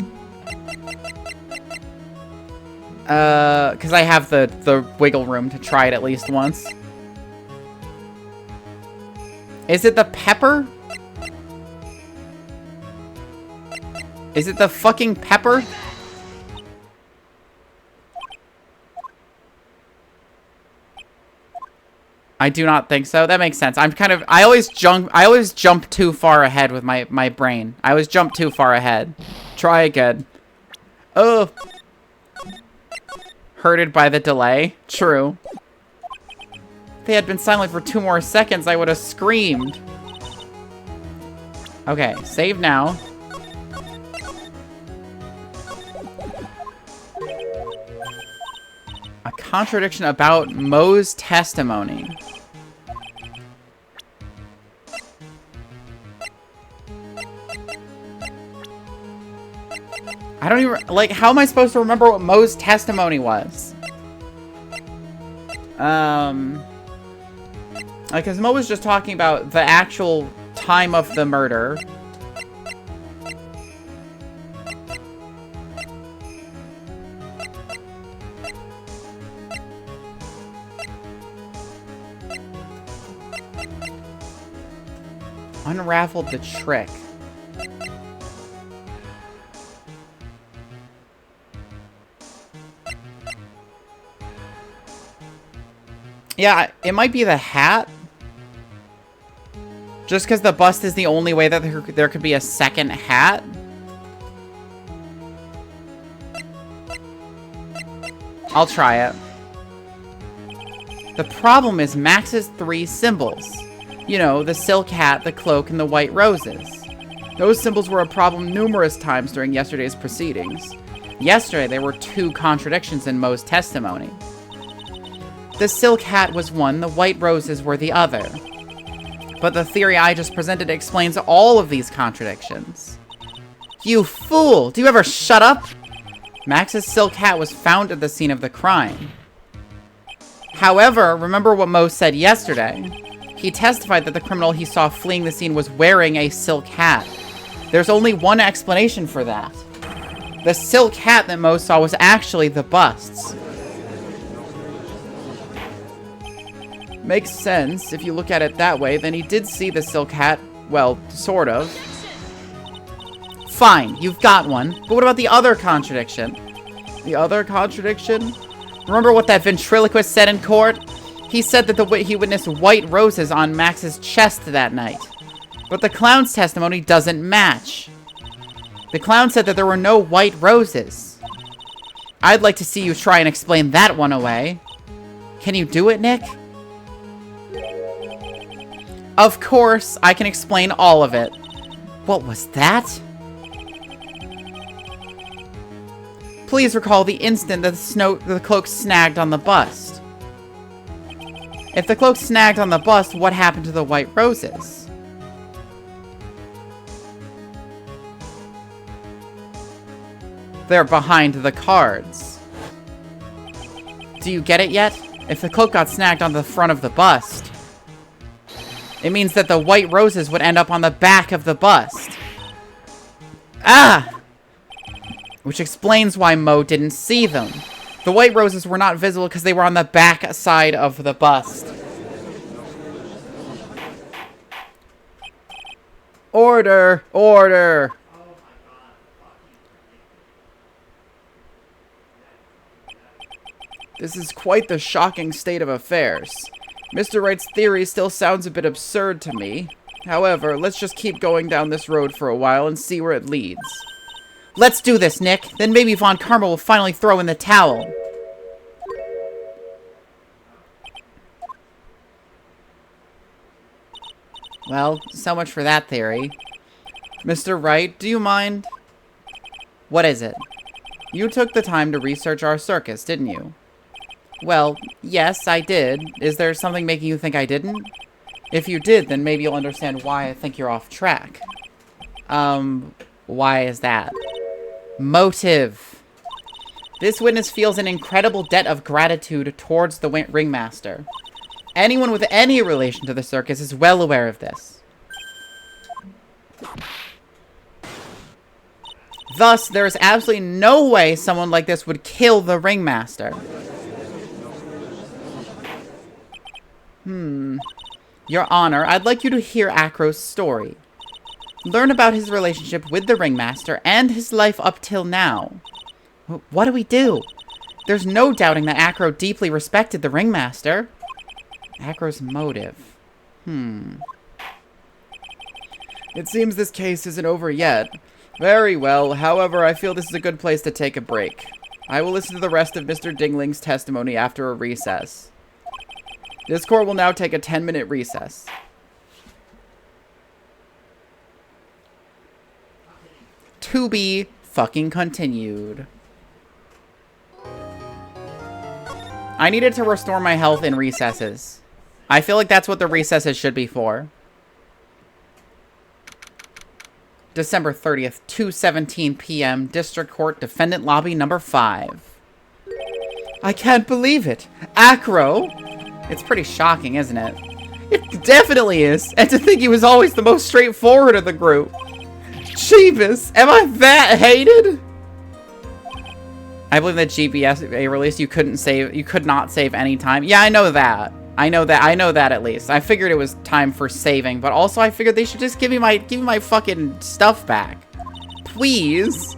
Because I have the wiggle room to try it at least once. Is it the pepper? Is it the fucking pepper? I do not think so. That makes sense. I always jump too far ahead with my brain. I always jump too far ahead. Try again. Oh. Hurted by the delay. True. If they had been silent for 2 more seconds, I would have screamed. Okay, save now. A contradiction about Moe's testimony. I don't even, like, how am I supposed to remember what Moe's testimony was? Like, cause Moe was just talking about the actual time of the murder. Unraveled the trick. Yeah, it might be the hat. Just because the bust is the only way that there could be a second hat. I'll try it. The problem is Max's 3 symbols. You know, the silk hat, the cloak, and the white roses. Those symbols were a problem numerous times during yesterday's proceedings. Yesterday, there were 2 contradictions in Moe's testimony. The silk hat was one, the white roses were the other. But the theory I just presented explains all of these contradictions. You fool! Do you ever shut up? Max's silk hat was found at the scene of the crime. However, remember what Moe said yesterday. He testified that the criminal he saw fleeing the scene was wearing a silk hat. There's only one explanation for that. The silk hat that Moe saw was actually the bust's. Makes sense if you look at it that way. Then he did see the silk hat. Well, sort of. Fine, you've got one. But what about the other contradiction? The other contradiction? Remember what that ventriloquist said in court? He said that he witnessed white roses on Max's chest that night. But the clown's testimony doesn't match. The clown said that there were no white roses. I'd like to see you try and explain that one away. Can you do it, Nick? Of course, I can explain all of it. What was that? Please recall the instant that the cloak snagged on the bust. If the cloak snagged on the bust, what happened to the white roses? They're behind the cards. Do you get it yet? If the cloak got snagged on the front of the bust, it means that the white roses would end up on the back of the bust. Ah! Which explains why Moe didn't see them. The white roses were not visible because they were on the back side of the bust. Order! Order! This is quite the shocking state of affairs. Mr. Wright's theory still sounds a bit absurd to me. However, let's just keep going down this road for a while and see where it leads. Let's do this, Nick. Then maybe Von Karma will finally throw in the towel. Well, so much for that theory. Mr. Wright, do you mind? What is it? You took the time to research our circus, didn't you? Well, yes, I did. Is there something making you think I didn't? If you did, then maybe you'll understand why I think you're off track. Why is that? Motive. This witness feels an incredible debt of gratitude towards the ringmaster. Anyone with any relation to the circus is well aware of this. Thus, there is absolutely no way someone like this would kill the ringmaster. Your Honor, I'd like you to hear Acro's story. Learn about his relationship with the ringmaster and his life up till now. What do we do? There's no doubting that Acro deeply respected the ringmaster. Acro's motive. It seems this case isn't over yet. Very well. However, I feel this is a good place to take a break. I will listen to the rest of Mr. Dingling's testimony after a recess. This court will now take a 10-minute recess. To be fucking continued. I needed to restore my health in recesses. I feel like that's what the recesses should be for. December 30th, 2:17 p.m. District Court, Defendant Lobby number 5. I can't believe it. Acro? It's pretty shocking, isn't it? It definitely is. And to think he was always the most straightforward of the group. Jeebus, am I that hated? I believe that GBA release you could not save any time. Yeah, I know that. I know that at least. I figured it was time for saving, but also I figured they should just give me my fucking stuff back. Please.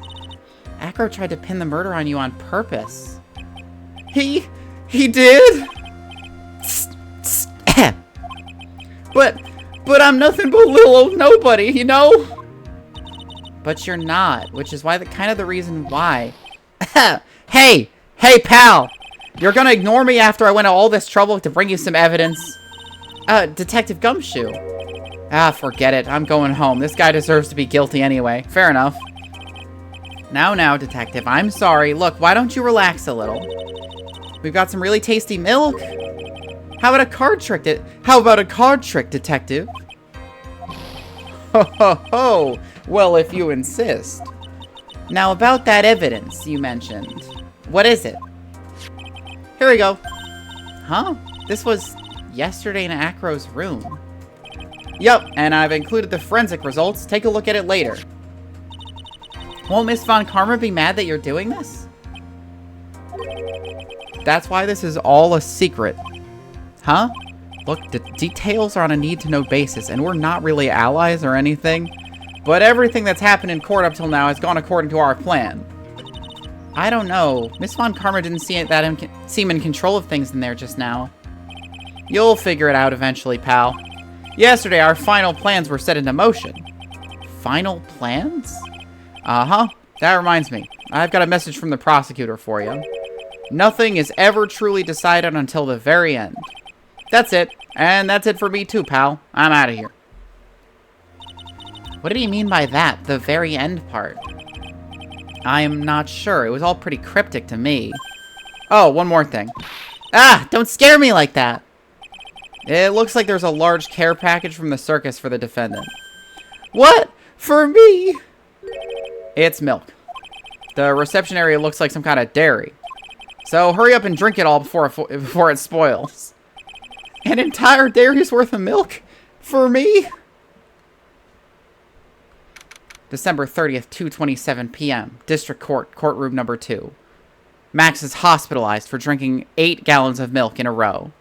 Acro tried to pin the murder on you on purpose. He did? But I'm nothing but little old nobody, you know? But you're not, which is why kind of the reason why. Hey, pal. You're gonna ignore me after I went to all this trouble to bring you some evidence? Detective Gumshoe. Ah, forget it. I'm going home. This guy deserves to be guilty anyway. Fair enough. Now, detective. I'm sorry. Look, why don't you relax a little? We've got some really tasty milk. How about a card trick, detective? Ho, ho, ho. Well, if you insist. Now, about that evidence you mentioned. What is it? Here we go. Huh? This was yesterday in Acro's room. Yup, and I've included the forensic results. Take a look at it later. Won't Miss Von Karma be mad that you're doing this? That's why this is all a secret. Huh? Look, the details are on a need-to-know basis, and we're not really allies or anything. But everything that's happened in court up till now has gone according to our plan. I don't know. Miss Von Karma didn't seem in control of things in there just now. You'll figure it out eventually, pal. Yesterday, our final plans were set into motion. Final plans? Uh-huh. That reminds me. I've got a message from the prosecutor for you. Nothing is ever truly decided until the very end. That's it. And that's it for me too, pal. I'm out of here. What did he mean by that? The very end part? I am not sure. It was all pretty cryptic to me. Oh, one more thing. Ah! Don't scare me like that! It looks like there's a large care package from the circus for the defendant. What? For me? It's milk. The reception area looks like some kind of dairy. So hurry up and drink it all before it spoils. An entire dairy's worth of milk? For me? December 30th, 2:27 p.m. District Court, courtroom number 2. Max is hospitalized for drinking 8 gallons of milk in a row.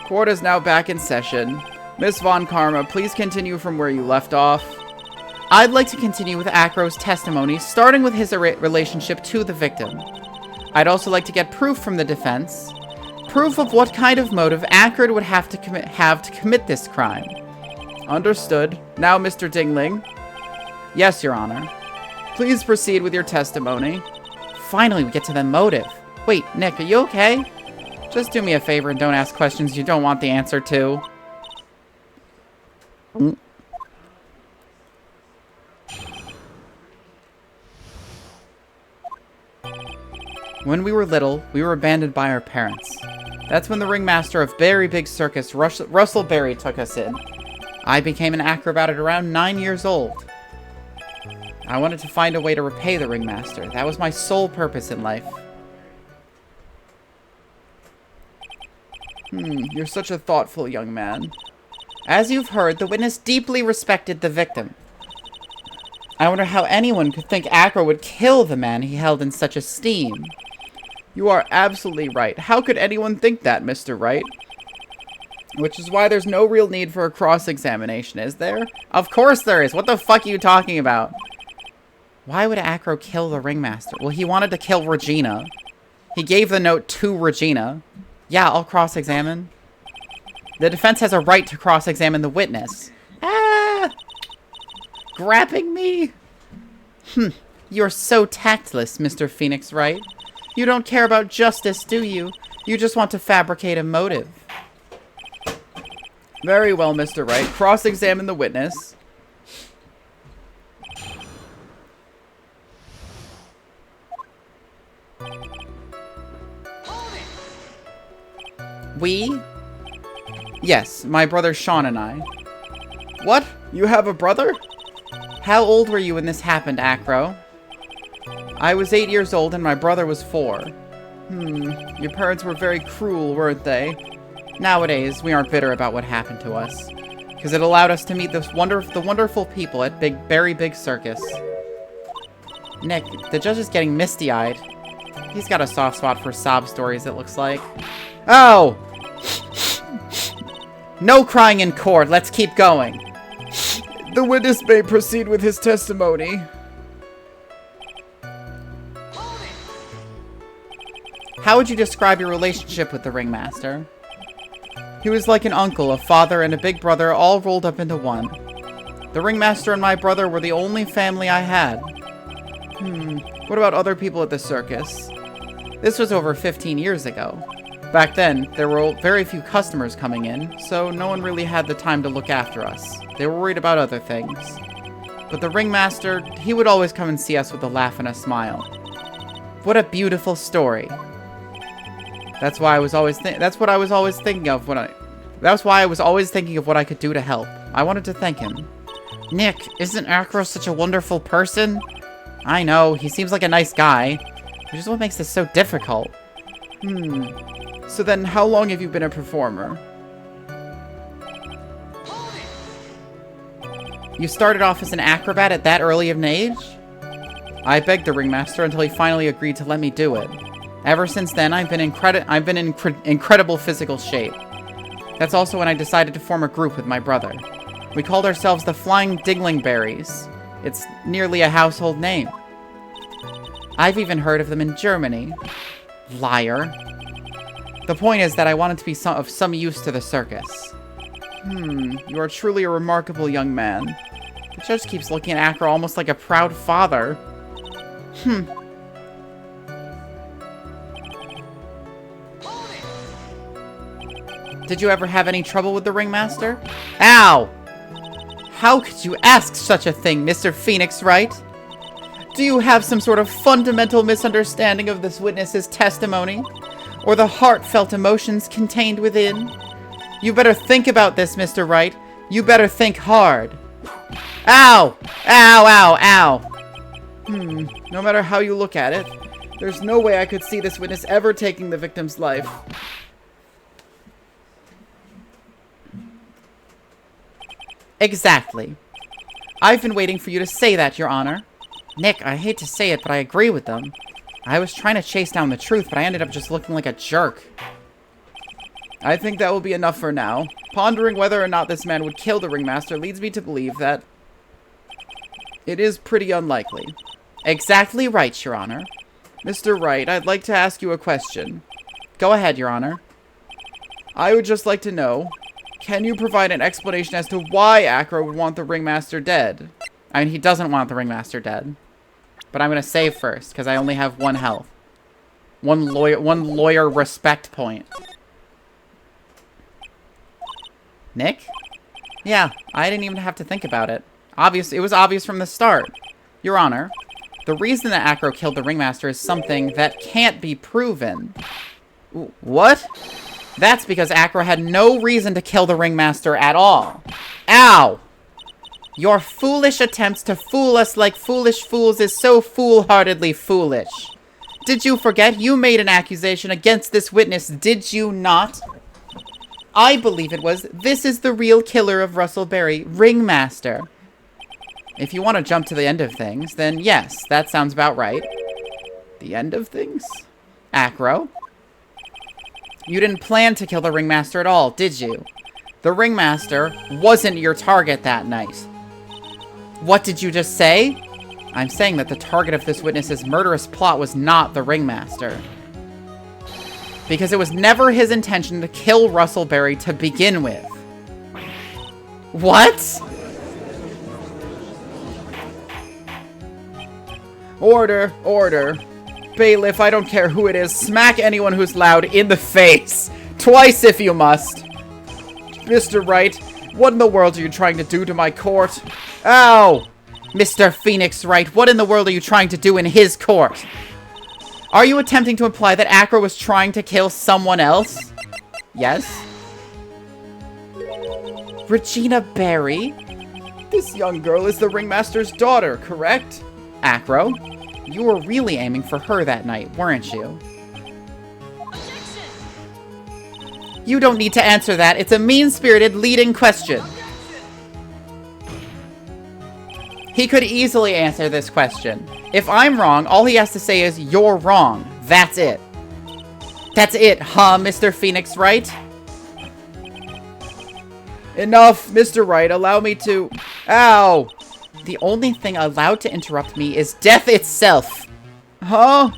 Court is now back in session. Miss Von Karma, please continue from where you left off. I'd like to continue with Acro's testimony, starting with his relationship to the victim. I'd also like to get proof from the defense. Proof of what kind of motive Acro would have to commit this crime. Understood. Now, Mr. Dingling. Yes, Your Honor. Please proceed with your testimony. Finally, we get to the motive. Wait, Nick, are you okay? Just do me a favor and don't ask questions you don't want the answer to. When we were little, we were abandoned by our parents. That's when the ringmaster of Very Big Circus, Russell Berry, took us in. I became an acrobat at around 9 years old. I wanted to find a way to repay the ringmaster. That was my sole purpose in life. You're such a thoughtful young man. As you've heard, the witness deeply respected the victim. I wonder how anyone could think Acro would kill the man he held in such esteem. You are absolutely right. How could anyone think that, Mr. Wright? Which is why there's no real need for a cross-examination, is there? Of course there is. What the fuck are you talking about? Why would Acro kill the ringmaster? Well, he wanted to kill Regina. He gave the note to Regina. Yeah, I'll cross-examine. The defense has a right to cross-examine the witness. Ah! Grabbing me? You're so tactless, Mr. Phoenix Wright. You don't care about justice, do you? You just want to fabricate a motive. Very well, Mr. Wright. Cross-examine the witness. We? Yes, my brother Sean and I. What? You have a brother? How old were you when this happened, Acro? I was 8 years old and my brother was 4. Your parents were very cruel, weren't they? Nowadays, we aren't bitter about what happened to us, because it allowed us to meet the wonderful people at Very Big Circus. Nick, the judge is getting misty-eyed. He's got a soft spot for sob stories, it looks like. Oh! No crying in court, let's keep going. The witness may proceed with his testimony. How would you describe your relationship with the ringmaster? He was like an uncle, a father, and a big brother all rolled up into one. The ringmaster and my brother were the only family I had. What about other people at the circus? This was over 15 years ago. Back then, there were very few customers coming in, so no one really had the time to look after us. They were worried about other things. But the ringmaster, he would always come and see us with a laugh and a smile. What a beautiful story. That's why I was always thinking of what I could do to help. I wanted to thank him. Nick, isn't Acro such a wonderful person? I know, he seems like a nice guy. Which is what makes this so difficult. So then, how long have you been a performer? You started off as an acrobat at that early of an age? I begged the ringmaster until he finally agreed to let me do it. Ever since then, I've been in incredible physical shape. That's also when I decided to form a group with my brother. We called ourselves the Flying Dinglingberries. It's nearly a household name. I've even heard of them in Germany. Liar. The point is that I wanted to be of some use to the circus. You are truly a remarkable young man. The judge keeps looking at Acro almost like a proud father. Did you ever have any trouble with the ringmaster? Ow! How could you ask such a thing, Mr. Phoenix Wright? Do you have some sort of fundamental misunderstanding of this witness's testimony? Or the heartfelt emotions contained within? You better think about this, Mr. Wright. You better think hard. Ow! Ow, ow, ow! No matter how you look at it, there's no way I could see this witness ever taking the victim's life. Exactly. I've been waiting for you to say that, Your Honor. Nick, I hate to say it, but I agree with them. I was trying to chase down the truth, but I ended up just looking like a jerk. I think that will be enough for now. Pondering whether or not this man would kill the ringmaster leads me to believe that it is pretty unlikely. Exactly right, Your Honor. Mr. Wright, I'd like to ask you a question. Go ahead, Your Honor. I would just like to know, can you provide an explanation as to why Acro would want the ringmaster dead? I mean, he doesn't want the ringmaster dead. But I'm going to save first, because I only have 1 health. One lawyer respect point. Nick? Yeah, I didn't even have to think about it. It was obvious from the start. Your Honor, the reason that Acro killed the ringmaster is something that can't be proven. What? That's because Acro had no reason to kill the ringmaster at all. Ow! Your foolish attempts to fool us like foolish fools is so foolhardily foolish. Did you forget you made an accusation against this witness, did you not? I believe it was, this is the real killer of Russell Berry, Ringmaster. If you want to jump to the end of things, then yes, that sounds about right. The end of things? Acro? You didn't plan to kill the Ringmaster at all, did you? The Ringmaster wasn't your target that night. What did you just say? I'm saying that the target of this witness's murderous plot was not the Ringmaster. Because it was never his intention to kill Russell Berry to begin with. What? Order, order. Bailiff, I don't care who it is. Smack anyone who's loud in the face. Twice if you must. Mr. Wright, what in the world are you trying to do to my court? Ow! Mr. Phoenix Wright, what in the world are you trying to do in his court? Are you attempting to imply that Acro was trying to kill someone else? Yes? Regina Berry? This young girl is the Ringmaster's daughter, correct? Acro, you were really aiming for her that night, weren't you? Objection! You don't need to answer that. It's a mean-spirited leading question. He could easily answer this question. If I'm wrong, all he has to say is, you're wrong. That's it. That's it, huh, Mr. Phoenix Wright? Enough, Mr. Wright. Allow me to... Ow! The only thing allowed to interrupt me is death itself. Huh?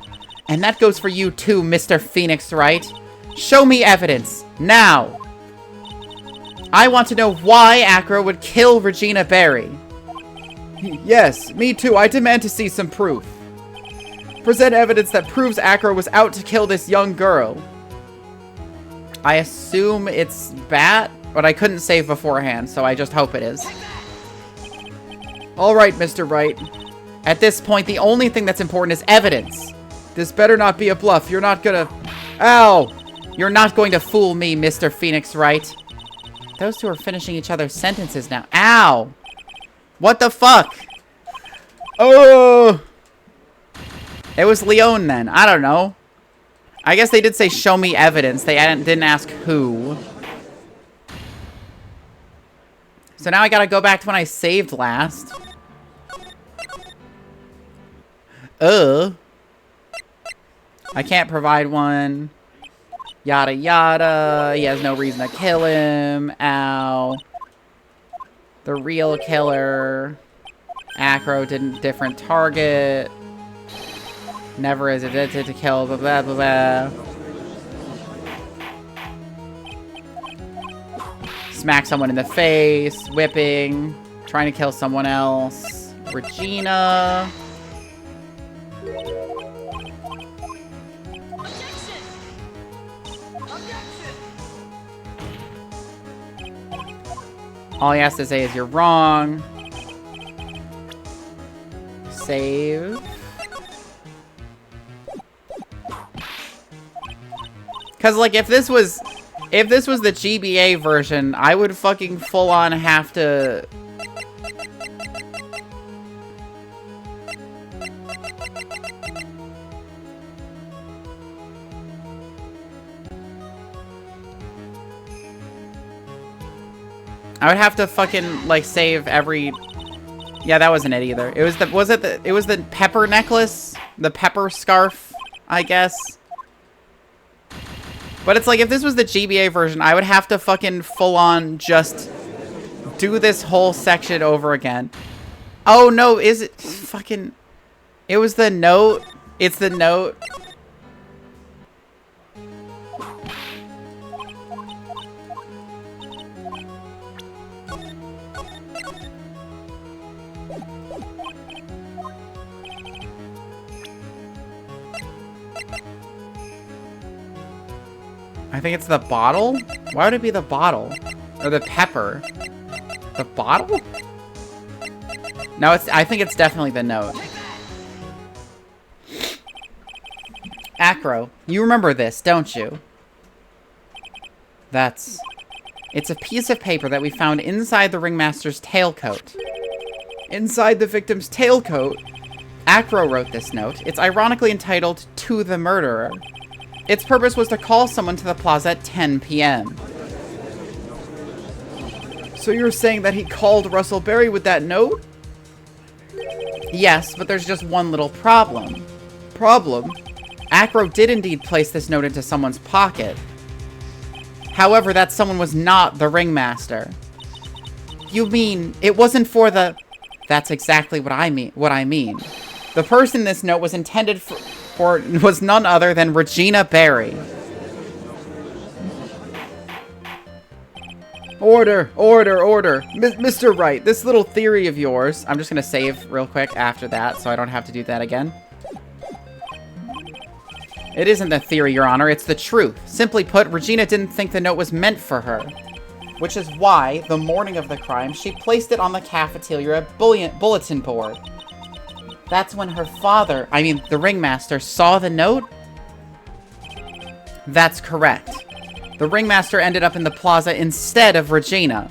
And that goes for you too, Mr. Phoenix Wright. Show me evidence. Now. I want to know why Acro would kill Regina Berry. Yes, me too. I demand to see some proof. Present evidence that proves Acro was out to kill this young girl. I assume it's Bat, but I couldn't save beforehand, so I just hope it is. Alright, Mr. Wright. At this point, the only thing that's important is evidence. This better not be a bluff. You're not gonna... Ow! You're not going to fool me, Mr. Phoenix Wright. Those two are finishing each other's sentences now. Ow! What the fuck? Oh! It was Leon then. I don't know. I guess they did say show me evidence. They didn't ask who. So now I gotta go back to when I saved last. I can't provide one. Yada yada. He has no reason to kill him. Ow. The real killer. Acro didn't different target. Never is intended to kill. Blah blah blah blah. Smack someone in the face. Whipping. Trying to kill someone else. Regina. All he has to say is you're wrong. Save. Cause like if this was the GBA version, I would fucking full on have to fucking like save every. Yeah, that wasn't it either. It was the pepper necklace, the pepper scarf, I guess. But it's like if this was the GBA version, I would have to fucking full on just do this whole section over again. Oh no, is it fucking? It was the note. It's the note. I think it's the bottle? Why would it be the bottle? Or the pepper? The bottle? No, I think it's definitely the note. Acro, you remember this, don't you? It's a piece of paper that we found inside the ringmaster's tailcoat. Inside the victim's tailcoat, Acro wrote this note. It's ironically entitled, "To the Murderer." Its purpose was to call someone to the plaza at 10 p.m. So you're saying that he called Russell Berry with that note? Yes, but there's just one little problem. Problem? Acro did indeed place this note into someone's pocket. However, that someone was not the ringmaster. You mean, it wasn't for the... That's exactly what I mean. The person this note was intended for was none other than Regina Berry. Order, order, order. Mr. Wright, this little theory of yours... I'm just gonna save real quick after that, so I don't have to do that again. It isn't the theory, Your Honor, it's the truth. Simply put, Regina didn't think the note was meant for her. Which is why, the morning of the crime, she placed it on the cafeteria bulletin board. That's when her father, I mean, the ringmaster, saw the note? That's correct. The ringmaster ended up in the plaza instead of Regina.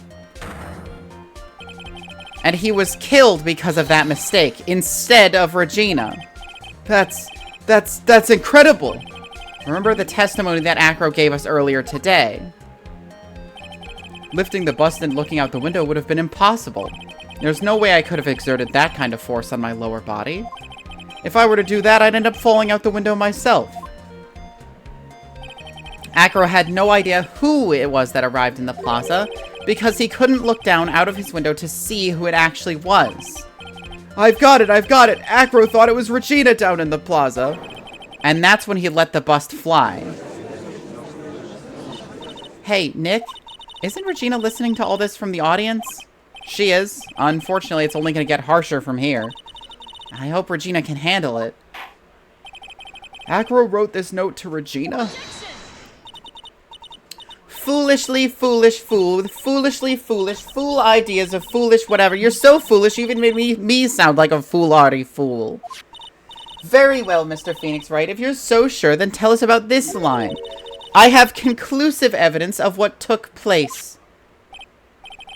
And he was killed because of that mistake, instead of Regina. That's incredible! Remember the testimony that Acro gave us earlier today? Lifting the bust and looking out the window would have been impossible. There's no way I could have exerted that kind of force on my lower body. If I were to do that, I'd end up falling out the window myself. Acro had no idea who it was that arrived in the plaza, because he couldn't look down out of his window to see who it actually was. I've got it! Acro thought it was Regina down in the plaza. And that's when he let the bust fly. Hey, Nick? Isn't Regina listening to all this from the audience? She is. Unfortunately, it's only going to get harsher from here. I hope Regina can handle it. Acro wrote this note to Regina? Foolishly foolish fool with foolishly foolish fool ideas of foolish whatever. You're so foolish you even made me sound like a foolhardy fool. Very well, Mr. Phoenix Wright. If you're so sure, then tell us about this line. I have conclusive evidence of what took place.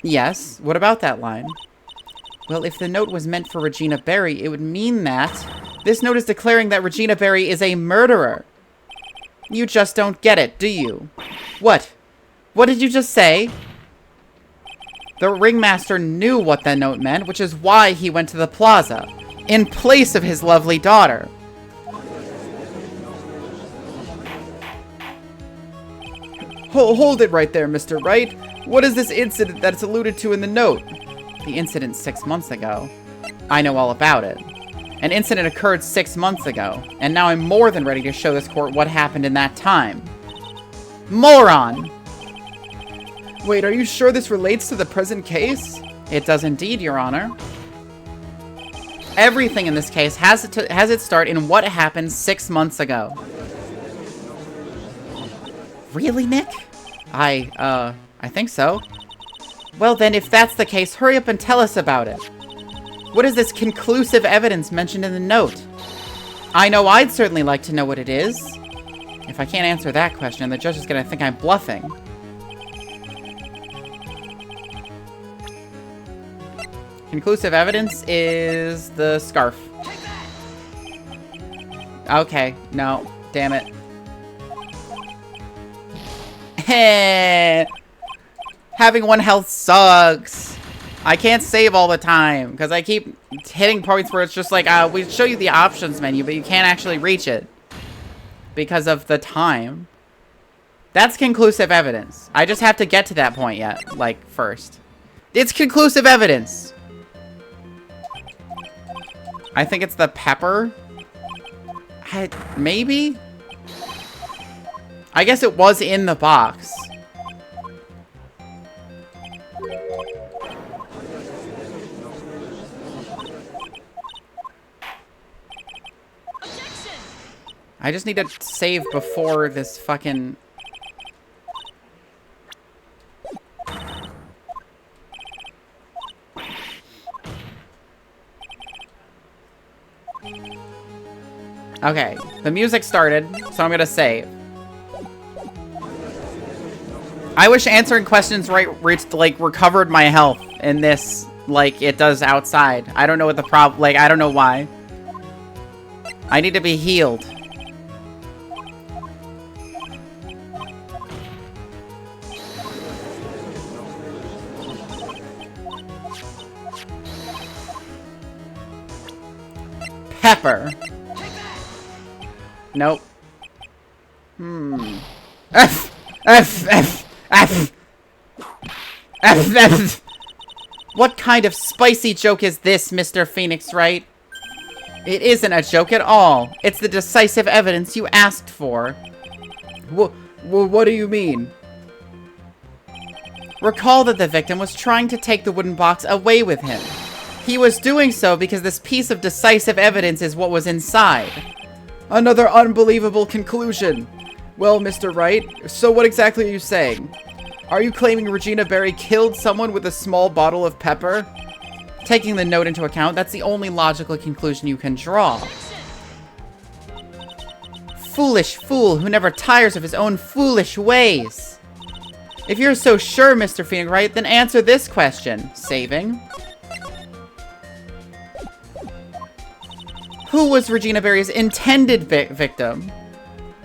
Yes, what about that line? Well, if the note was meant for Regina Berry, it would mean that this note is declaring that Regina Berry is a murderer. You just don't get it, do you? What? What did you just say? The ringmaster knew what that note meant, which is why he went to the plaza, in place of his lovely daughter. Hold it right there, Mr. Wright. What is this incident that's alluded to in the note? The incident 6 months ago. I know all about it. An incident occurred 6 months ago, and now I'm more than ready to show this court what happened in that time. Moron! Wait, are you sure this relates to the present case? It does indeed, Your Honor. Everything in this case has its start in what happened 6 months ago. Really, Nick? I think so. Well then, if that's the case, hurry up and tell us about it. What is this conclusive evidence mentioned in the note? I know I'd certainly like to know what it is. If I can't answer that question, the judge is gonna think I'm bluffing. Conclusive evidence is the scarf. Okay, no, damn it. Having 1 health sucks. I can't save all the time because I keep hitting points where it's just like, we show you the options menu, but you can't actually reach it because of the time. That's conclusive evidence. I just have to get to that point yet, like, first. It's conclusive evidence. I think it's the pepper. Maybe? I guess it was in the box. I just need to save before this fucking... Okay, the music started, so I'm gonna save. I wish answering questions recovered my health in this, like it does outside. I don't know what the problem, like, I don't know why. I need to be healed. Pepper. Nope. F. What kind of spicy joke is this, Mr. Phoenix Wright? It isn't a joke at all. It's the decisive evidence you asked for. What do you mean? Recall that the victim was trying to take the wooden box away with him. He was doing so because this piece of decisive evidence is what was inside. Another unbelievable conclusion. Well, Mr. Wright, so what exactly are you saying? Are you claiming Regina Berry killed someone with a small bottle of pepper? Taking the note into account, that's the only logical conclusion you can draw. Foolish fool who never tires of his own foolish ways. If you're so sure, Mr. Phoenix Wright, then answer this question. Saving. Who was Regina Berry's intended victim?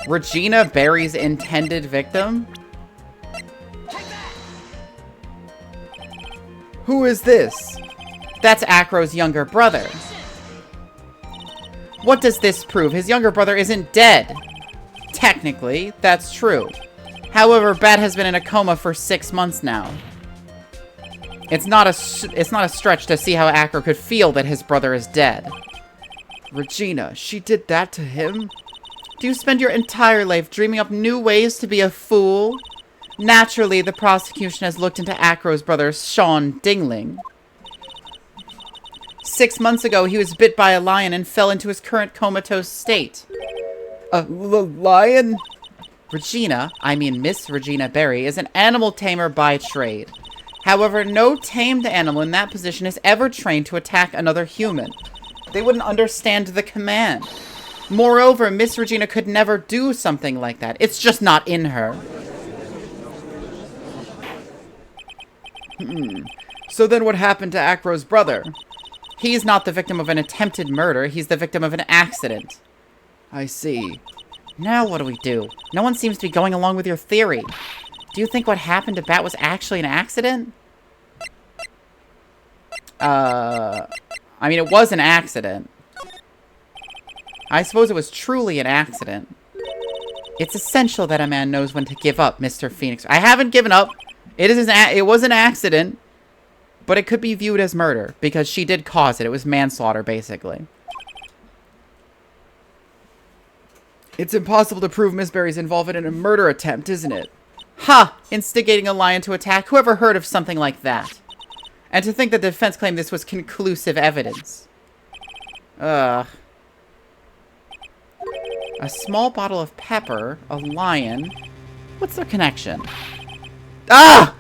Regina Berry's intended victim? Who is this? That's Acro's younger brother. What does this prove? His younger brother isn't dead. Technically, that's true. However, Bat has been in a coma for 6 months now. It's not a stretch to see how Acro could feel that his brother is dead. Regina, she did that to him? Do you spend your entire life dreaming up new ways to be a fool? Naturally, the prosecution has looked into Acro's brother, Sean Dingling. 6 months ago, he was bit by a lion and fell into his current comatose state. A lion? Regina, I mean Miss Regina Berry, is an animal tamer by trade. However, no tamed animal in that position is ever trained to attack another human. They wouldn't understand the command. Moreover, Miss Regina could never do something like that. It's just not in her. So then what happened to Acro's brother? He's not the victim of an attempted murder. He's the victim of an accident. I see. Now what do we do? No one seems to be going along with your theory. Do you think what happened to Bat was actually an accident? I mean, it was an accident. I suppose it was truly an accident. It's essential that a man knows when to give up, Mr. Phoenix. I haven't given up. It was an accident. But it could be viewed as murder, because she did cause it. It was manslaughter, basically. It's impossible to prove Miss Berry's involvement in a murder attempt, isn't it? Ha! Instigating a lion to attack. Whoever heard of something like that? And to think that the defense claimed this was conclusive evidence. Ugh. A small bottle of pepper, a lion. What's their connection? Ah!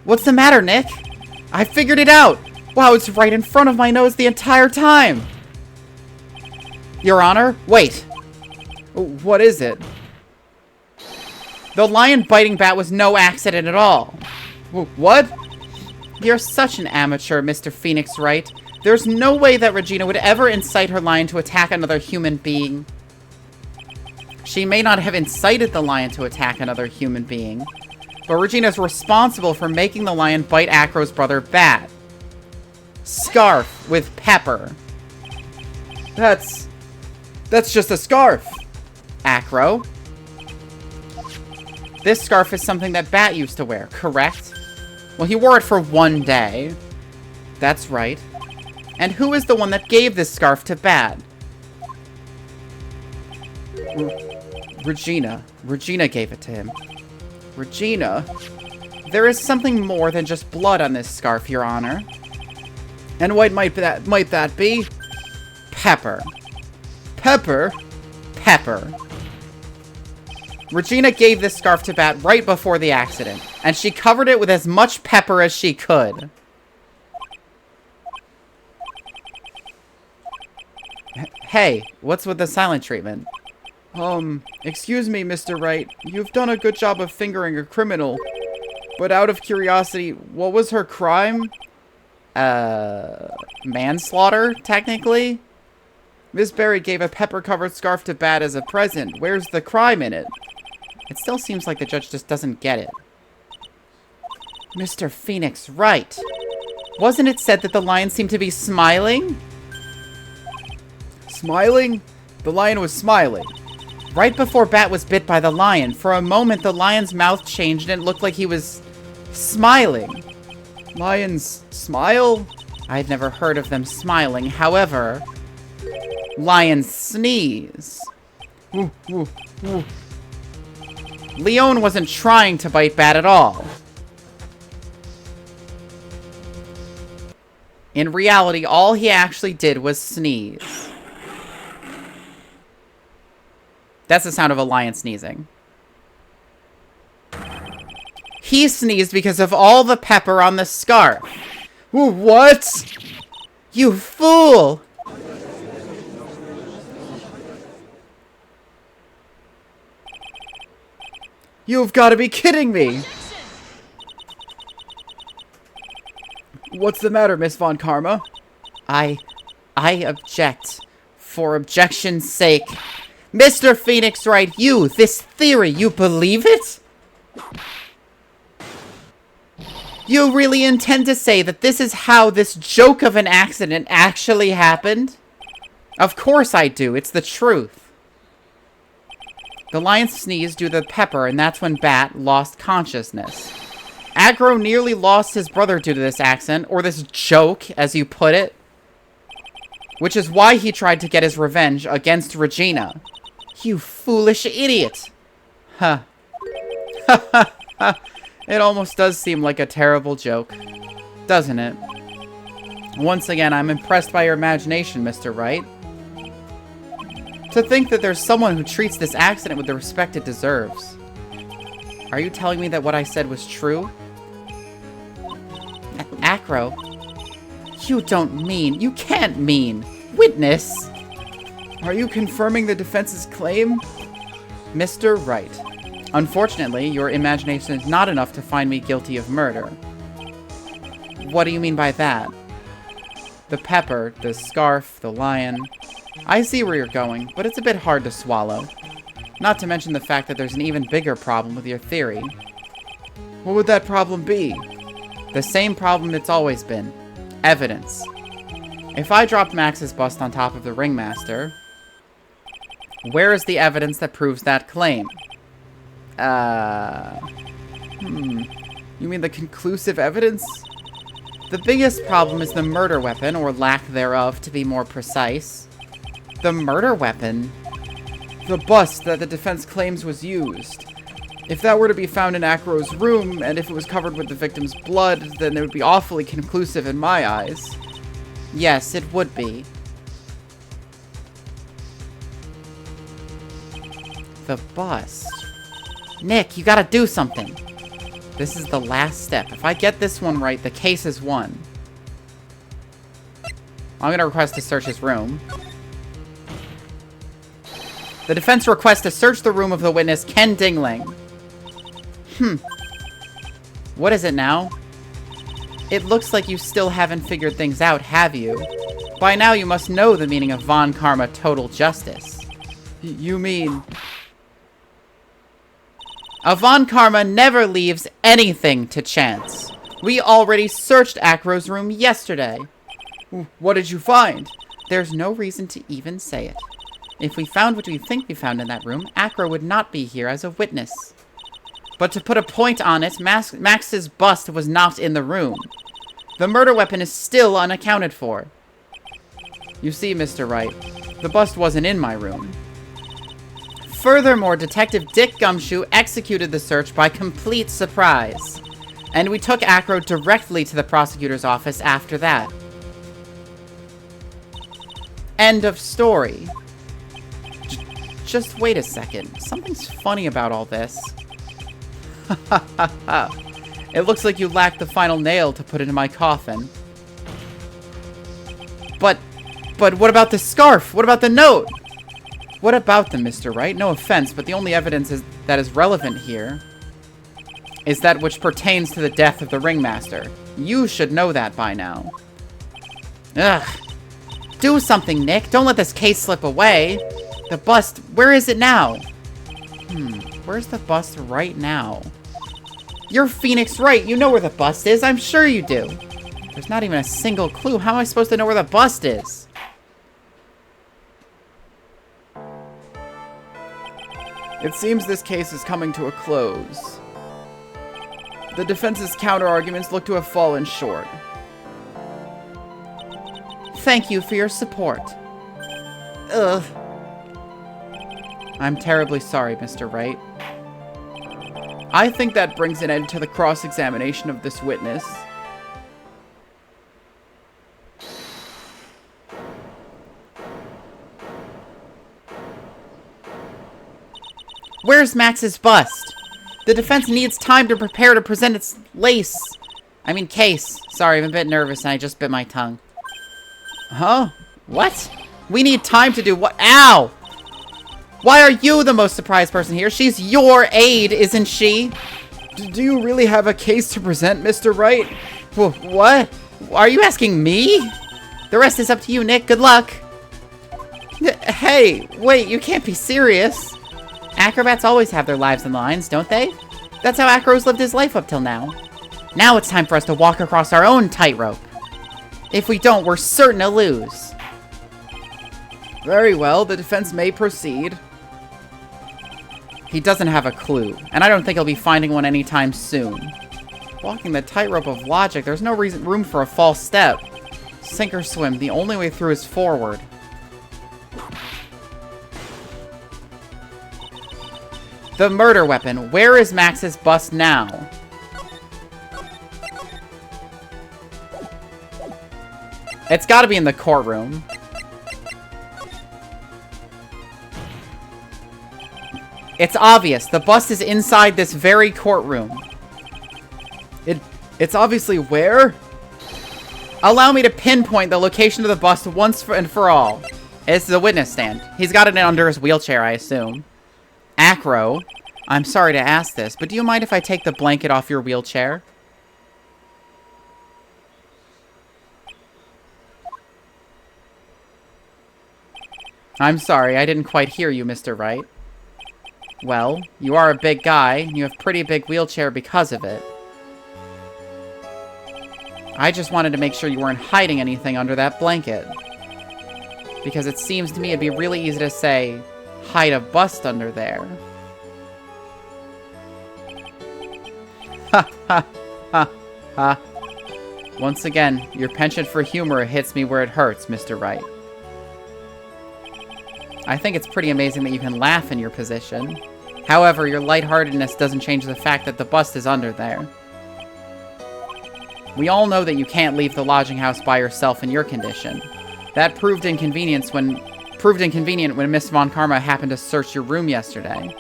What's the matter, Nick? I figured it out! Wow, it's right in front of my nose the entire time! Your Honor, wait. What is it? The lion biting Bat was no accident at all. What? You're such an amateur, Mr. Phoenix Wright. There's no way that Regina would ever incite her lion to attack another human being. She may not have incited the lion to attack another human being, but Regina's responsible for making the lion bite Acro's brother Bat. Scarf with pepper. That's just a scarf. Acro. This scarf is something that Bat used to wear, correct? Well, he wore it for 1 day. That's right. And who is the one that gave this scarf to Bat? Regina. Regina gave it to him. Regina? There is something more than just blood on this scarf, Your Honor. And what might that be? Pepper. Pepper? Pepper. Regina gave this scarf to Bat right before the accident, and she covered it with as much pepper as she could. Hey, what's with the silent treatment? Excuse me, Mr. Wright. You've done a good job of fingering a criminal. But out of curiosity, what was her crime? Manslaughter, technically? Miss Berry gave a pepper-covered scarf to Bat as a present. Where's the crime in it? It still seems like the judge just doesn't get it. Mr. Phoenix, right. Wasn't it said that the lion seemed to be smiling? Smiling? The lion was smiling. Right before Bat was bit by the lion, for a moment the lion's mouth changed and it looked like he was smiling. Lions smile? I'd never heard of them smiling. However, lions sneeze. Ooh, ooh, ooh. Leon wasn't trying to bite Bat at all. In reality, all he actually did was sneeze. That's the sound of a lion sneezing. He sneezed because of all the pepper on the scarf. Ooh, what? You fool! You've got to be kidding me! What's the matter, Miss Von Karma? I object. For objection's sake. Mr. Phoenix Wright, this theory, you believe it? You really intend to say that this is how this joke of an accident actually happened? Of course I do. It's the truth. The lion sneezed due to the pepper, and that's when Bat lost consciousness. Aggro nearly lost his brother due to this accident, or this joke, as you put it. Which is why he tried to get his revenge against Regina. You foolish idiot. Huh. It almost does seem like a terrible joke, doesn't it? Once again, I'm impressed by your imagination, Mr. Wright. To think that there's someone who treats this accident with the respect it deserves. Are you telling me that what I said was true? Acro, you can't mean. Witness! Are you confirming the defense's claim? Mr. Wright, unfortunately, your imagination is not enough to find me guilty of murder. What do you mean by that? The pepper, the scarf, the lion. I see where you're going, but it's a bit hard to swallow. Not to mention the fact that there's an even bigger problem with your theory. What would that problem be? The same problem it's always been. Evidence. If I dropped Max's bust on top of the ringmaster, where is the evidence that proves that claim? You mean the conclusive evidence? The biggest problem is the murder weapon, or lack thereof, to be more precise. The murder weapon? The bust that the defense claims was used. If that were to be found in Acro's room, and if it was covered with the victim's blood, then it would be awfully conclusive in my eyes. Yes, it would be. The bust. Nick, you gotta do something. This is the last step. If I get this one right, the case is won. I'm gonna request to search his room. The defense requests to search the room of the witness, Ken Dingling. What is it now? It looks like you still haven't figured things out, have you? By now you must know the meaning of Von Karma Total Justice. You mean... A Von Karma never leaves anything to chance. We already searched Acro's room yesterday. What did you find? There's no reason to even say it. If we found what we think we found in that room, Acro would not be here as a witness. But to put a point on it, Max's bust was not in the room. The murder weapon is still unaccounted for. You see, Mr. Wright, the bust wasn't in my room. Furthermore, Detective Dick Gumshoe executed the search by complete surprise. And we took Acro directly to the prosecutor's office after that. End of story. Just wait a second. Something's funny about all this. It looks like you lacked the final nail to put into my coffin. But But what about the scarf? What about the note? What about them, Mr. Wright? No offense, but the only evidence that is relevant here is that which pertains to the death of the ringmaster. You should know that by now. Ugh. Do something, Nick. Don't let this case slip away. The bust, where is it now? Where's the bust right now? You're Phoenix Wright. You know where the bust is. I'm sure you do. There's not even a single clue. How am I supposed to know where the bust is? It seems this case is coming to a close. The defense's counter-arguments look to have fallen short. Thank you for your support. Ugh. I'm terribly sorry, Mr. Wright. I think that brings an end to the cross-examination of this witness. Where's Max's bust? The defense needs time to prepare to present its case. Sorry, I'm a bit nervous and I just bit my tongue. Huh? What? We need time to do what? Ow! Why are you the most surprised person here? She's your aide, isn't she? Do you really have a case to present, Mr. Wright? What? Are you asking me? The rest is up to you, Nick. Good luck. Hey, wait, you can't be serious. Acrobats always have their lives in lines, don't they? That's how Acro's lived his life up till now. Now it's time for us to walk across our own tightrope. If we don't, we're certain to lose. Very well, the defense may proceed. He doesn't have a clue, and I don't think he'll be finding one anytime soon. Walking the tightrope of logic, there's no room for a false step. Sink or swim, the only way through is forward. The murder weapon. Where is Max's bust now? It's gotta be in the courtroom. It's obvious. The bust is inside this very courtroom. It's obviously where? Allow me to pinpoint the location of the bust once and for all. It's the witness stand. He's got it under his wheelchair, I assume. Acro, I'm sorry to ask this, but do you mind if I take the blanket off your wheelchair? I'm sorry, I didn't quite hear you, Mr. Wright. Well, you are a big guy, and you have a pretty big wheelchair because of it. I just wanted to make sure you weren't hiding anything under that blanket. Because it seems to me it'd be really easy to say, hide a bust under there. Ha ha ha ha. Once again, your penchant for humor hits me where it hurts, Mr. Wright. I think it's pretty amazing that you can laugh in your position. However, your lightheartedness doesn't change the fact that the bust is under there. We all know that you can't leave the lodging house by yourself in your condition. That proved inconvenient when Miss Von Karma happened to search your room yesterday.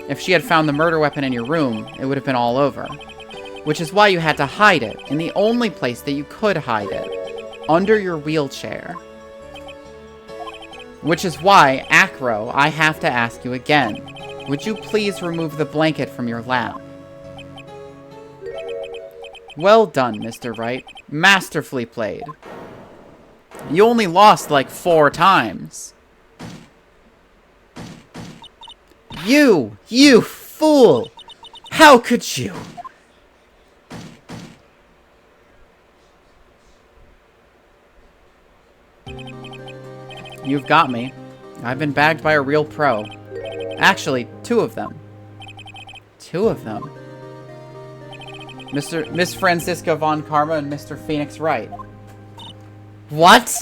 If she had found the murder weapon in your room, it would have been all over. Which is why you had to hide it, in the only place that you could hide it. Under your wheelchair. Which is why, Acro, I have to ask you again. Would you please remove the blanket from your lap? Well done, Mr. Wright. Masterfully played. You only lost like 4 times. You fool! How could you? You've got me. I've been bagged by a real pro. Actually, 2 of them. 2 of them. Miss Francisca Von Karma and Mr. Phoenix Wright. What?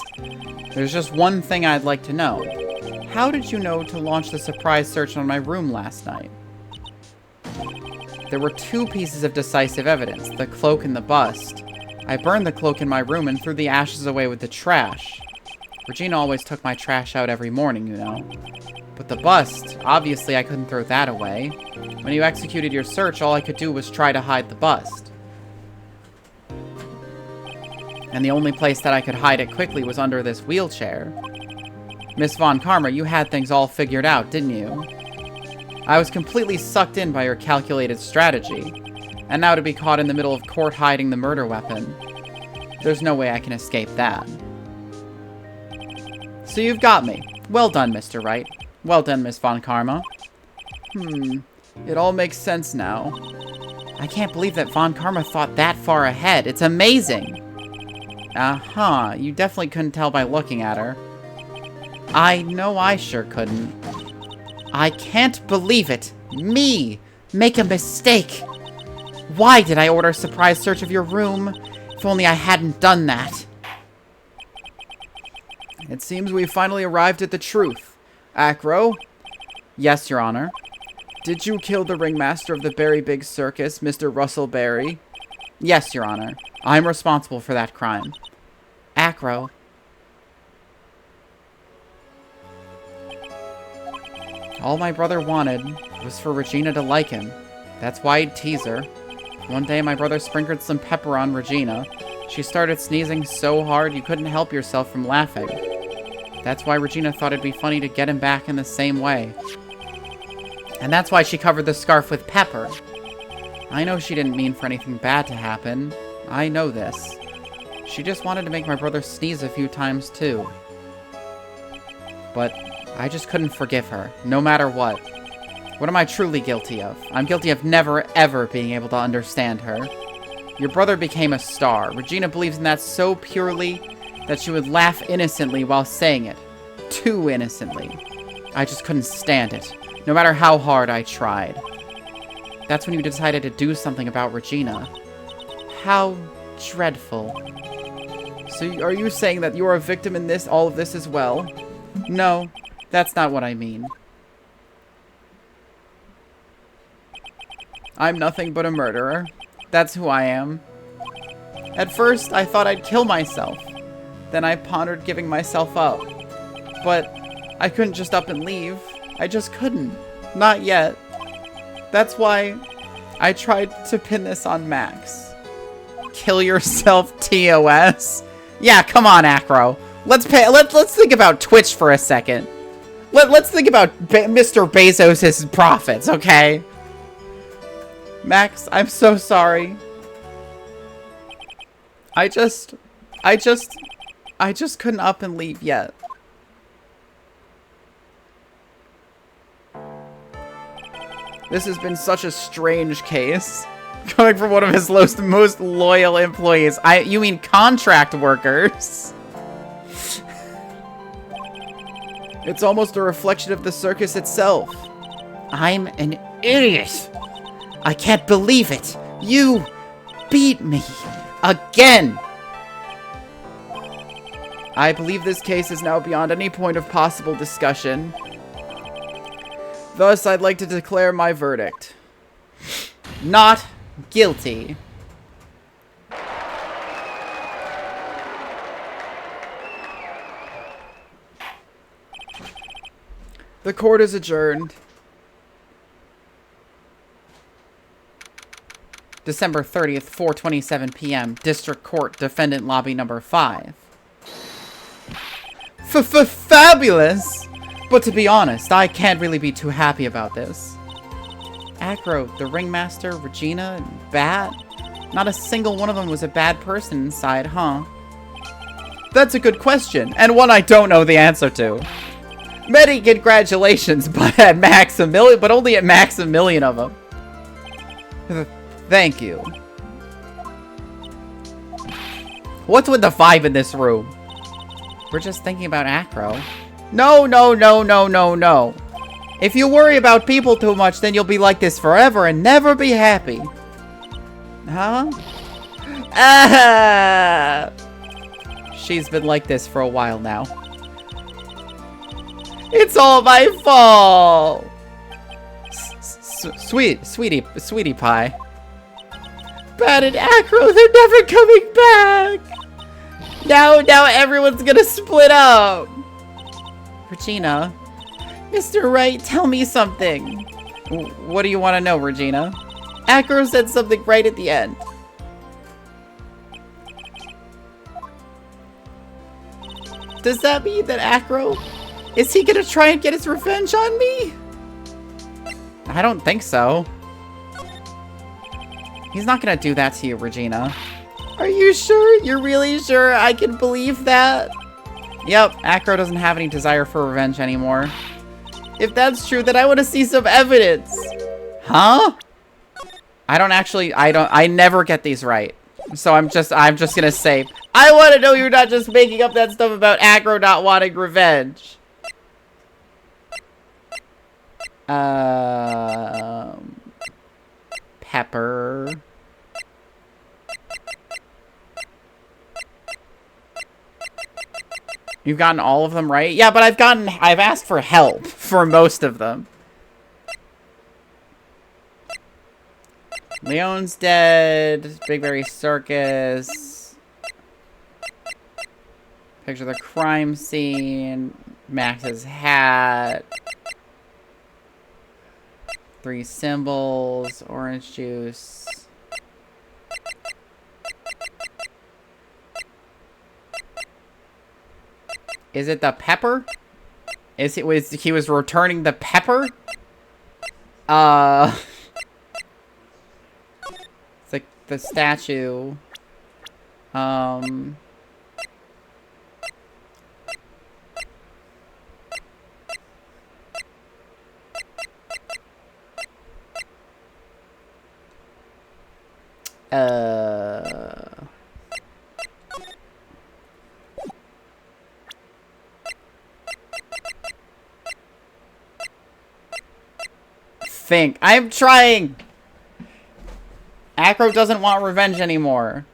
There's just one thing I'd like to know. How did you know to launch the surprise search on my room last night? There were 2 pieces of decisive evidence, the cloak and the bust. I burned the cloak in my room and threw the ashes away with the trash. Regina always took my trash out every morning, you know. But the bust, obviously I couldn't throw that away. When you executed your search, all I could do was try to hide the bust. And the only place that I could hide it quickly was under this wheelchair. Miss Von Karma, you had things all figured out, didn't you? I was completely sucked in by your calculated strategy. And now to be caught in the middle of court hiding the murder weapon. There's no way I can escape that. So you've got me. Well done, Mr. Wright. Well done, Miss Von Karma. It all makes sense now. I can't believe that Von Karma thought that far ahead. It's amazing. Uh-huh. You definitely couldn't tell by looking at her. I know I sure couldn't. I can't believe it. Me! Make a mistake! Why did I order a surprise search of your room? If only I hadn't done that. It seems we finally arrived at the truth. Acro? Yes, Your Honor. Did you kill the ringmaster of the Berry Big Circus, Mr. Russell Berry? Yes, Your Honor. I'm responsible for that crime. Acro. All my brother wanted was for Regina to like him. That's why he'd tease her. One day my brother sprinkled some pepper on Regina. She started sneezing so hard you couldn't help yourself from laughing. That's why Regina thought it'd be funny to get him back in the same way. And that's why she covered the scarf with pepper. I know she didn't mean for anything bad to happen. I know this. She just wanted to make my brother sneeze a few times too. But I just couldn't forgive her, no matter what. What am I truly guilty of? I'm guilty of never, ever being able to understand her. Your brother became a star. Regina believes in that so purely that she would laugh innocently while saying it. Too innocently. I just couldn't stand it, no matter how hard I tried. That's when you decided to do something about Regina. How dreadful. So are you saying that you're a victim in all of this as well? No, that's not what I mean. I'm nothing but a murderer. That's who I am. At first, I thought I'd kill myself. Then I pondered giving myself up. But I couldn't just up and leave. I just couldn't. Not yet. That's why I tried to pin this on Max. Kill yourself, TOS? Yeah, come on, Acro. Let's think about Twitch for a second. Let's think about Mr. Bezos' profits, okay? Max, I'm so sorry. I just couldn't up and leave yet. This has been such a strange case. Coming from one of his most loyal employees. You mean contract workers? It's almost a reflection of the circus itself. I'm an idiot. I can't believe it. You beat me. Again. I believe this case is now beyond any point of possible discussion. Thus, I'd like to declare my verdict. Not guilty. The court is adjourned. December 30th, 4:27 p.m. District Court, Defendant Lobby Number 5. Fabulous! But to be honest, I can't really be too happy about this. Acro, the Ringmaster, Regina, and Bat? Not a single one of them was a bad person inside, huh? That's a good question, and one I don't know the answer to. Many congratulations, but at max a million, but only at max a million of them. Thank you. What's with the vibe in this room? We're just thinking about Acro. No. If you worry about people too much, then you'll be like this forever and never be happy. Huh? Ah! She's been like this for a while now. It's all my fault! Sweetie pie. Bat and Acro, they're never coming back! Now everyone's gonna split up! Regina. Mr. Wright, tell me something. What do you want to know, Regina? Acro said something right at the end. Does that mean that Acro... Is he gonna try and get his revenge on me? I don't think so. He's not gonna do that to you, Regina. Are you sure? You're really sure I can believe that? Yep, Acro doesn't have any desire for revenge anymore. If that's true, then I want to see some evidence. Huh? I never get these right. So I'm just gonna say, I want to know you're not just making up that stuff about Acro not wanting revenge. Pepper. You've gotten all of them right? Yeah, but I've asked for help for most of them. Leon's dead. Big Berry Circus. Picture the crime scene. Max's hat. 3 symbols. Orange juice. Is it the pepper? He was returning the pepper? It's like the statue. Think. I'm trying! Acro doesn't want revenge anymore.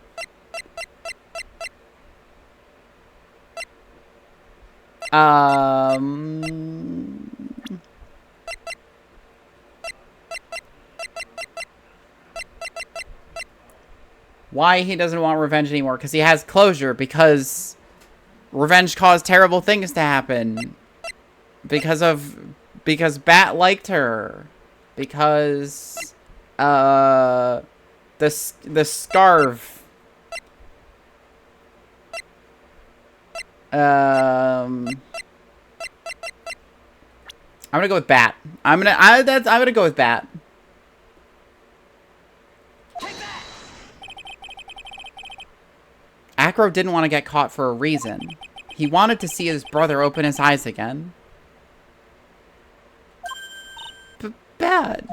Why he doesn't want revenge anymore? Because he has closure. Because revenge caused terrible things to happen. Because Bat liked her. Because the scarf. I'm gonna go with Bat. I'm gonna go with Bat. Acro didn't want to get caught for a reason. He wanted to see his brother open his eyes again. Bad.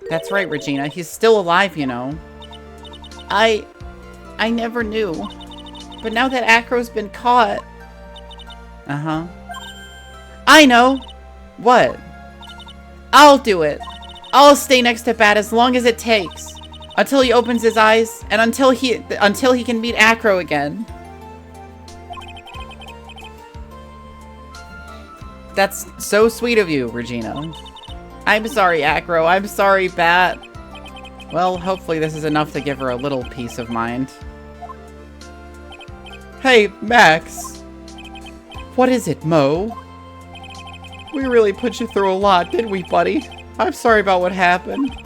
That's right, Regina. He's still alive, you know. I never knew. But now that Acro's been caught... Uh-huh. I know! What? I'll do it. I'll stay next to Bat as long as it takes. Until he opens his eyes, and until he can meet Acro again. That's so sweet of you, Regina. I'm sorry, Acro. I'm sorry, Bat. Well, hopefully this is enough to give her a little peace of mind. Hey, Max. What is it, Mo? We really put you through a lot, didn't we, buddy? I'm sorry about what happened.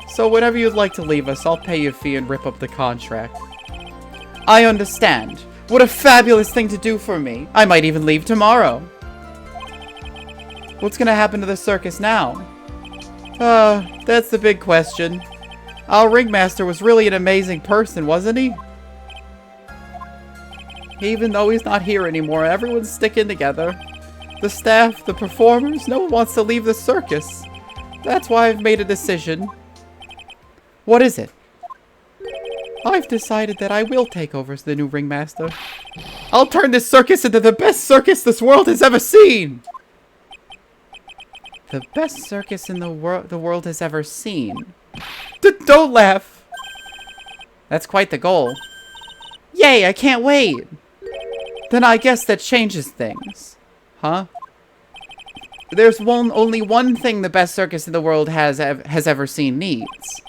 So whenever you'd like to leave us, I'll pay you a fee and rip up the contract. I understand. What a fabulous thing to do for me. I might even leave tomorrow. What's gonna happen to the circus now? That's the big question. Our ringmaster was really an amazing person, wasn't he? Even though he's not here anymore, everyone's sticking together. The staff, the performers, no one wants to leave the circus. That's why I've made a decision. What is it? I've decided that I will take over as the new ringmaster. I'll turn this circus into the best circus this world has ever seen! The best circus in the world has ever seen. Don't laugh! That's quite the goal. Yay, I can't wait! Then I guess that changes things. Huh? There's only one thing the best circus in the world has ever seen needs.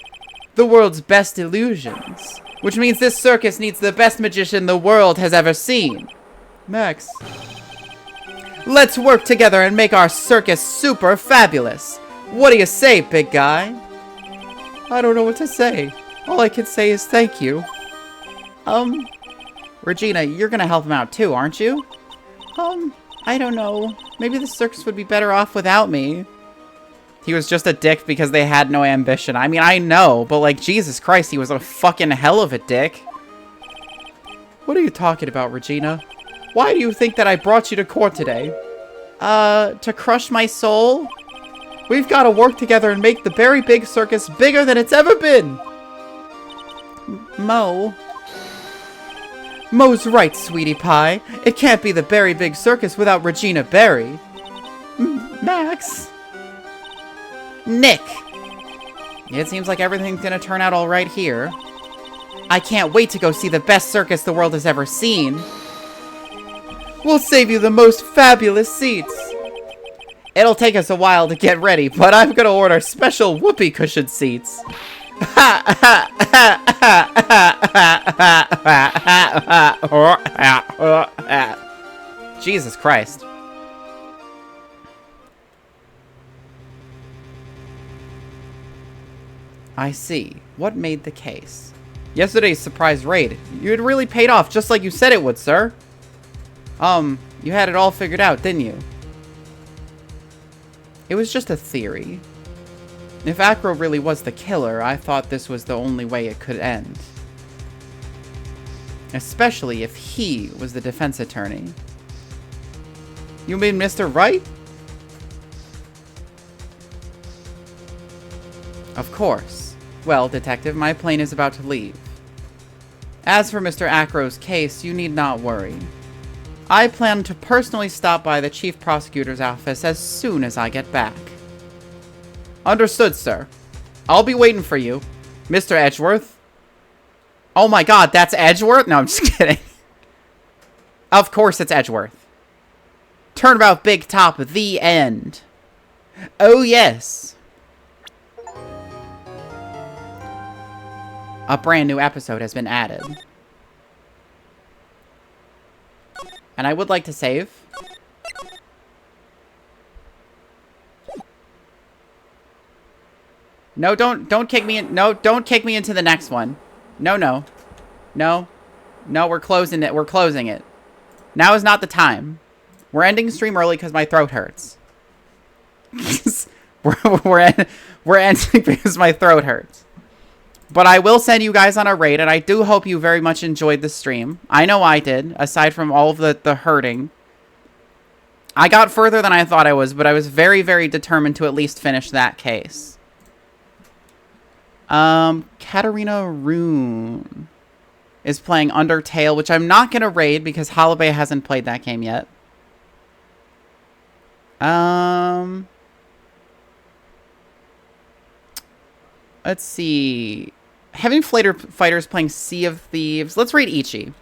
The world's best illusions. Which means this circus needs the best magician the world has ever seen. Max. Let's work together and make our circus super fabulous. What do you say, big guy? I don't know what to say. All I can say is thank you. Regina, you're gonna help him out too, aren't you? I don't know. Maybe the circus would be better off without me. He was just a dick because they had no ambition. I mean, I know, but like, Jesus Christ, he was a fucking hell of a dick. What are you talking about, Regina? Why do you think that I brought you to court today? To crush my soul? We've got to work together and make the Berry Big Circus bigger than it's ever been! Mo. Mo's right, sweetie pie. It can't be the Berry Big Circus without Regina Berry. Max. Nick! It seems like everything's gonna turn out alright here. I can't wait to go see the best circus the world has ever seen. We'll save you the most fabulous seats. It'll take us a while to get ready, but I'm gonna order special whoopee cushion seats. Jesus Christ. I see. What made the case? Yesterday's surprise raid. You had really paid off, just like you said it would, sir. You had it all figured out, didn't you? It was just a theory. If Acro really was the killer, I thought this was the only way it could end. Especially if he was the defense attorney. You mean Mr. Wright? Of course. Well, Detective, my plane is about to leave. As for Mr. Acro's case, you need not worry. I plan to personally stop by the Chief Prosecutor's office as soon as I get back. Understood, sir. I'll be waiting for you. Mr. Edgeworth. Oh my god, that's Edgeworth? No, I'm just kidding. Of course it's Edgeworth. Turnabout Big Top, the end. Oh yes. A brand new episode has been added. And I would like to save. No, don't kick me in. No, don't kick me into the next one. No, no. No. No, we're closing it. We're closing it. Now is not the time. We're ending stream early because my throat hurts. we're ending because my throat hurts. But I will send you guys on a raid, and I do hope you very much enjoyed the stream. I know I did, aside from all of the hurting. I got further than I thought I was, but I was very, very determined to at least finish that case. Katarina Rune is playing Undertale, which I'm not going to raid because Holibay hasn't played that game yet. Let's see. Heavy Fighters playing Sea of Thieves. Let's raid Ichi.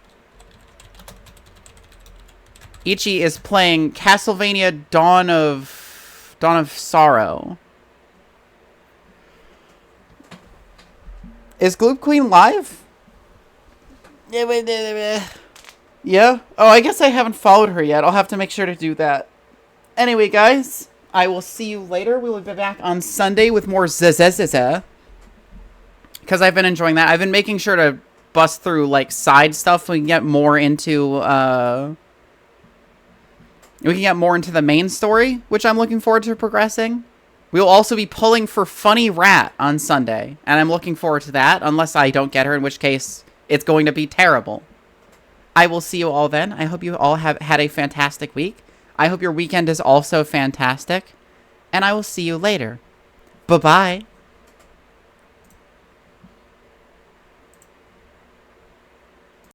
Ichi is playing Castlevania Dawn of Sorrow. Is Gloop Queen live? Yeah? Oh, I guess I haven't followed her yet. I'll have to make sure to do that. Anyway, guys, I will see you later. We will be back on Sunday with more Zzzz. Because I've been enjoying that. I've been making sure to bust through, like, side stuff so we can get more into, we can get more into the main story, which I'm looking forward to progressing. We will also be pulling for Funny Rat on Sunday, and I'm looking forward to that, unless I don't get her, in which case it's going to be terrible. I will see you all then. I hope you all have had a fantastic week. I hope your weekend is also fantastic, and I will see you later. Bye-bye.